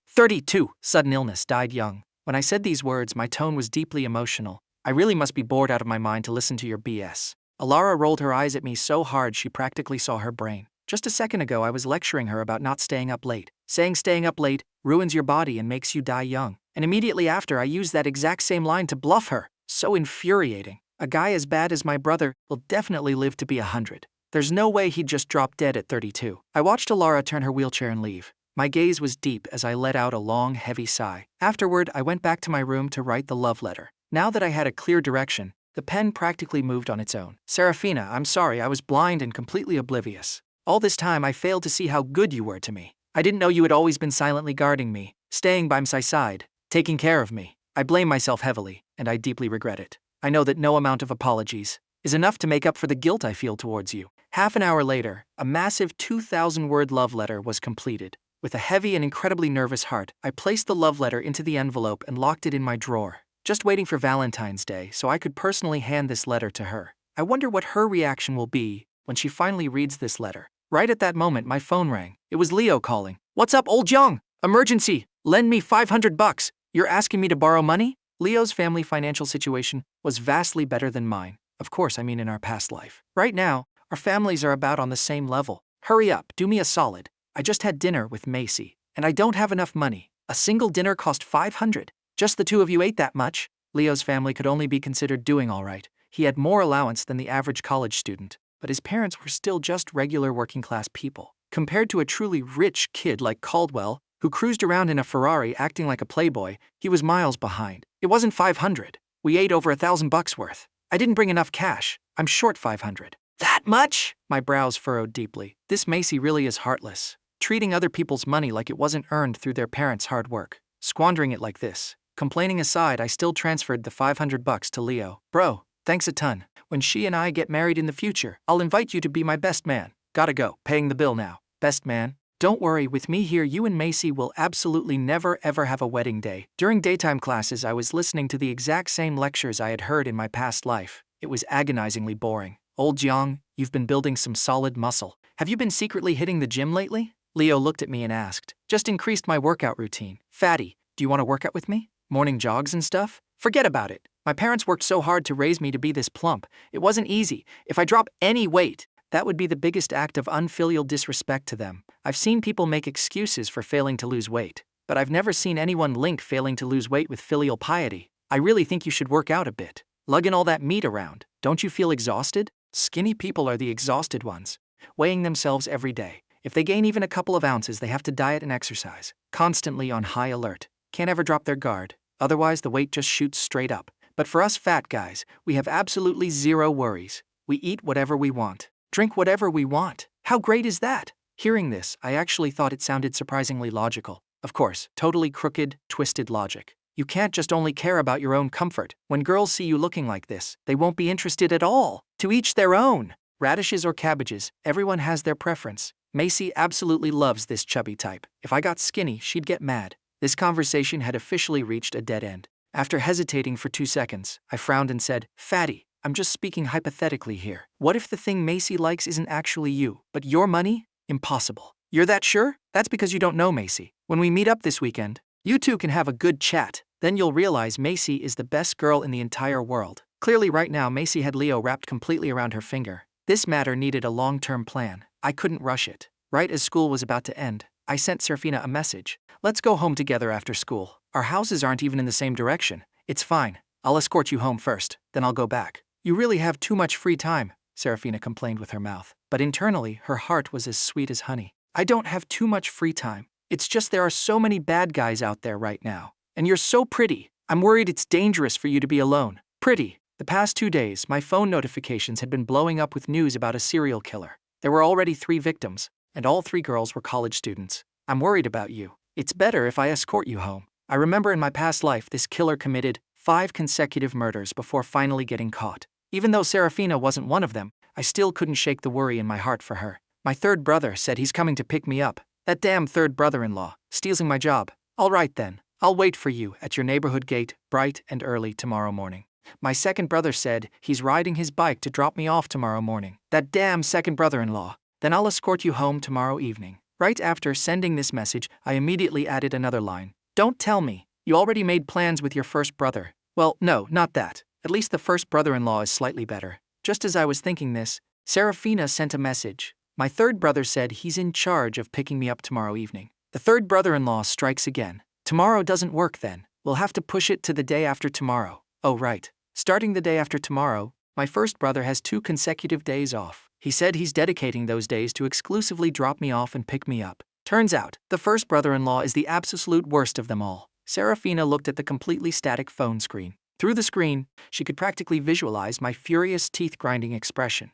32. Sudden illness, died young. When I said these words, my tone was deeply emotional. I really must be bored out of my mind to listen to your BS. Alara rolled her eyes at me so hard she practically saw her brain. Just a second ago, I was lecturing her about not staying up late, saying staying up late ruins your body and makes you die young. And immediately after, I used that exact same line to bluff her. So infuriating. A guy as bad as my brother will definitely live to be 100. There's no way he'd just drop dead at 32. I watched Alara turn her wheelchair and leave. My gaze was deep as I let out a long, heavy sigh. Afterward, I went back to my room to write the love letter. Now that I had a clear direction, the pen practically moved on its own. Seraphina, I'm sorry, I was blind and completely oblivious. All this time, I failed to see how good you were to me. I didn't know you had always been silently guarding me, staying by my side, taking care of me. I blame myself heavily, and I deeply regret it. I know that no amount of apologies is enough to make up for the guilt I feel towards you. Half an hour later, a massive 2,000-word love letter was completed. With a heavy and incredibly nervous heart, I placed the love letter into the envelope and locked it in my drawer, just waiting for Valentine's Day so I could personally hand this letter to her. I wonder what her reaction will be when she finally reads this letter. Right at that moment, my phone rang. It was Leo calling. What's up, old Jung? Emergency! Lend me $500. You're asking me to borrow money? Leo's family financial situation was vastly better than mine. Of course, I mean in our past life. Right now, our families are about on the same level. Hurry up, do me a solid. I just had dinner with Macy, and I don't have enough money. A single dinner cost $500. Just the two of you ate that much? Leo's family could only be considered doing all right. He had more allowance than the average college student, but his parents were still just regular working-class people. Compared to a truly rich kid like Caldwell, who cruised around in a Ferrari acting like a playboy, he was miles behind. It wasn't 500. We ate over $1,000 worth. I didn't bring enough cash. I'm short 500. That much? My brows furrowed deeply. This Macy really is heartless. Treating other people's money like it wasn't earned through their parents' hard work. Squandering it like this. Complaining aside, I still transferred the $500 to Leo. Bro, thanks a ton. When she and I get married in the future, I'll invite you to be my best man. Gotta go. Paying the bill now. Best man. Don't worry, with me here, you and Macy will absolutely never ever have a wedding day. During daytime classes, I was listening to the exact same lectures I had heard in my past life. It was agonizingly boring. Old Jiang, you've been building some solid muscle. Have you been secretly hitting the gym lately? Leo looked at me and asked. Just increased my workout routine. Fatty, do you want to work out with me? Morning jogs and stuff? Forget about it. My parents worked so hard to raise me to be this plump. It wasn't easy. If I drop any weight, that would be the biggest act of unfilial disrespect to them. I've seen people make excuses for failing to lose weight, but I've never seen anyone link failing to lose weight with filial piety. I really think you should work out a bit. Lugging all that meat around, don't you feel exhausted? Skinny people are the exhausted ones, weighing themselves every day. If they gain even a couple of ounces, they have to diet and exercise, constantly on high alert. Can't ever drop their guard, otherwise the weight just shoots straight up. But for us fat guys, we have absolutely zero worries. We eat whatever we want, drink whatever we want. How great is that? Hearing this, I actually thought it sounded surprisingly logical. Of course, totally crooked, twisted logic. You can't just only care about your own comfort. When girls see you looking like this, they won't be interested at all. To each their own. Radishes or cabbages, everyone has their preference. Macy absolutely loves this chubby type. If I got skinny, she'd get mad. This conversation had officially reached a dead end. After hesitating for 2 seconds, I frowned and said, Fatty, I'm just speaking hypothetically here. What if the thing Macy likes isn't actually you, but your money? Impossible. You're that sure? That's because you don't know Macy. When we meet up this weekend, you two can have a good chat. Then you'll realize Macy is the best girl in the entire world. Clearly right now Macy had Leo wrapped completely around her finger. This matter needed a long-term plan. I couldn't rush it. Right as school was about to end, I sent Seraphina a message. Let's go home together after school. Our houses aren't even in the same direction. It's fine. I'll escort you home first, then I'll go back. You really have too much free time, Seraphina complained with her mouth. But internally, her heart was as sweet as honey. I don't have too much free time. It's just there are so many bad guys out there right now. And you're so pretty. I'm worried it's dangerous for you to be alone. Pretty. The past 2 days, my phone notifications had been blowing up with news about a serial killer. There were already 3 victims, and all 3 girls were college students. I'm worried about you. It's better if I escort you home. I remember in my past life this killer committed 5 consecutive murders before finally getting caught. Even though Seraphina wasn't one of them, I still couldn't shake the worry in my heart for her. My third brother said he's coming to pick me up. That damn third brother-in-law, stealing my job. All right then, I'll wait for you at your neighborhood gate, bright and early tomorrow morning. My second brother said he's riding his bike to drop me off tomorrow morning. That damn second brother-in-law. Then I'll escort you home tomorrow evening. Right after sending this message, I immediately added another line. Don't tell me. You already made plans with your first brother. Well, no, not that. At least the first brother-in-law is slightly better. Just as I was thinking this, Seraphina sent a message. My third brother said he's in charge of picking me up tomorrow evening. The third brother-in-law strikes again. Tomorrow doesn't work then. We'll have to push it to the day after tomorrow. Oh right. Starting the day after tomorrow, my first brother has 2 consecutive days off. He said he's dedicating those days to exclusively drop me off and pick me up. Turns out, the first brother-in-law is the absolute worst of them all. Seraphina looked at the completely static phone screen. Through the screen, she could practically visualize my furious teeth-grinding expression.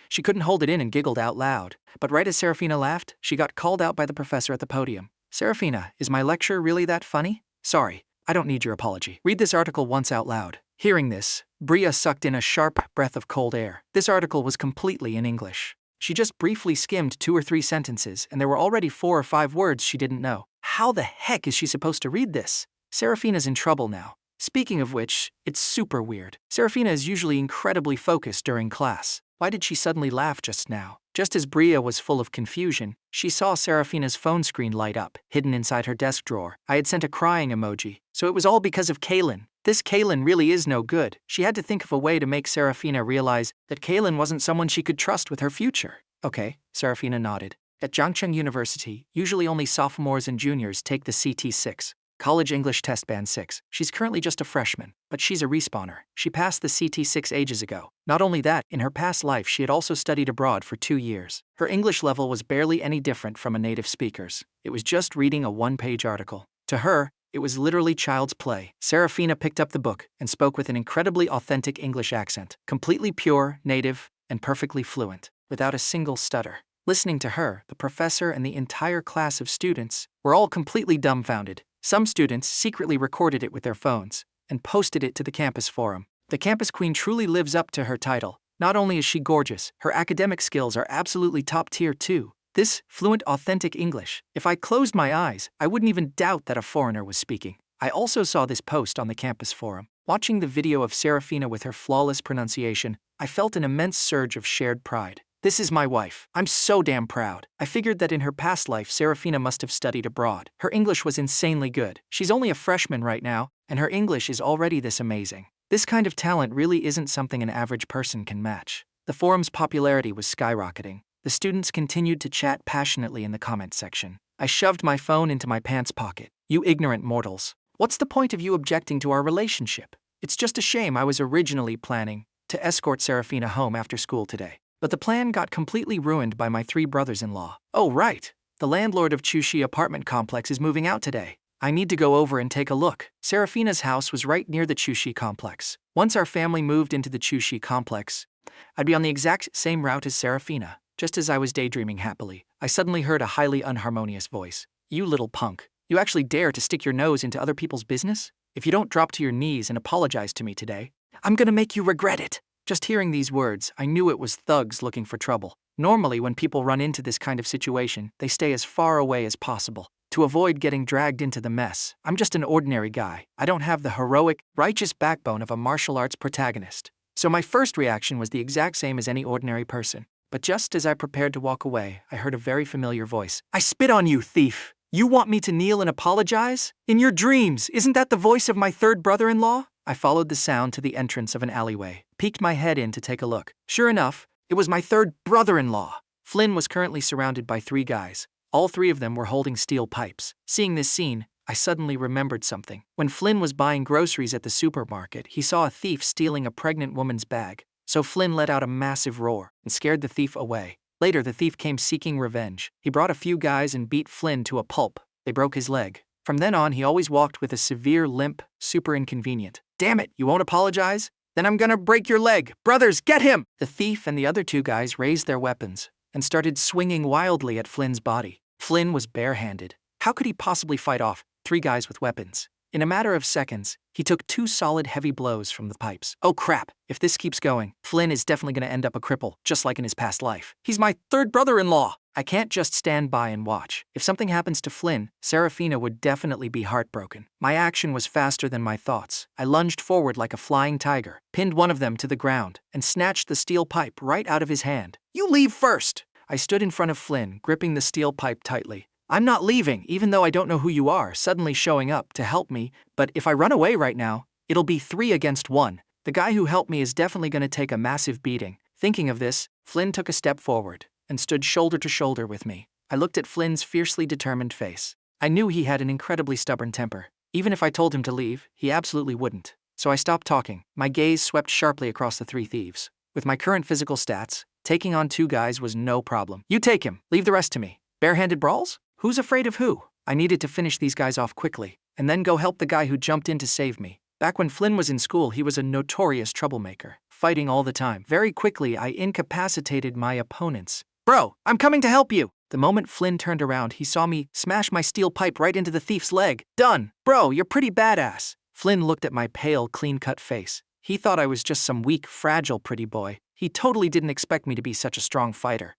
She couldn't hold it in and giggled out loud. But right as Seraphina laughed, she got called out by the professor at the podium. Seraphina, is my lecture really that funny? Sorry, I don't need your apology. Read this article once out loud. Hearing this, Bria sucked in a sharp breath of cold air. This article was completely in English. She just briefly skimmed 2 or 3 sentences, and there were already 4 or 5 words she didn't know. How the heck is she supposed to read this? Seraphina's in trouble now. Speaking of which, it's super weird. Seraphina is usually incredibly focused during class. Why did she suddenly laugh just now? Just as Bria was full of confusion, she saw Seraphina's phone screen light up, hidden inside her desk drawer. I had sent a crying emoji, so it was all because of Kaelen. This Kaelen really is no good. She had to think of a way to make Seraphina realize that Kaelen wasn't someone she could trust with her future. Okay, Seraphina nodded. At Jiangcheng University, usually only sophomores and juniors take the CT6. College English Test Band 6. She's currently just a freshman, but she's a respawner. She passed the CT 6 ages ago. Not only that, in her past life she had also studied abroad for 2 years. Her English level was barely any different from a native speaker's. It was just reading a one-page article. To her, it was literally child's play. Seraphina picked up the book and spoke with an incredibly authentic English accent, completely pure, native, and perfectly fluent, without a single stutter. Listening to her, the professor and the entire class of students were all completely dumbfounded. Some students secretly recorded it with their phones and posted it to the campus forum. The campus queen truly lives up to her title. Not only is she gorgeous, her academic skills are absolutely top tier too. This fluent, authentic English. If I closed my eyes, I wouldn't even doubt that a foreigner was speaking. I also saw this post on the campus forum. Watching the video of Seraphina with her flawless pronunciation, I felt an immense surge of shared pride. This is my wife. I'm so damn proud. I figured that in her past life, Seraphina must have studied abroad. Her English was insanely good. She's only a freshman right now, and her English is already this amazing. This kind of talent really isn't something an average person can match. The forum's popularity was skyrocketing. The students continued to chat passionately in the comment section. I shoved my phone into my pants pocket. You ignorant mortals. What's the point of you objecting to our relationship? It's just a shame. I was originally planning to escort Seraphina home after school today. But the plan got completely ruined by my 3 brothers-in-law. Oh right, the landlord of Chushi apartment complex is moving out today. I need to go over and take a look. Seraphina's house was right near the Chushi complex. Once our family moved into the Chushi complex, I'd be on the exact same route as Seraphina. Just as I was daydreaming happily, I suddenly heard a highly unharmonious voice. You little punk. You actually dare to stick your nose into other people's business? If you don't drop to your knees and apologize to me today, I'm gonna make you regret it. Just hearing these words, I knew it was thugs looking for trouble. Normally, when people run into this kind of situation, they stay as far away as possible to avoid getting dragged into the mess. I'm just an ordinary guy. I don't have the heroic, righteous backbone of a martial arts protagonist. So my first reaction was the exact same as any ordinary person. But just as I prepared to walk away, I heard a very familiar voice. I spit on you, thief! You want me to kneel and apologize? In your dreams, isn't that the voice of my 3rd brother-in-law? I followed the sound to the entrance of an alleyway, peeked my head in to take a look. Sure enough, it was my 3rd brother-in-law. Flynn was currently surrounded by 3 guys. All 3 of them were holding steel pipes. Seeing this scene, I suddenly remembered something. When Flynn was buying groceries at the supermarket, he saw a thief stealing a pregnant woman's bag. So Flynn let out a massive roar and scared the thief away. Later, the thief came seeking revenge. He brought a few guys and beat Flynn to a pulp. They broke his leg. From then on, he always walked with a severe limp, super inconvenient. Damn it, you won't apologize? Then I'm gonna break your leg. Brothers, get him! The thief and the other 2 guys raised their weapons and started swinging wildly at Flynn's body. Flynn was barehanded. How could he possibly fight off 3 guys with weapons? In a matter of seconds, he took 2 solid heavy blows from the pipes. Oh crap, if this keeps going, Flynn is definitely gonna end up a cripple, just like in his past life. He's my 3rd brother-in-law! I can't just stand by and watch. If something happens to Flynn, Seraphina would definitely be heartbroken. My action was faster than my thoughts. I lunged forward like a flying tiger, pinned one of them to the ground, and snatched the steel pipe right out of his hand. You leave first! I stood in front of Flynn, gripping the steel pipe tightly. I'm not leaving, even though I don't know who you are, suddenly showing up to help me, but if I run away right now, it'll be 3 against 1. The guy who helped me is definitely gonna take a massive beating. Thinking of this, Flynn took a step forward and stood shoulder to shoulder with me. I looked at Flynn's fiercely determined face. I knew he had an incredibly stubborn temper. Even if I told him to leave, he absolutely wouldn't. So I stopped talking. My gaze swept sharply across the 3 thieves. With my current physical stats, taking on 2 guys was no problem. You take him, leave the rest to me. Barehanded brawls? Who's afraid of who? I needed to finish these guys off quickly, and then go help the guy who jumped in to save me. Back when Flynn was in school, he was a notorious troublemaker, fighting all the time. Very quickly, I incapacitated my opponents. Bro, I'm coming to help you! The moment Flynn turned around, he saw me smash my steel pipe right into the thief's leg. Done! Bro, you're pretty badass. Flynn looked at my pale, clean-cut face. He thought I was just some weak, fragile pretty boy. He totally didn't expect me to be such a strong fighter.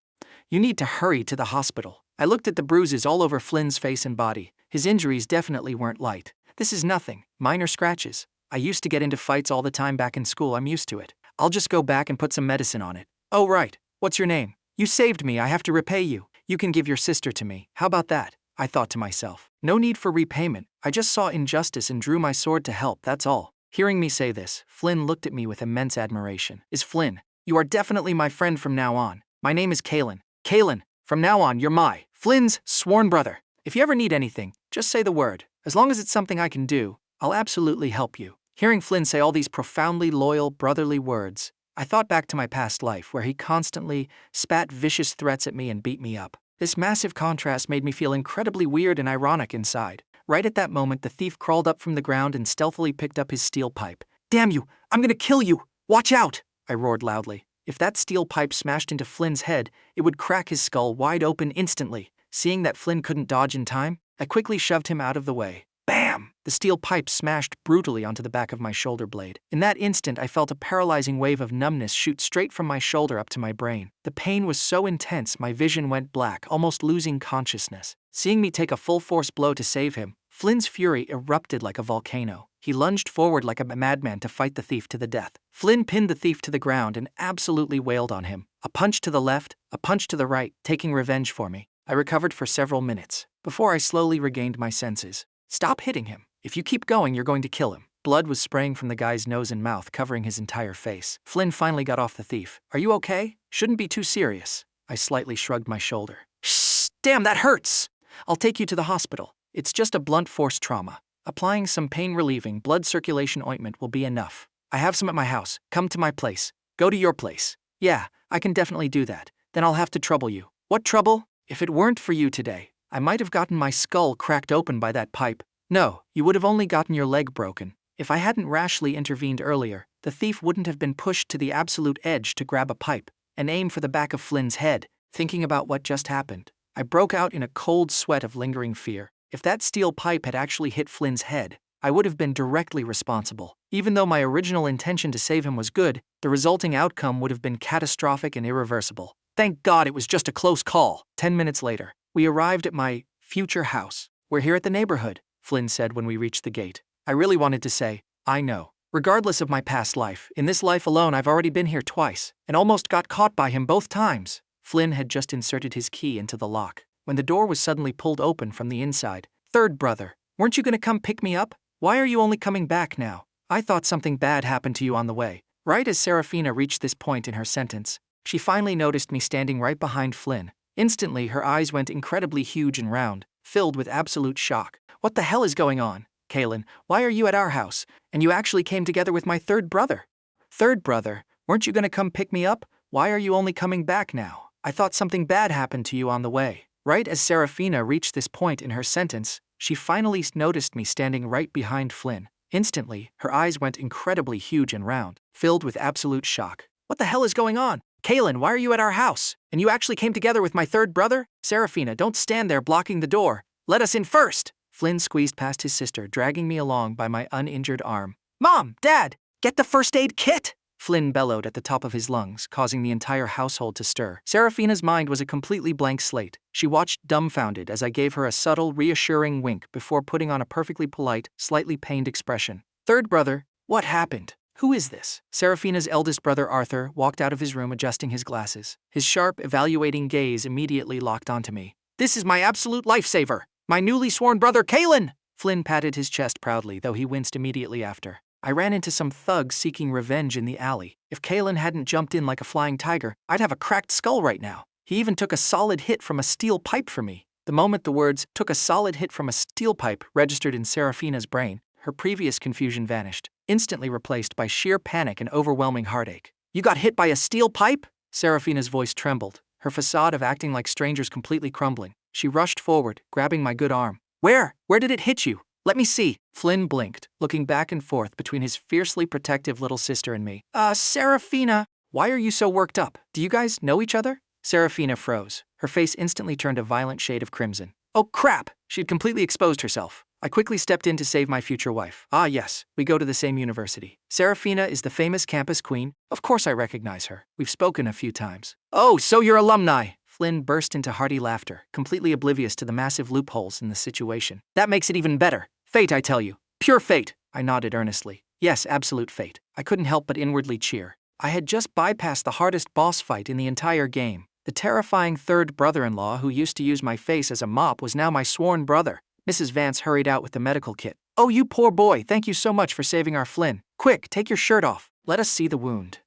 You need to hurry to the hospital. I looked at the bruises all over Flynn's face and body. His injuries definitely weren't light. This is nothing. Minor scratches. I used to get into fights all the time back in school. I'm used to it. I'll just go back and put some medicine on it. Oh right. What's your name? You saved me. I have to repay you. You can give your sister to me. How about that? I thought to myself. No need for repayment. I just saw injustice and drew my sword to help, that's all. Hearing me say this, Flynn looked at me with immense admiration. Is Flynn, you are definitely my friend from now on. My name is Kaelen. Kaelen, from now on, you're Flynn's sworn brother. If you ever need anything, just say the word. As long as it's something I can do, I'll absolutely help you. Hearing Flynn say all these profoundly loyal, brotherly words, I thought back to my past life where he constantly spat vicious threats at me and beat me up. This massive contrast made me feel incredibly weird and ironic inside. Right at that moment, the thief crawled up from the ground and stealthily picked up his steel pipe. "Damn you! I'm gonna kill you! Watch out!" I roared loudly. If that steel pipe smashed into Flynn's head, it would crack his skull wide open instantly. Seeing that Flynn couldn't dodge in time, I quickly shoved him out of the way. Bam! The steel pipe smashed brutally onto the back of my shoulder blade. In that instant, I felt a paralyzing wave of numbness shoot straight from my shoulder up to my brain. The pain was so intense, my vision went black, almost losing consciousness. Seeing me take a full-force blow to save him, Flynn's fury erupted like a volcano. He lunged forward like a madman to fight the thief to the death. Flynn pinned the thief to the ground and absolutely wailed on him. A punch to the left, a punch to the right, taking revenge for me. I recovered for several minutes, before I slowly regained my senses. "Stop hitting him. If you keep going, you're going to kill him." Blood was spraying from the guy's nose and mouth, covering his entire face. Flynn finally got off the thief. "Are you okay? Shouldn't be too serious." I slightly shrugged my shoulder. "Shh! Damn, that hurts! I'll take you to the hospital. It's just a blunt force trauma. Applying some pain-relieving blood circulation ointment will be enough. I have some at my house. Come to my place. Go to your place." "Yeah, I can definitely do that. Then I'll have to trouble you." "What trouble? If it weren't for you today, I might have gotten my skull cracked open by that pipe." "No, you would have only gotten your leg broken. If I hadn't rashly intervened earlier, the thief wouldn't have been pushed to the absolute edge to grab a pipe and aim for the back of Flynn's head." Thinking about what just happened, I broke out in a cold sweat of lingering fear. If that steel pipe had actually hit Flynn's head, I would have been directly responsible. Even though my original intention to save him was good, the resulting outcome would have been catastrophic and irreversible. Thank God it was just a close call. 10 minutes later, we arrived at my future house. "We're here at the neighborhood," Flynn said when we reached the gate. I really wanted to say, "I know. Regardless of my past life, in this life alone I've already been here twice, and almost got caught by him both times." Flynn had just inserted his key into the lock, when the door was suddenly pulled open from the inside. "Third brother, weren't you gonna come pick me up? Why are you only coming back now? I thought something bad happened to you on the way." Right as Seraphina reached this point in her sentence, she finally noticed me standing right behind Flynn. Instantly, her eyes went incredibly huge and round, filled with absolute shock. "What the hell is going on? Kaelen, why are you at our house? And you actually came together with my third brother." "Third brother, weren't you gonna come pick me up? Why are you only coming back now? I thought something bad happened to you on the way." Right as Seraphina reached this point in her sentence, she finally noticed me standing right behind Flynn. Instantly, her eyes went incredibly huge and round, filled with absolute shock. "What the hell is going on? Kaelen, why are you at our house? And you actually came together with my third brother? Seraphina, don't stand there blocking the door. Let us in first." Flynn squeezed past his sister, dragging me along by my uninjured arm. "Mom, Dad, get the first aid kit!" Flynn bellowed at the top of his lungs, causing the entire household to stir. Seraphina's mind was a completely blank slate. She watched dumbfounded as I gave her a subtle, reassuring wink before putting on a perfectly polite, slightly pained expression. "Third brother, what happened? Who is this?" Seraphina's eldest brother Arthur walked out of his room adjusting his glasses. His sharp, evaluating gaze immediately locked onto me. "This is my absolute lifesaver! My newly sworn brother Kaelen!" Flynn patted his chest proudly, though he winced immediately after. "I ran into some thugs seeking revenge in the alley. If Kaelen hadn't jumped in like a flying tiger, I'd have a cracked skull right now. He even took a solid hit from a steel pipe for me." The moment the words "took a solid hit from a steel pipe" registered in Seraphina's brain, her previous confusion vanished, instantly replaced by sheer panic and overwhelming heartache. "You got hit by a steel pipe?" Seraphina's voice trembled, her facade of acting like strangers completely crumbling. She rushed forward, grabbing my good arm. Where did it hit you? Let me see." Flynn blinked, looking back and forth between his fiercely protective little sister and me. Seraphina, why are you so worked up? Do you guys know each other?" Seraphina froze. Her face instantly turned a violent shade of crimson. "Oh crap!" She'd completely exposed herself. I quickly stepped in to save my future wife. "Ah yes, we go to the same university. Seraphina is the famous campus queen. Of course I recognize her. We've spoken a few times." "Oh, so you're alumni!" Flynn burst into hearty laughter, completely oblivious to the massive loopholes in the situation. "That makes it even better. Fate, I tell you. Pure fate." I nodded earnestly. Yes, absolute fate. I couldn't help but inwardly cheer. I had just bypassed the hardest boss fight in the entire game. The terrifying third brother-in-law who used to use my face as a mop was now my sworn brother. Mrs. Vance hurried out with the medical kit. "Oh, you poor boy, thank you so much for saving our Flynn. Quick, take your shirt off. Let us see the wound."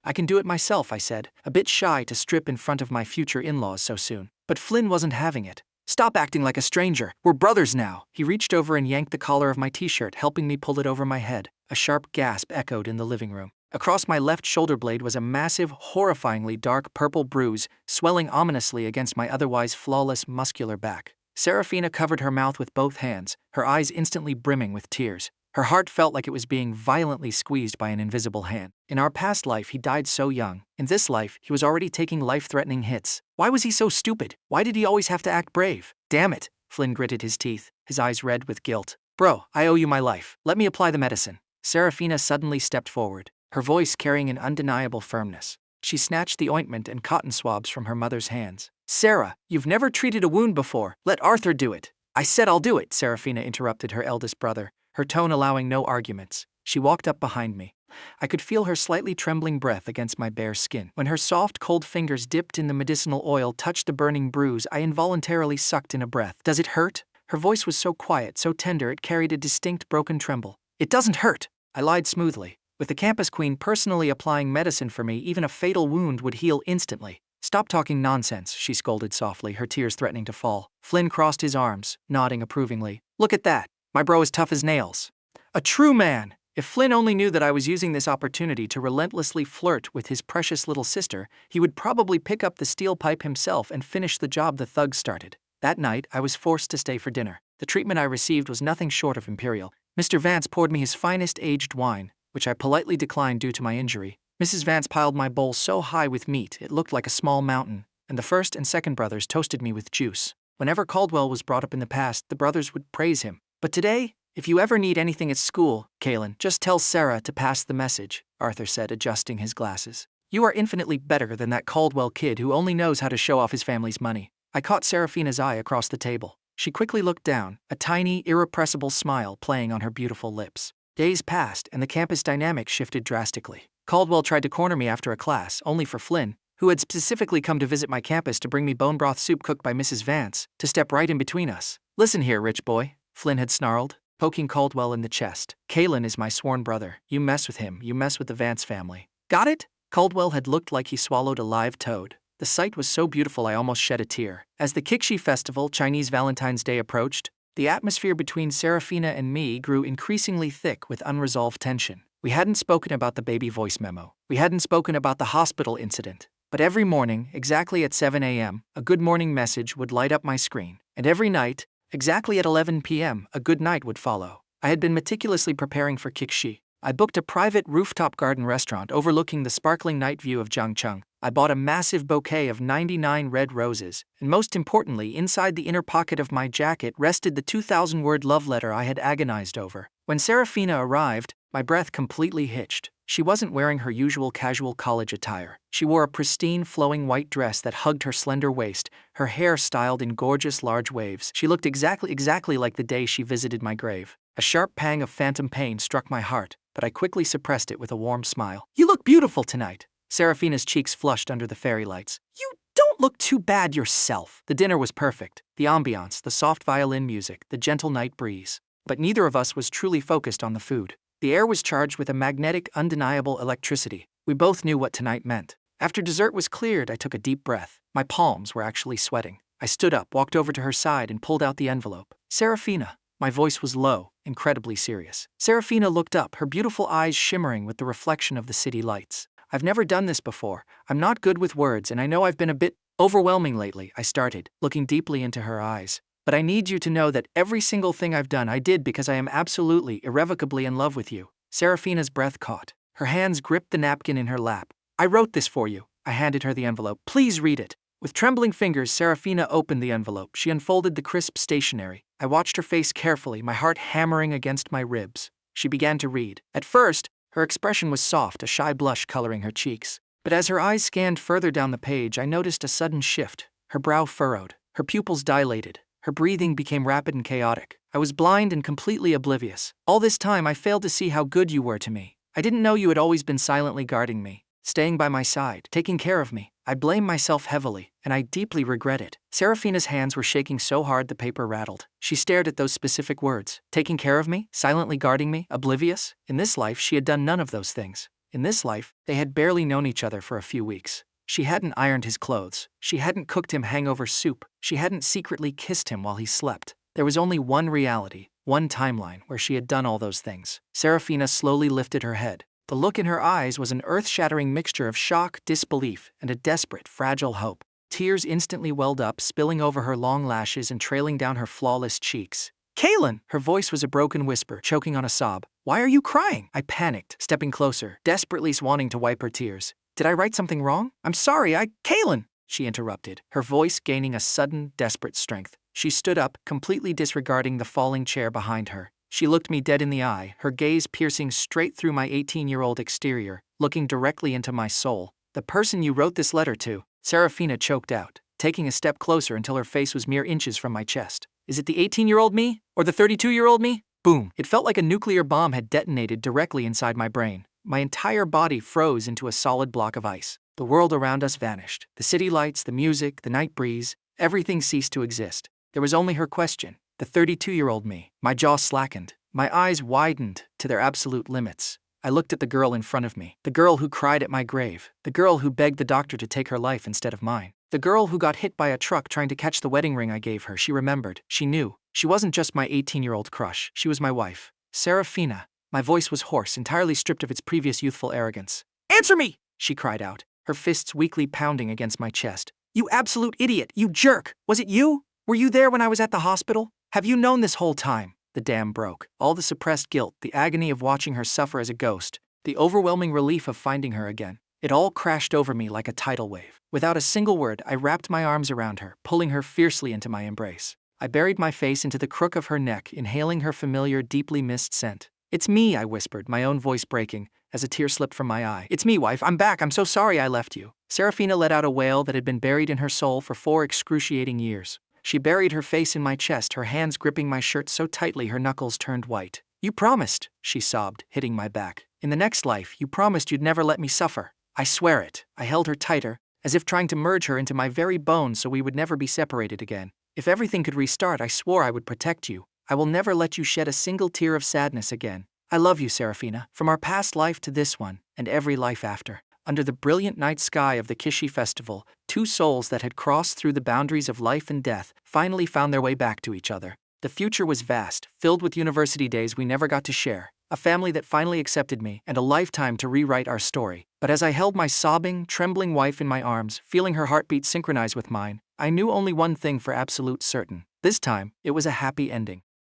I can do it myself," I said, a bit shy to strip in front of my future in-laws so soon. But Flynn wasn't having it. Stop acting like a stranger. We're brothers now. He reached over and yanked the collar of my t-shirt, helping me pull it over my head. A sharp gasp echoed in the living room. Across my left shoulder blade was a massive, horrifyingly dark purple bruise, swelling ominously against my otherwise flawless muscular back. Seraphina covered her mouth with both hands, her eyes instantly brimming with tears. Her heart felt like it was being violently squeezed by an invisible hand. In our past life, he died so young. In this life, he was already taking life-threatening hits. Why was he so stupid? Why did he always have to act brave? Damn it, Flynn gritted his teeth, his eyes red with guilt. Bro, I owe you my life. Let me apply the medicine. Seraphina suddenly stepped forward, her voice carrying an undeniable firmness. She snatched the ointment and cotton swabs from her mother's hands. Sarah, you've never treated a wound before. Let Arthur do it. I said I'll do it, Seraphina interrupted her eldest brother, her tone allowing no arguments. She walked up behind me. I could feel her slightly trembling breath against my bare skin. When her soft, cold fingers dipped in the medicinal oil touched the burning bruise, I involuntarily sucked in a breath. Does it hurt? Her voice was so quiet, so tender, it carried a distinct broken tremble. It doesn't hurt, I lied smoothly. With the campus queen personally applying medicine for me, even a fatal wound would heal instantly. Stop talking nonsense, she scolded softly, her tears threatening to fall. Flynn crossed his arms, nodding approvingly. Look at that. My bro is tough as nails. A true man. If Flynn only knew that I was using this opportunity to relentlessly flirt with his precious little sister, he would probably pick up the steel pipe himself and finish the job the thugs started. That night, I was forced to stay for dinner. The treatment I received was nothing short of imperial. Mr. Vance poured me his finest aged wine, which I politely declined due to my injury. Mrs. Vance piled my bowl so high with meat it looked like a small mountain, and the first and second brothers toasted me with juice. Whenever Caldwell was brought up in the past, the brothers would praise him. But today, if you ever need anything at school, Kaelen, just tell Sarah to pass the message, Arthur said, adjusting his glasses. You are infinitely better than that Caldwell kid who only knows how to show off his family's money. I caught Seraphina's eye across the table. She quickly looked down, a tiny, irrepressible smile playing on her beautiful lips. Days passed, and the campus dynamic shifted drastically. Caldwell tried to corner me after a class, only for Flynn, who had specifically come to visit my campus to bring me bone broth soup cooked by Mrs. Vance, to step right in between us. Listen here, rich boy, Flynn had snarled, poking Caldwell in the chest. Kaelen is my sworn brother. You mess with him, you mess with the Vance family. Got it? Caldwell had looked like he swallowed a live toad. The sight was so beautiful I almost shed a tear. As the Kikshi festival, Chinese Valentine's Day, approached, the atmosphere between Seraphina and me grew increasingly thick with unresolved tension. We hadn't spoken about the baby voice memo. We hadn't spoken about the hospital incident. But every morning, exactly at 7 a.m., a good morning message would light up my screen. And every night, exactly at 11 p.m., a good night would follow. I had been meticulously preparing for Kikshi. I booked a private rooftop garden restaurant overlooking the sparkling night view of Jiangcheng. I bought a massive bouquet of 99 red roses, and most importantly, inside the inner pocket of my jacket rested the 2,000-word love letter I had agonized over. When Seraphina arrived, my breath completely hitched. She wasn't wearing her usual casual college attire. She wore a pristine, flowing white dress that hugged her slender waist, her hair styled in gorgeous large waves. She looked exactly like the day she visited my grave. A sharp pang of phantom pain struck my heart, but I quickly suppressed it with a warm smile. You look beautiful tonight. Seraphina's cheeks flushed under the fairy lights. You don't look too bad yourself. The dinner was perfect. The ambiance, the soft violin music, the gentle night breeze. But neither of us was truly focused on the food. The air was charged with a magnetic, undeniable electricity. We both knew what tonight meant. After dessert was cleared, I took a deep breath. My palms were actually sweating. I stood up, walked over to her side, and pulled out the envelope. Seraphina. My voice was low, incredibly serious. Seraphina looked up, her beautiful eyes shimmering with the reflection of the city lights. I've never done this before. I'm not good with words, and I know I've been a bit overwhelming lately, I started, looking deeply into her eyes. But I need you to know that every single thing I've done I did because I am absolutely, irrevocably in love with you. Seraphina's breath caught. Her hands gripped the napkin in her lap. I wrote this for you. I handed her the envelope. Please read it. With trembling fingers, Seraphina opened the envelope. She unfolded the crisp stationery. I watched her face carefully, my heart hammering against my ribs. She began to read. At first, her expression was soft, a shy blush coloring her cheeks. But as her eyes scanned further down the page, I noticed a sudden shift. Her brow furrowed. Her pupils dilated. Her breathing became rapid and chaotic. I was blind and completely oblivious. All this time, I failed to see how good you were to me. I didn't know you had always been silently guarding me, staying by my side, taking care of me. I blame myself heavily, and I deeply regret it. Seraphina's hands were shaking so hard the paper rattled. She stared at those specific words. Taking care of me? Silently guarding me? Oblivious? In this life, she had done none of those things. In this life, they had barely known each other for a few weeks. She hadn't ironed his clothes. She hadn't cooked him hangover soup. She hadn't secretly kissed him while he slept. There was only one reality, one timeline where she had done all those things. Seraphina slowly lifted her head. The look in her eyes was an earth-shattering mixture of shock, disbelief, and a desperate, fragile hope. Tears instantly welled up, spilling over her long lashes and trailing down her flawless cheeks. Kaelen! Her voice was a broken whisper, choking on a sob. Why are you crying? I panicked, stepping closer, desperately wanting to wipe her tears. Did I write something wrong? I'm sorry, Kaelen! She interrupted, her voice gaining a sudden, desperate strength. She stood up, completely disregarding the falling chair behind her. She looked me dead in the eye, her gaze piercing straight through my 18-year-old exterior, looking directly into my soul. The person you wrote this letter to, Seraphina choked out, taking a step closer until her face was mere inches from my chest. Is it the 18-year-old me? Or the 32-year-old me? Boom. It felt like a nuclear bomb had detonated directly inside my brain. My entire body froze into a solid block of ice. The world around us vanished. The city lights, the music, the night breeze, everything ceased to exist. There was only her question, the 32-year-old me. My jaw slackened. My eyes widened to their absolute limits. I looked at the girl in front of me, the girl who cried at my grave, the girl who begged the doctor to take her life instead of mine, the girl who got hit by a truck trying to catch the wedding ring I gave her. She remembered. She knew. She wasn't just my 18-year-old crush. She was my wife. Seraphina. My voice was hoarse, entirely stripped of its previous youthful arrogance. Answer me! She cried out, her fists weakly pounding against my chest. You absolute idiot! You jerk! Was it you? Were you there when I was at the hospital? Have you known this whole time? The dam broke. All the suppressed guilt, the agony of watching her suffer as a ghost, the overwhelming relief of finding her again. It all crashed over me like a tidal wave. Without a single word, I wrapped my arms around her, pulling her fiercely into my embrace. I buried my face into the crook of her neck, inhaling her familiar, deeply missed scent. It's me, I whispered, my own voice breaking, as a tear slipped from my eye. It's me, wife. I'm back. I'm so sorry I left you. Seraphina let out a wail that had been buried in her soul for 4 excruciating years. She buried her face in my chest, her hands gripping my shirt so tightly her knuckles turned white. You promised, she sobbed, hitting my back. In the next life, you promised you'd never let me suffer. I swear it. I held her tighter, as if trying to merge her into my very bones so we would never be separated again. If everything could restart, I swore I would protect you. I will never let you shed a single tear of sadness again. I love you, Seraphina, from our past life to this one, and every life after. Under the brilliant night sky of the Kishi Festival, 2 souls that had crossed through the boundaries of life and death finally found their way back to each other. The future was vast, filled with university days we never got to share, a family that finally accepted me, and a lifetime to rewrite our story. But as I held my sobbing, trembling wife in my arms, feeling her heartbeat synchronize with mine, I knew only one thing for absolute certain. This time, it was a happy ending.